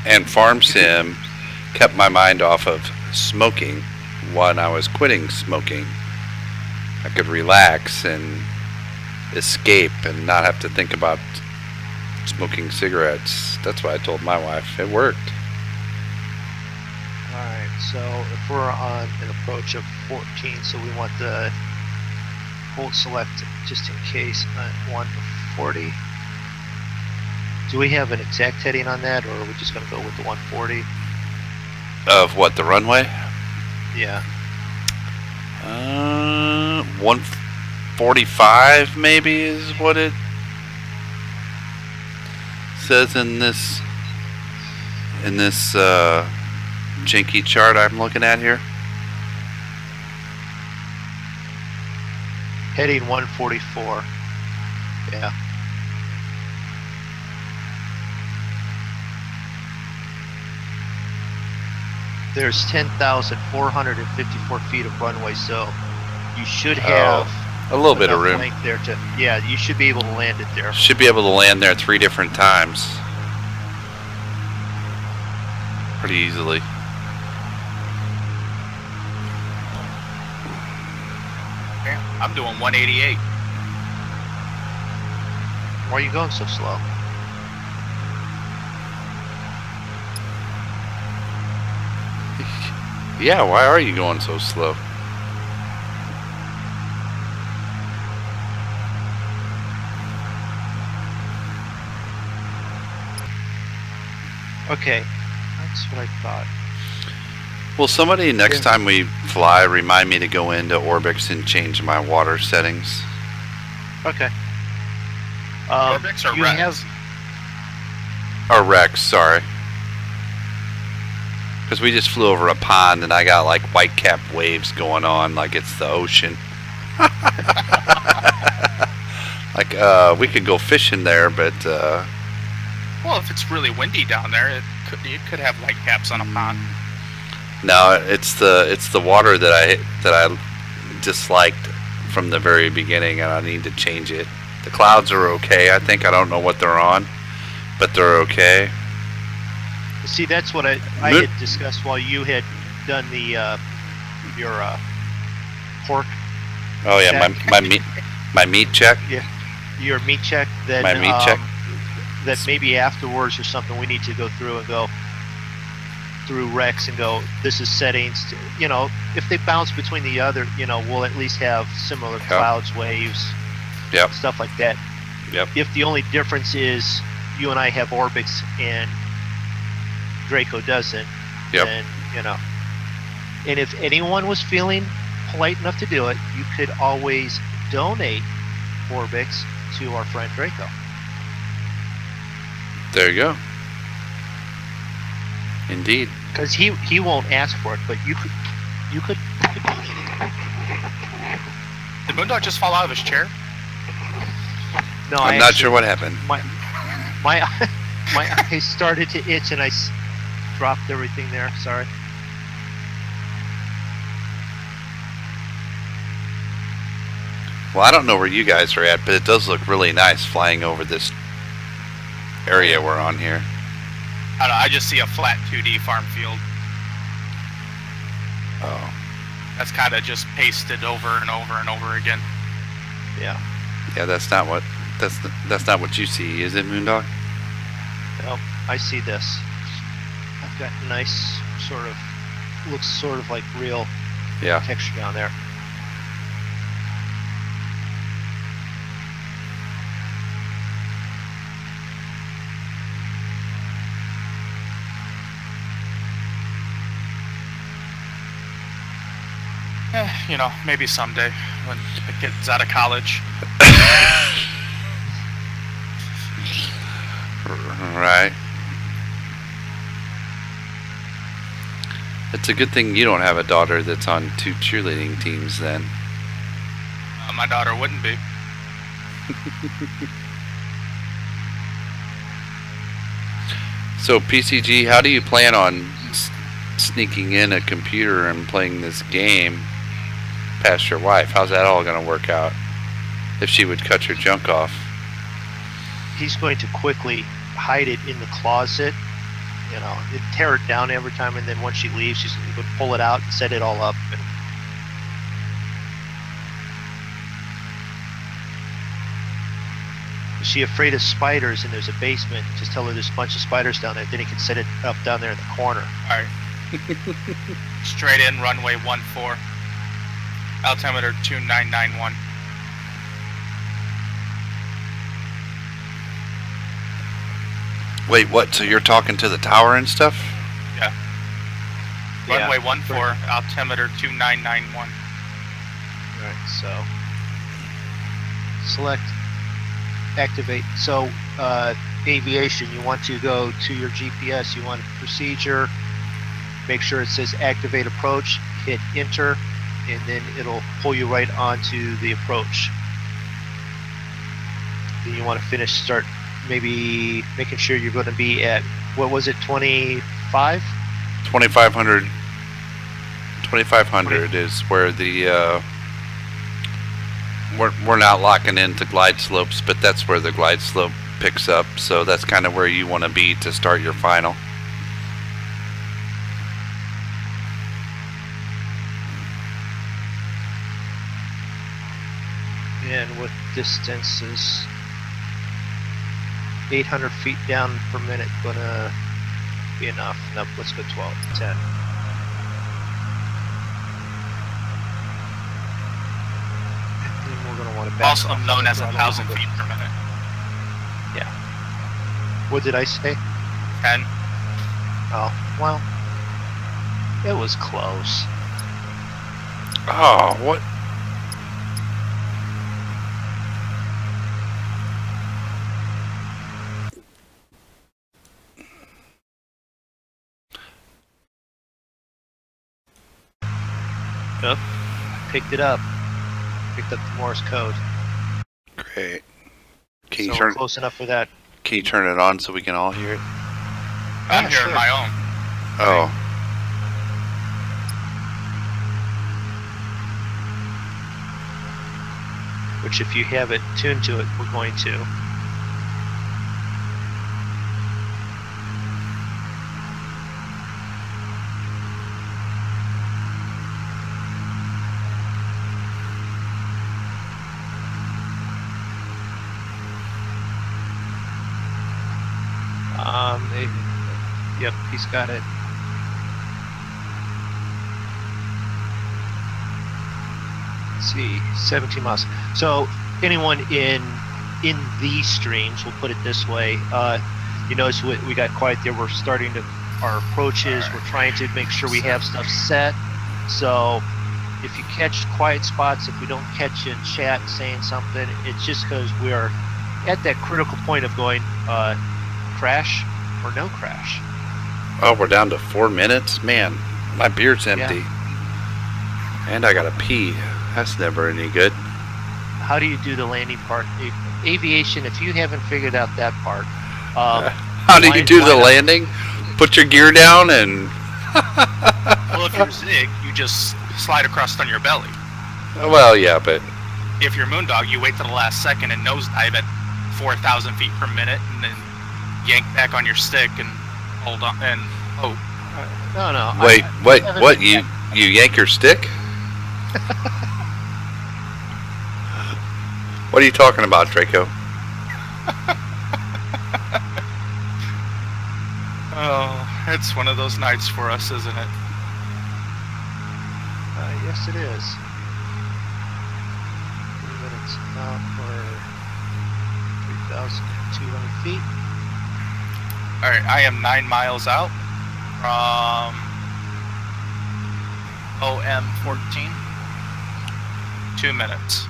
And Farm Sim kept my mind off of smoking when I was quitting smoking. I could relax and escape and not have to think about smoking cigarettes. That's what I told my wife. It worked. Alright, so if we're on an approach of 14, so we want the hold select just in case at 140. Do we have an exact heading on that, or are we just going to go with the 140? Of what, the runway? Yeah. 145 maybe is what it says in this janky chart I'm looking at here. Heading 144. Yeah. There's 10,454 feet of runway, so you should have a little bit of room length there to, yeah, you should be able to land it there. Should be able to land there 3 different times pretty easily. I'm doing 188. Why are you going so slow? Yeah, why are you going so slow? Okay, that's what I thought. Will somebody next time we fly remind me to go into Orbix and change my water settings? Okay. Orbix or Rex? Or Rex, sorry. Because we just flew over a pond and I got like white cap waves going on like it's the ocean. Like we could go fishing there, but Well, if it's really windy down there, you could have light caps on a pond. No, it's the water that I disliked from the very beginning, and I need to change it. The clouds are okay. I think I don't know what they're on, but they're okay. See, that's what I had discussed while you had done the your pork. Oh yeah, check. my meat check. Yeah, your meat check. Then my meat check. That maybe afterwards or something we need to go through and go through Rex and go, this is settings to, you know, if they bounce between the other, you know, we'll at least have similar clouds, waves, stuff like that. If the only difference is you and I have Orbix and Draco doesn't, then, you know, and if anyone was feeling polite enough to do it, you could always donate Orbix to our friend Draco. There you go. Indeed. Because he won't ask for it, but you could donate it. Did Moondog just fall out of his chair? No, I'm not sure what happened. My eyes started to itch and I dropped everything there. Sorry. Well, I don't know where you guys are at, but it does look really nice flying over this area we're on here. I don't know, I just see a flat 2D farm field. Oh. That's kind of just pasted over and over and over again. Yeah. Yeah, that's not what you see, is it, Moondog? No, I see this. I've got nice sort of, looks sort of like real texture down there. You know, maybe someday when the kid's out of college. Right. It's a good thing you don't have a daughter that's on 2 cheerleading teams then. My daughter wouldn't be. So PCG, how do you plan on sneaking in a computer and playing this game past your wife? How's that all going to work out if she would cut your junk off? He's going to quickly hide it in the closet, you know, tear it down every time, and then once she leaves, she's going to pull it out and set it all up. And is she afraid of spiders and there's a basement? Just tell her there's a bunch of spiders down there, then he can set it up down there in the corner. All right. Straight in, runway 14. Altimeter 2991. Wait, what? So you're talking to the tower and stuff? Yeah. Runway 14, altimeter 2991. Alright, so select activate. So aviation, you want to go to your GPS, you want procedure, make sure it says activate approach, hit enter, and then it'll pull you right onto the approach. Then you want to finish, start maybe making sure you're going to be at, what was it, 25? 2500. 2500 is where the we're not locking into glide slopes, but that's where the glide slope picks up, so that's kind of where you want to be to start your final. And with distances 800 feet down per minute gonna be enough. Nope, let's go 12, 10. And then we're gonna want to back Also off known as a 1,000 feet per minute. Yeah. What did I say? 10. Oh, well, it was close. Oh, what? Yep. Picked it up. Picked up the Morse code. Great. Can you So turn? close enough for that. Can you turn it on so we can all hear it? I'm hearing sure. my own. Oh. Which, if you have it tuned to it, we're going to. Yep, he's got it. Let's see, 17 miles. So anyone in these streams, we'll put it this way, you notice we got quiet there. We're starting to, our approaches, we're trying to make sure we have stuff set. So if you catch quiet spots, if we don't catch you in chat saying something, it's just because we're at that critical point of going crash or no crash. Oh, we're down to 4 minutes? Man, my beer's empty. Yeah. And I gotta pee. That's never any good. How do you do the landing part? Aviation, if you haven't figured out that part. How do you do the landing? Put your gear down and... Well, if you're Zig, you just slide across on your belly. Well, yeah, but... If you're Moondog, you wait to the last second and nosedive at 4,000 feet per minute and then yank back on your stick and hold on and hope. No. Wait, what? You yank your stick? What are you talking about, Draco? Oh, it's one of those nights for us, isn't it? Yes, it is. 3 minutes out for 3,200 feet. Alright, I am 9 miles out from OM14. 2 minutes.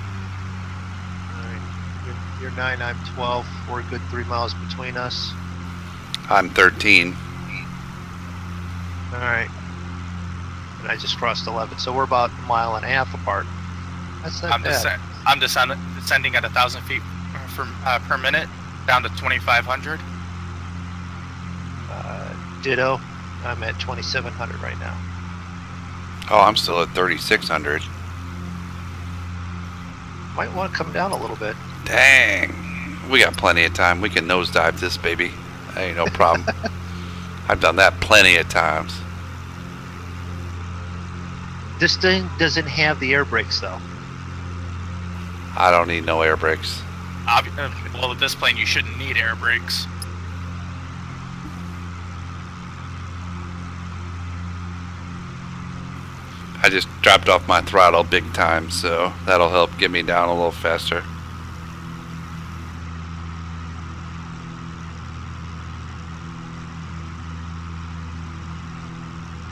Alright, you're 9, I'm 12. We're a good 3 miles between us. I'm 13. Alright. And I just crossed 11, so we're about 1.5 miles apart. That's not bad. I'm descending at 1,000 feet per minute, down to 2,500. Ditto. I'm at 2,700 right now. Oh, I'm still at 3,600. Might want to come down a little bit. Dang. We got plenty of time. We can nosedive this baby. Ain't no problem. I've done that plenty of times. This thing doesn't have the air brakes, though. I don't need no air brakes. Well, with this plane, you shouldn't need air brakes. I just dropped off my throttle big time, so that'll help get me down a little faster.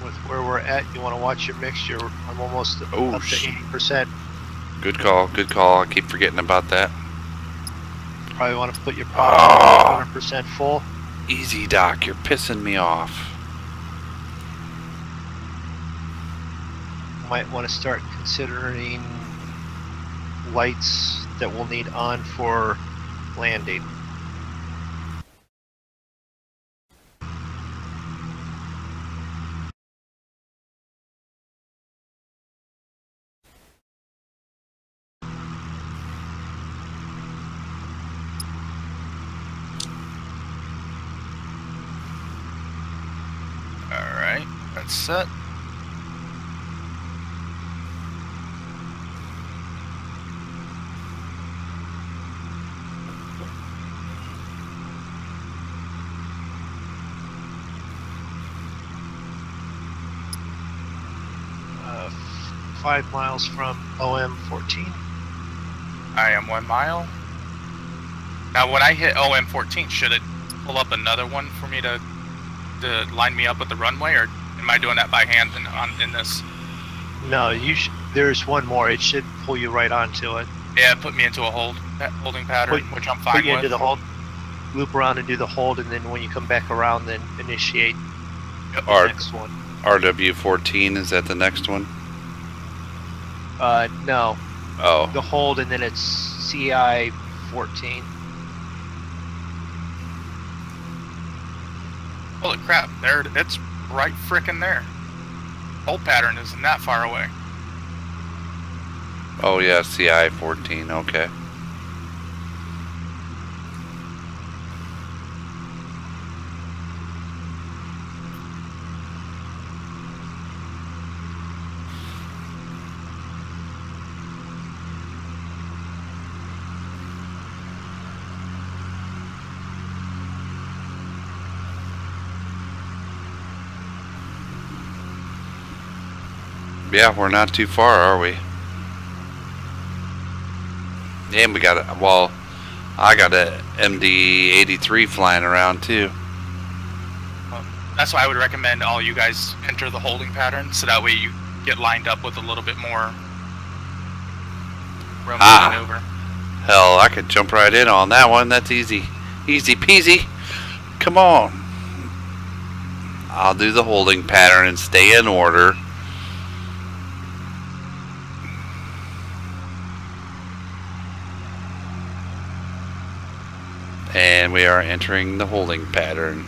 With where we're at, you want to watch your mixture. I'm almost up to 80%. Good call, good call. I keep forgetting about that. Probably want to put your power 100% full. Easy, Doc. You're pissing me off. Might want to start considering lights that we'll need on for landing. Alright, that's set. Uh, 5 miles from OM14. I am 1 mile. Now, when I hit OM14, should it pull up another one for me to line me up with the runway, or am I doing that by hand in this? No, there's one more. It should pull you right onto it. Yeah, put me into a holding pattern, which I'm fine Put you with. into the hold, loop around and do the hold, and then when you come back around, then initiate the next one. RW14, is that the next one? No. Oh. The hold, and then it's CI14. Holy crap! There, it's right frickin' there. Hold pattern isn't that far away. Oh yeah, CI 14. Okay. Yeah, we're not too far, are we? And we got a, well, I got a MD-83 flying around too. That's why I would recommend all you guys enter the holding pattern, so that way you get lined up with a little bit more room to maneuver. Hell, I could jump right in on that one. That's easy. Easy peasy. Come on. I'll do the holding pattern and stay in order. And we are entering the holding pattern.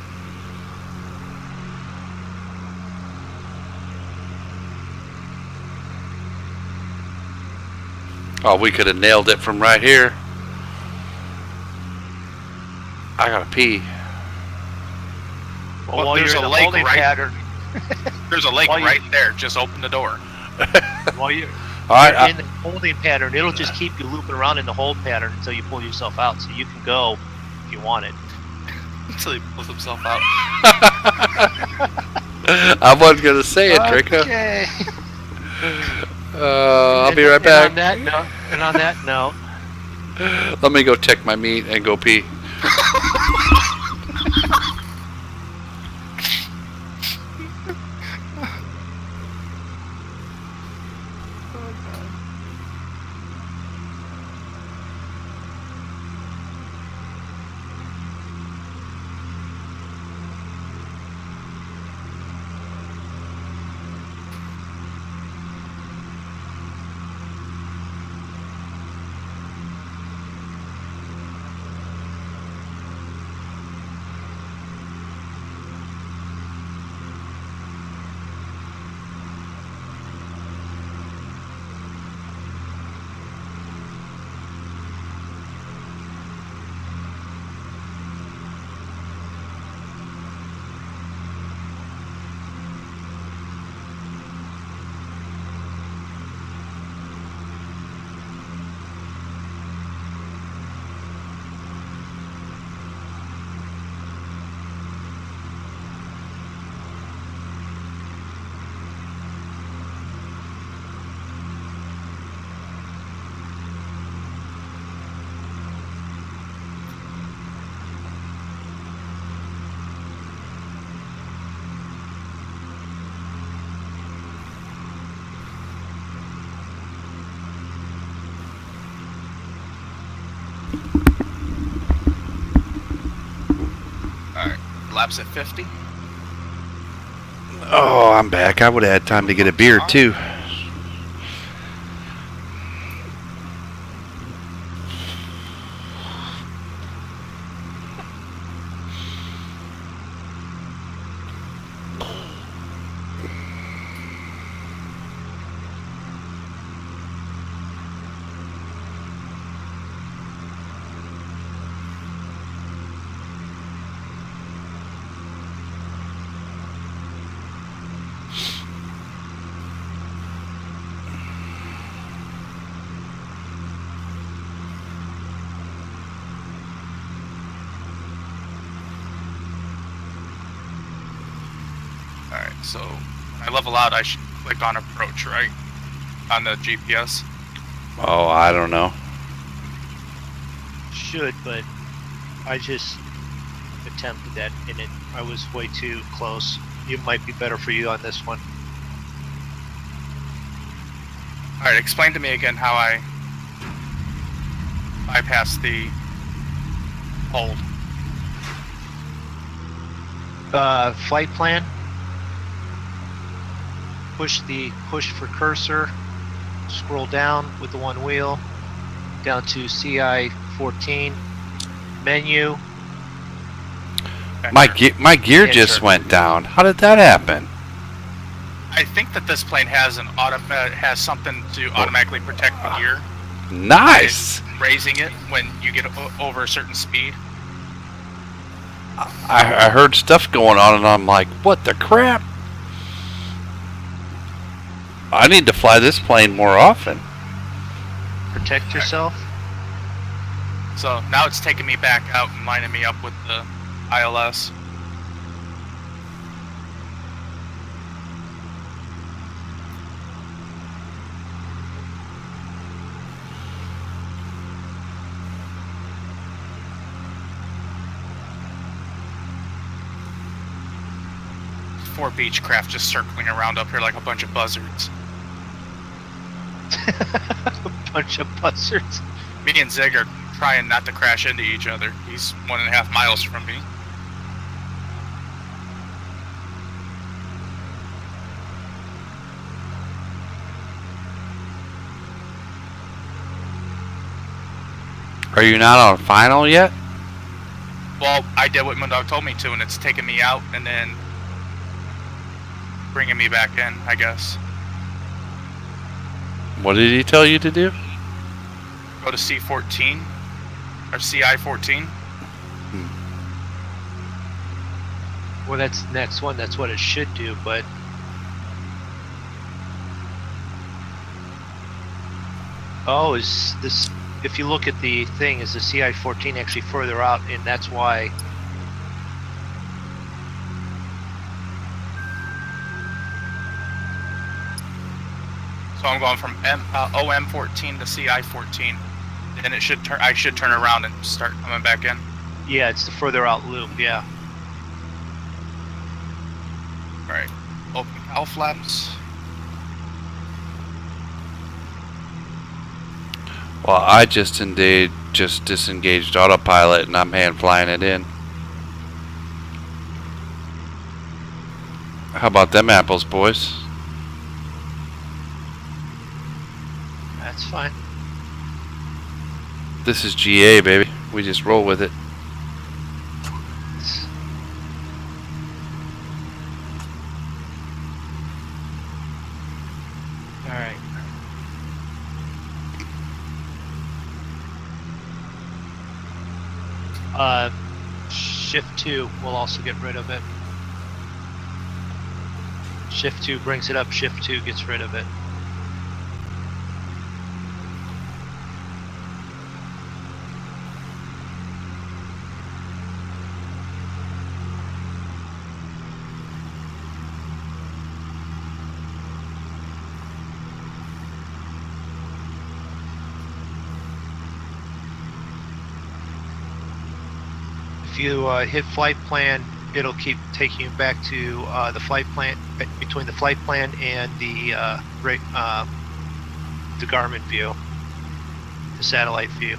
Oh, we could have nailed it from right here. I gotta pee. Well, there's you're a in the lake holding pattern. There's a lake right there. Just open the door. While you're Alright, in the holding pattern, it'll just keep you looping around in the hold pattern until you pull yourself out, so you can go if you want it. Until he pulls himself out. I wasn't gonna say it, Draco. Okay. I'll be right back. And on that note, Let me go check my meat and go pee. Laps at 50. Oh, I'm back. I would have had time to get a beer too. So when I level out, I should click on approach, right? On the GPS. Oh, I don't know. should, but I just attempted that and I was way too close. It might be better for you on this one. Alright, explain to me again how I bypass the hold. Flight plan. Push for cursor. Scroll down with the one wheel down to CI 14 menu. My gear just went down. How did that happen? I think that this plane has has something to automatically protect the gear. Nice. Raising it when you get over a certain speed. I heard stuff going on, and I'm like, what the crap? I need to fly this plane more often. Protect yourself. So now it's taking me back out and lining me up with the ILS. Four Beechcraft just circling around up here like a bunch of buzzards. A bunch of buzzards. Me and Zig are trying not to crash into each other. He's 1.5 miles from me. Are you not on final yet? Well, I did what Moondog told me to, and it's taking me out and then bringing me back in, I guess. What did he tell you to do? Go to C14 or CI14. Well, that's the next one. That's what it should do, but oh, is this? If you look at the thing, is the CI14 actually further out, and that's why? So I'm going from OM14 to CI14. Then it should turn. I should turn around and start coming back in. Yeah, it's the further out loop. Yeah. All right. Open cowl flaps. Well, I just disengaged autopilot, and I'm hand flying it in. How about them apples, boys? That's fine. This is GA, baby. We just roll with it. All right. Shift 2 will also get rid of it. Shift 2 brings it up, Shift 2 gets rid of it. If you hit flight plan, it'll keep taking you back to the flight plan, between the flight plan and the Garmin view, the satellite view.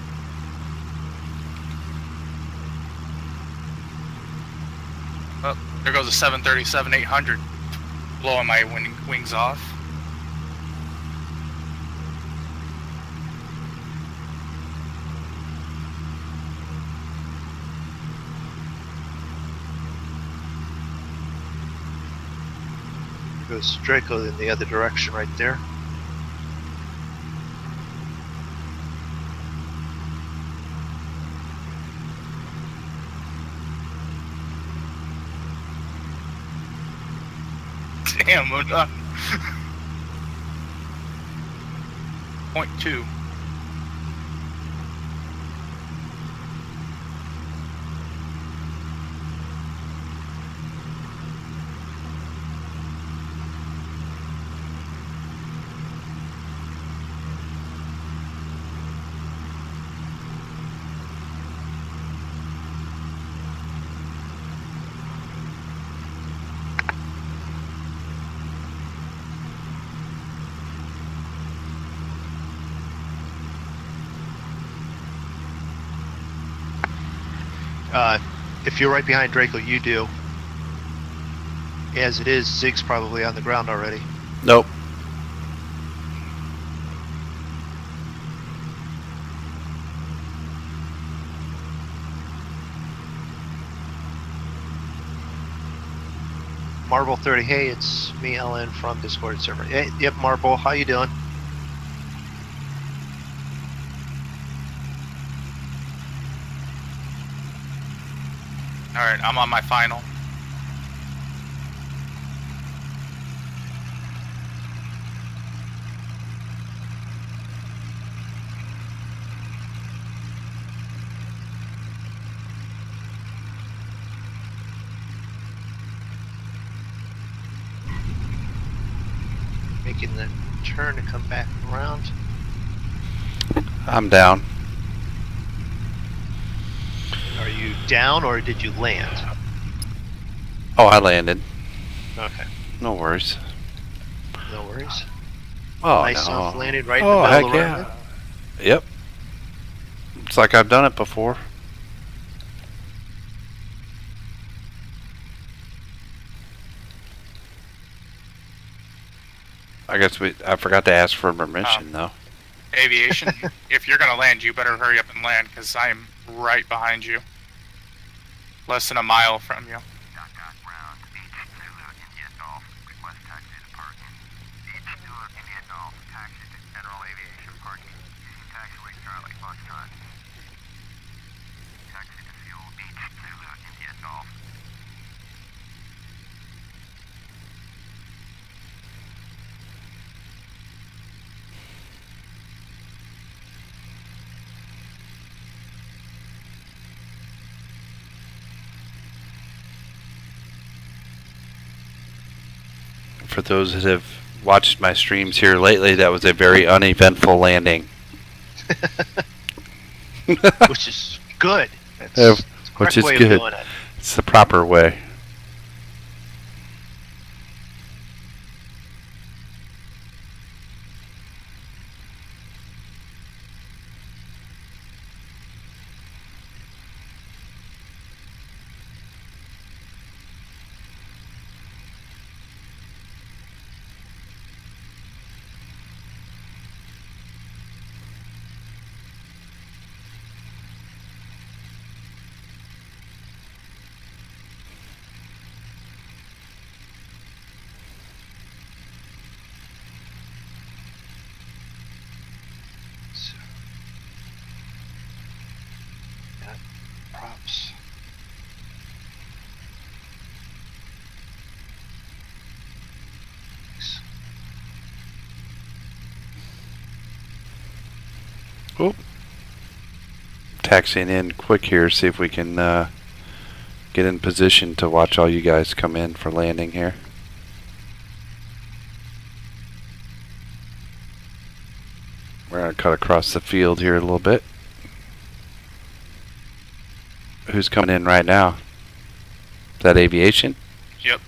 Oh, there goes a 737-800, blowing my wings off. Goes Draco in the other direction right there. Damn, I'm done. Point 2. If you're right behind Draco, you do. As it is, Zig's probably on the ground already. Nope. Marble 30. Hey, it's me, Ellen, from Discord server. Hey, yep, Marble. How you doing? All right, I'm on my final. Making the turn to come back around. I'm down. Are you down or did you land? Oh, I landed. Okay. No worries. No worries. Oh, Nice no. soft landing right Oh, in the middle heck of the runway. yeah. Yep. It's like I've done it before. I guess I forgot to ask for permission, though. Aviation, if you're going to land, you better hurry up and land, because I am right behind you. Less than a mile from you. Dhaka ground, Beach, Zulu, India Golf, request taxi to parking. Beach, Zulu, India Golf, taxi to General Aviation parking. Using taxiway Charlie, Foxtrot. Taxi to fuel, Beach, Zulu, India Golf. For those that have watched my streams here lately, that was a very uneventful landing. Which is good. That's Yeah, the correct which is way of good. doing it. It's the proper way. So, got props. Thanks. Oh. Taxiing in quick here, see if we can get in position to watch all you guys come in for landing here. We're going to cut across the field here a little bit. Who's coming in right now? Is that aviation? Yep.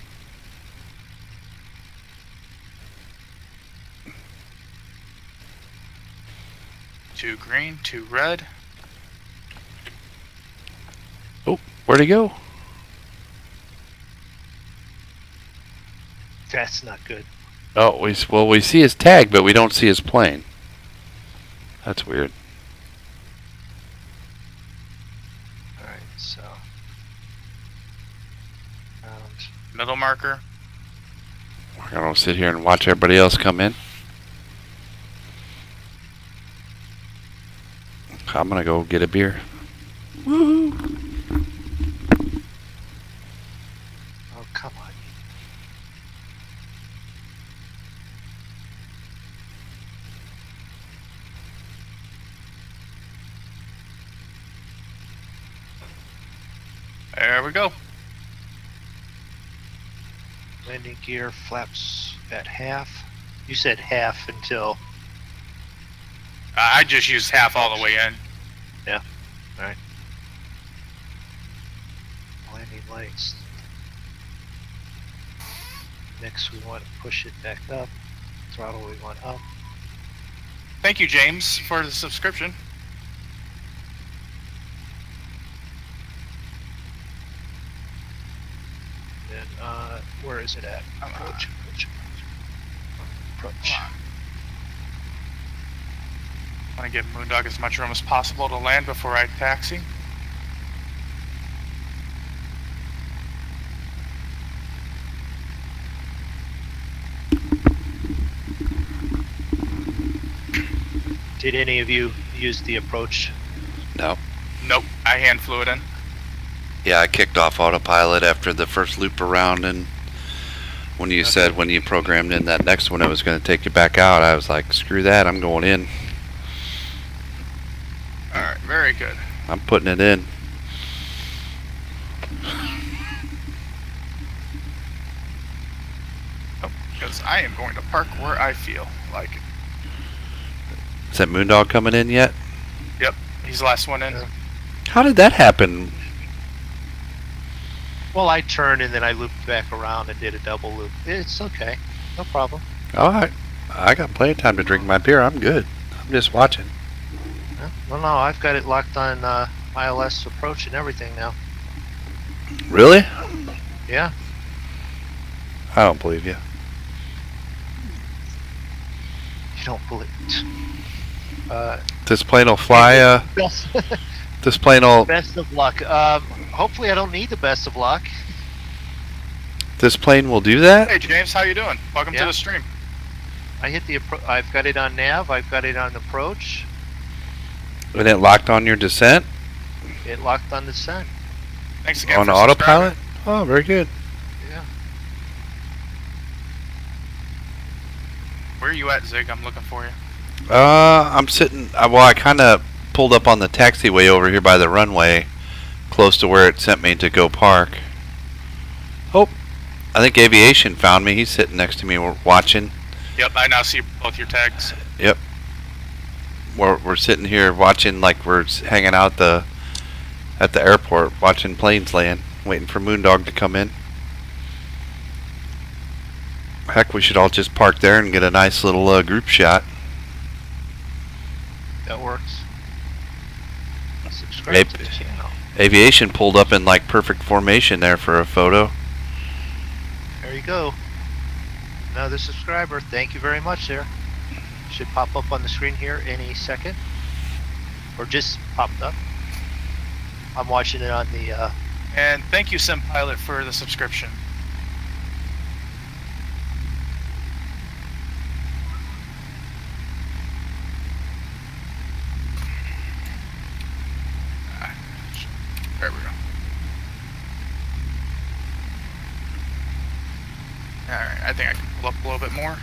Two green, two red. Oh, where'd he go? That's not good. Oh, we see his tag, but we don't see his plane. That's weird. Alright, so. Round. Middle marker. We're going to sit here and watch everybody else come in. I'm going to go get a beer. Woohoo! Oh, come on. There we go. Landing gear flaps at half. You said half until. I just used half all the way in. Yeah. Alright. Landing lights. Next, we want to push it back up. Throttle, we want up. Thank you, James, for the subscription. Then, where is it at? Approach, approach, approach. I want to give Moondog as much room as possible to land before I taxi. Did any of you use the approach? No. Nope, I hand flew it in. Yeah, I kicked off autopilot after the first loop around, and when you said when you programmed in that next one it was going to take you back out, I was like, screw that, I'm going in. Alright, very good. I'm putting it in. Because I am going to park where I feel like it. Is that Moondog coming in yet? Yep, he's the last one in. How did that happen? Well, I turned and then I looped back around and did a double loop. It's okay. No problem. Alright. I got plenty of time to drink my beer. I'm good. I'm just watching. Well, no, I've got it locked on ILS approach and everything now. Really? Yeah. I don't believe you. You don't believe it. This plane will fly, Best, this plane will, best of luck. Hopefully I don't need the best of luck. this plane will do that? Hey James, how you doing? Welcome to Yeah. the stream. I hit the I've got it on nav, I've got it on approach. And it locked on your descent? It locked on descent. Thanks again On for autopilot? subscribing. Oh, very good. Yeah. Where are you at, Zig? I'm looking for you. I'm sitting, well, I kind of pulled up on the taxiway over here by the runway, close to where it sent me to go park. Oh, I think Aviation found me. He's sitting next to me. We're watching. Yep, I now see both your tags. Yep. We're sitting here watching like we're hanging out at the airport, watching planes land, waiting for Moondog to come in. Heck, we should all just park there and get a nice little group shot. That works. Subscribe Maybe. to the channel. Aviation pulled up in like perfect formation there for a photo. There you go. Another subscriber. Thank you very much there. Should pop up on the screen here any second. Or just popped up. I'm watching it on the And thank you, Sim Pilot, for the subscription. There we go. Alright, I think I can pull up a little bit more.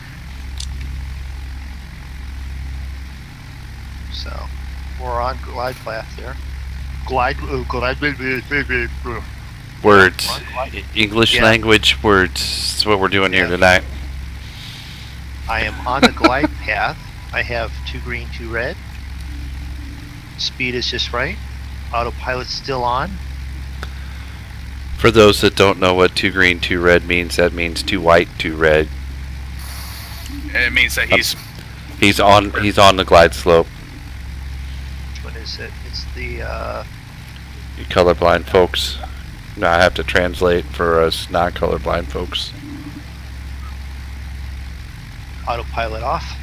so we're on glide path there. Glide Words. Yeah. English Yeah. language words. That's what we're doing here Yeah. tonight. I am on the glide path. I have 2 green, 2 red. Speed is just right. Autopilot's still on. For those that don't know what 2 green, 2 red means, that means 2 white, 2 red. And it means that he's He's on the glide slope. Which one is it? It's the You colorblind folks. Now I have to translate for us non-colorblind folks. autopilot off.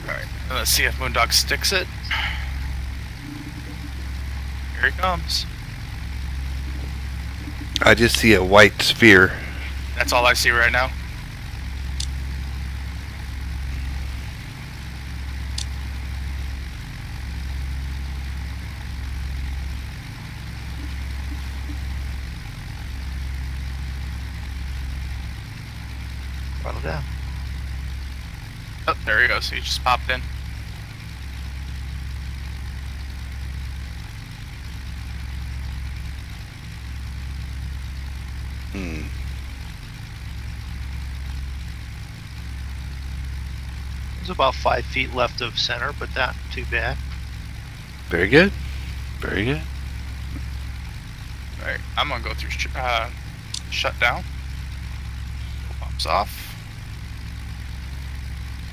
Alright, let's see if Moondog sticks it. Here he comes. I just see a white sphere. That's all I see right now. Throttle down. Oh, there he goes. He just popped in. There's about 5 feet left of center, but not too bad. Very good. Very good. Alright, I'm gonna go through shutdown. Pumps off.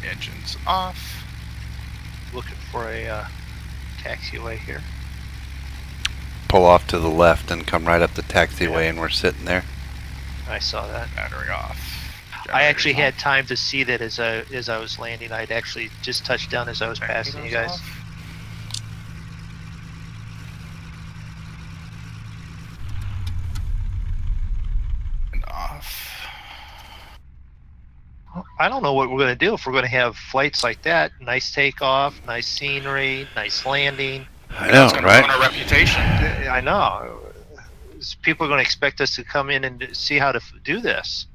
Engines off. Looking for a taxiway here. Pull off to the left and come right up the taxiway, and we're sitting there. I saw that. Battery off. I actually Generators had time to see that as I was landing. I'd actually just touched down as I was off. passing you guys. Off. And off. I don't know what we're going to do if we're going to have flights like that. Nice takeoff, nice scenery, nice landing. I know, It's going to right? ruin our reputation. I know. People are going to expect us to come in and see how to do this.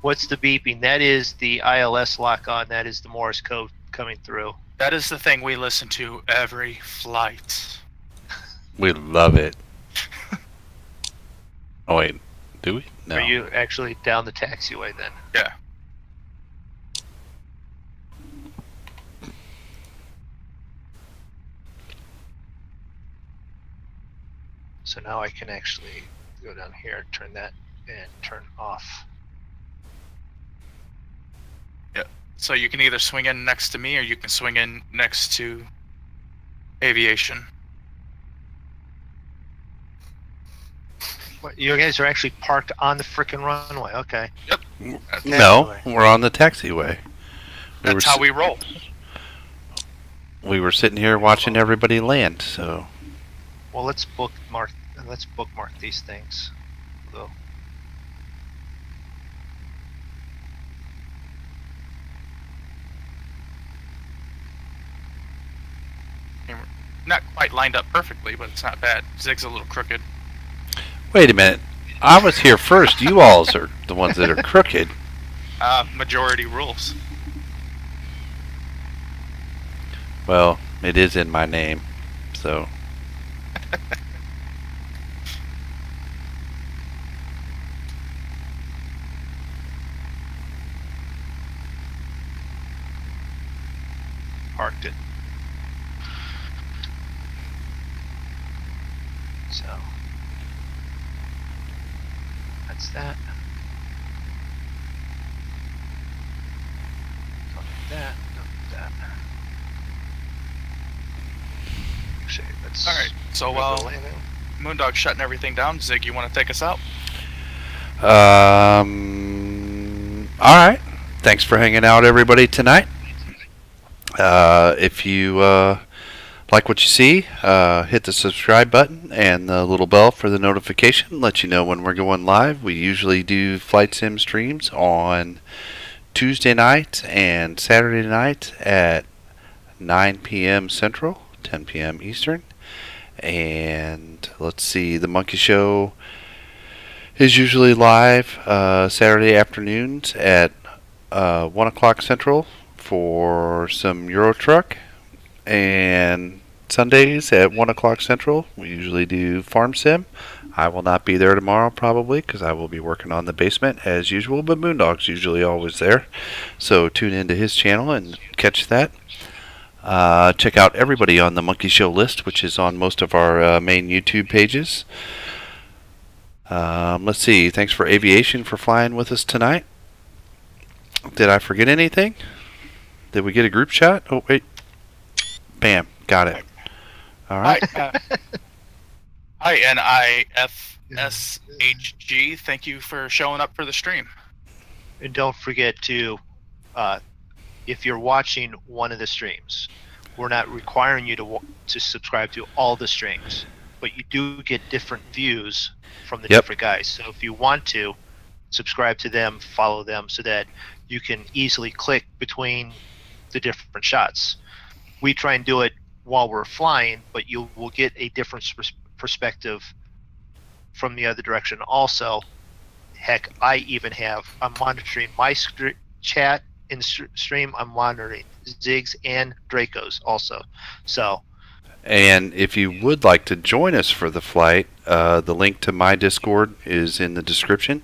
What's the beeping? That is the ILS lock on. That is the Morse code coming through. That is the thing we listen to every flight. We love it. Oh wait, do we? No. Are you actually down the taxiway then? Yeah. So now I can actually go down here, turn that, and turn off. So you can either swing in next to me or you can swing in next to aviation. What, you guys are actually parked on the frickin' runway. Okay. Yep. No, we're on the taxiway. That's how we roll. We were sitting here watching everybody land, so. Well, let's bookmark these things. Though. Not quite lined up perfectly, but it's not bad. Zig's a little crooked. Wait a minute. I was here first. You alls are the ones that are crooked. Majority rules. Well, it is in my name, so. Parked it. So that's that. Don't need that. Don't need that. Actually, that's All right. So while Moondog's shutting everything down, Zig, you want to take us out? All right. Thanks for hanging out, everybody, tonight. If you like what you see, hit the subscribe button and the little bell for the notification. Let you know when we're going live. We usually do flight sim streams on Tuesday night and Saturday night at 9 p.m. Central, 10 p.m. Eastern. And let's see, the Monkey Show is usually live Saturday afternoons at 1 o'clock Central for some Euro Truck, and Sundays at 1 o'clock Central we usually do Farm Sim. I will not be there tomorrow probably because I will be working on the basement as usual, but Moondog's usually always there, so tune into his channel and catch that. Check out everybody on the Monkey Show list, which is on most of our main YouTube pages. Let's see, thanks for Aviation for flying with us tonight. Did I forget anything? Did we get a group shot? Oh, wait. Bam. Got it. All right. Hi, NIFSHG. Thank you for showing up for the stream. And don't forget to, if you're watching one of the streams, we're not requiring you to subscribe to all the streams, but you do get different views from the different guys. So if you want to, subscribe to them, follow them, so that you can easily click between the different shots. We try and do it while we're flying, but you will get a different perspective from the other direction also. Heck, I'm monitoring my chat in stream. I'm monitoring Zig's and Draco's also. So, and if you would like to join us for the flight, the link to my Discord is in the description.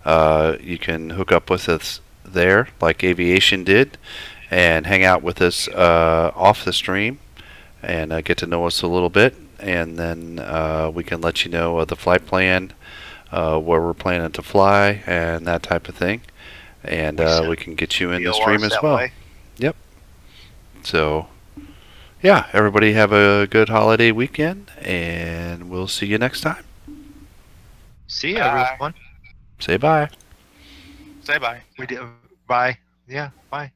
You can hook up with us there like Aviation did and hang out with us off the stream and get to know us a little bit, and then we can let you know of the flight plan, where we're planning to fly and that type of thing, and we can get you in the stream as well. Yep. So yeah, everybody have a good holiday weekend, and we'll see you next time. See you, everyone. Say bye. Say bye. We do. Bye. Yeah, bye.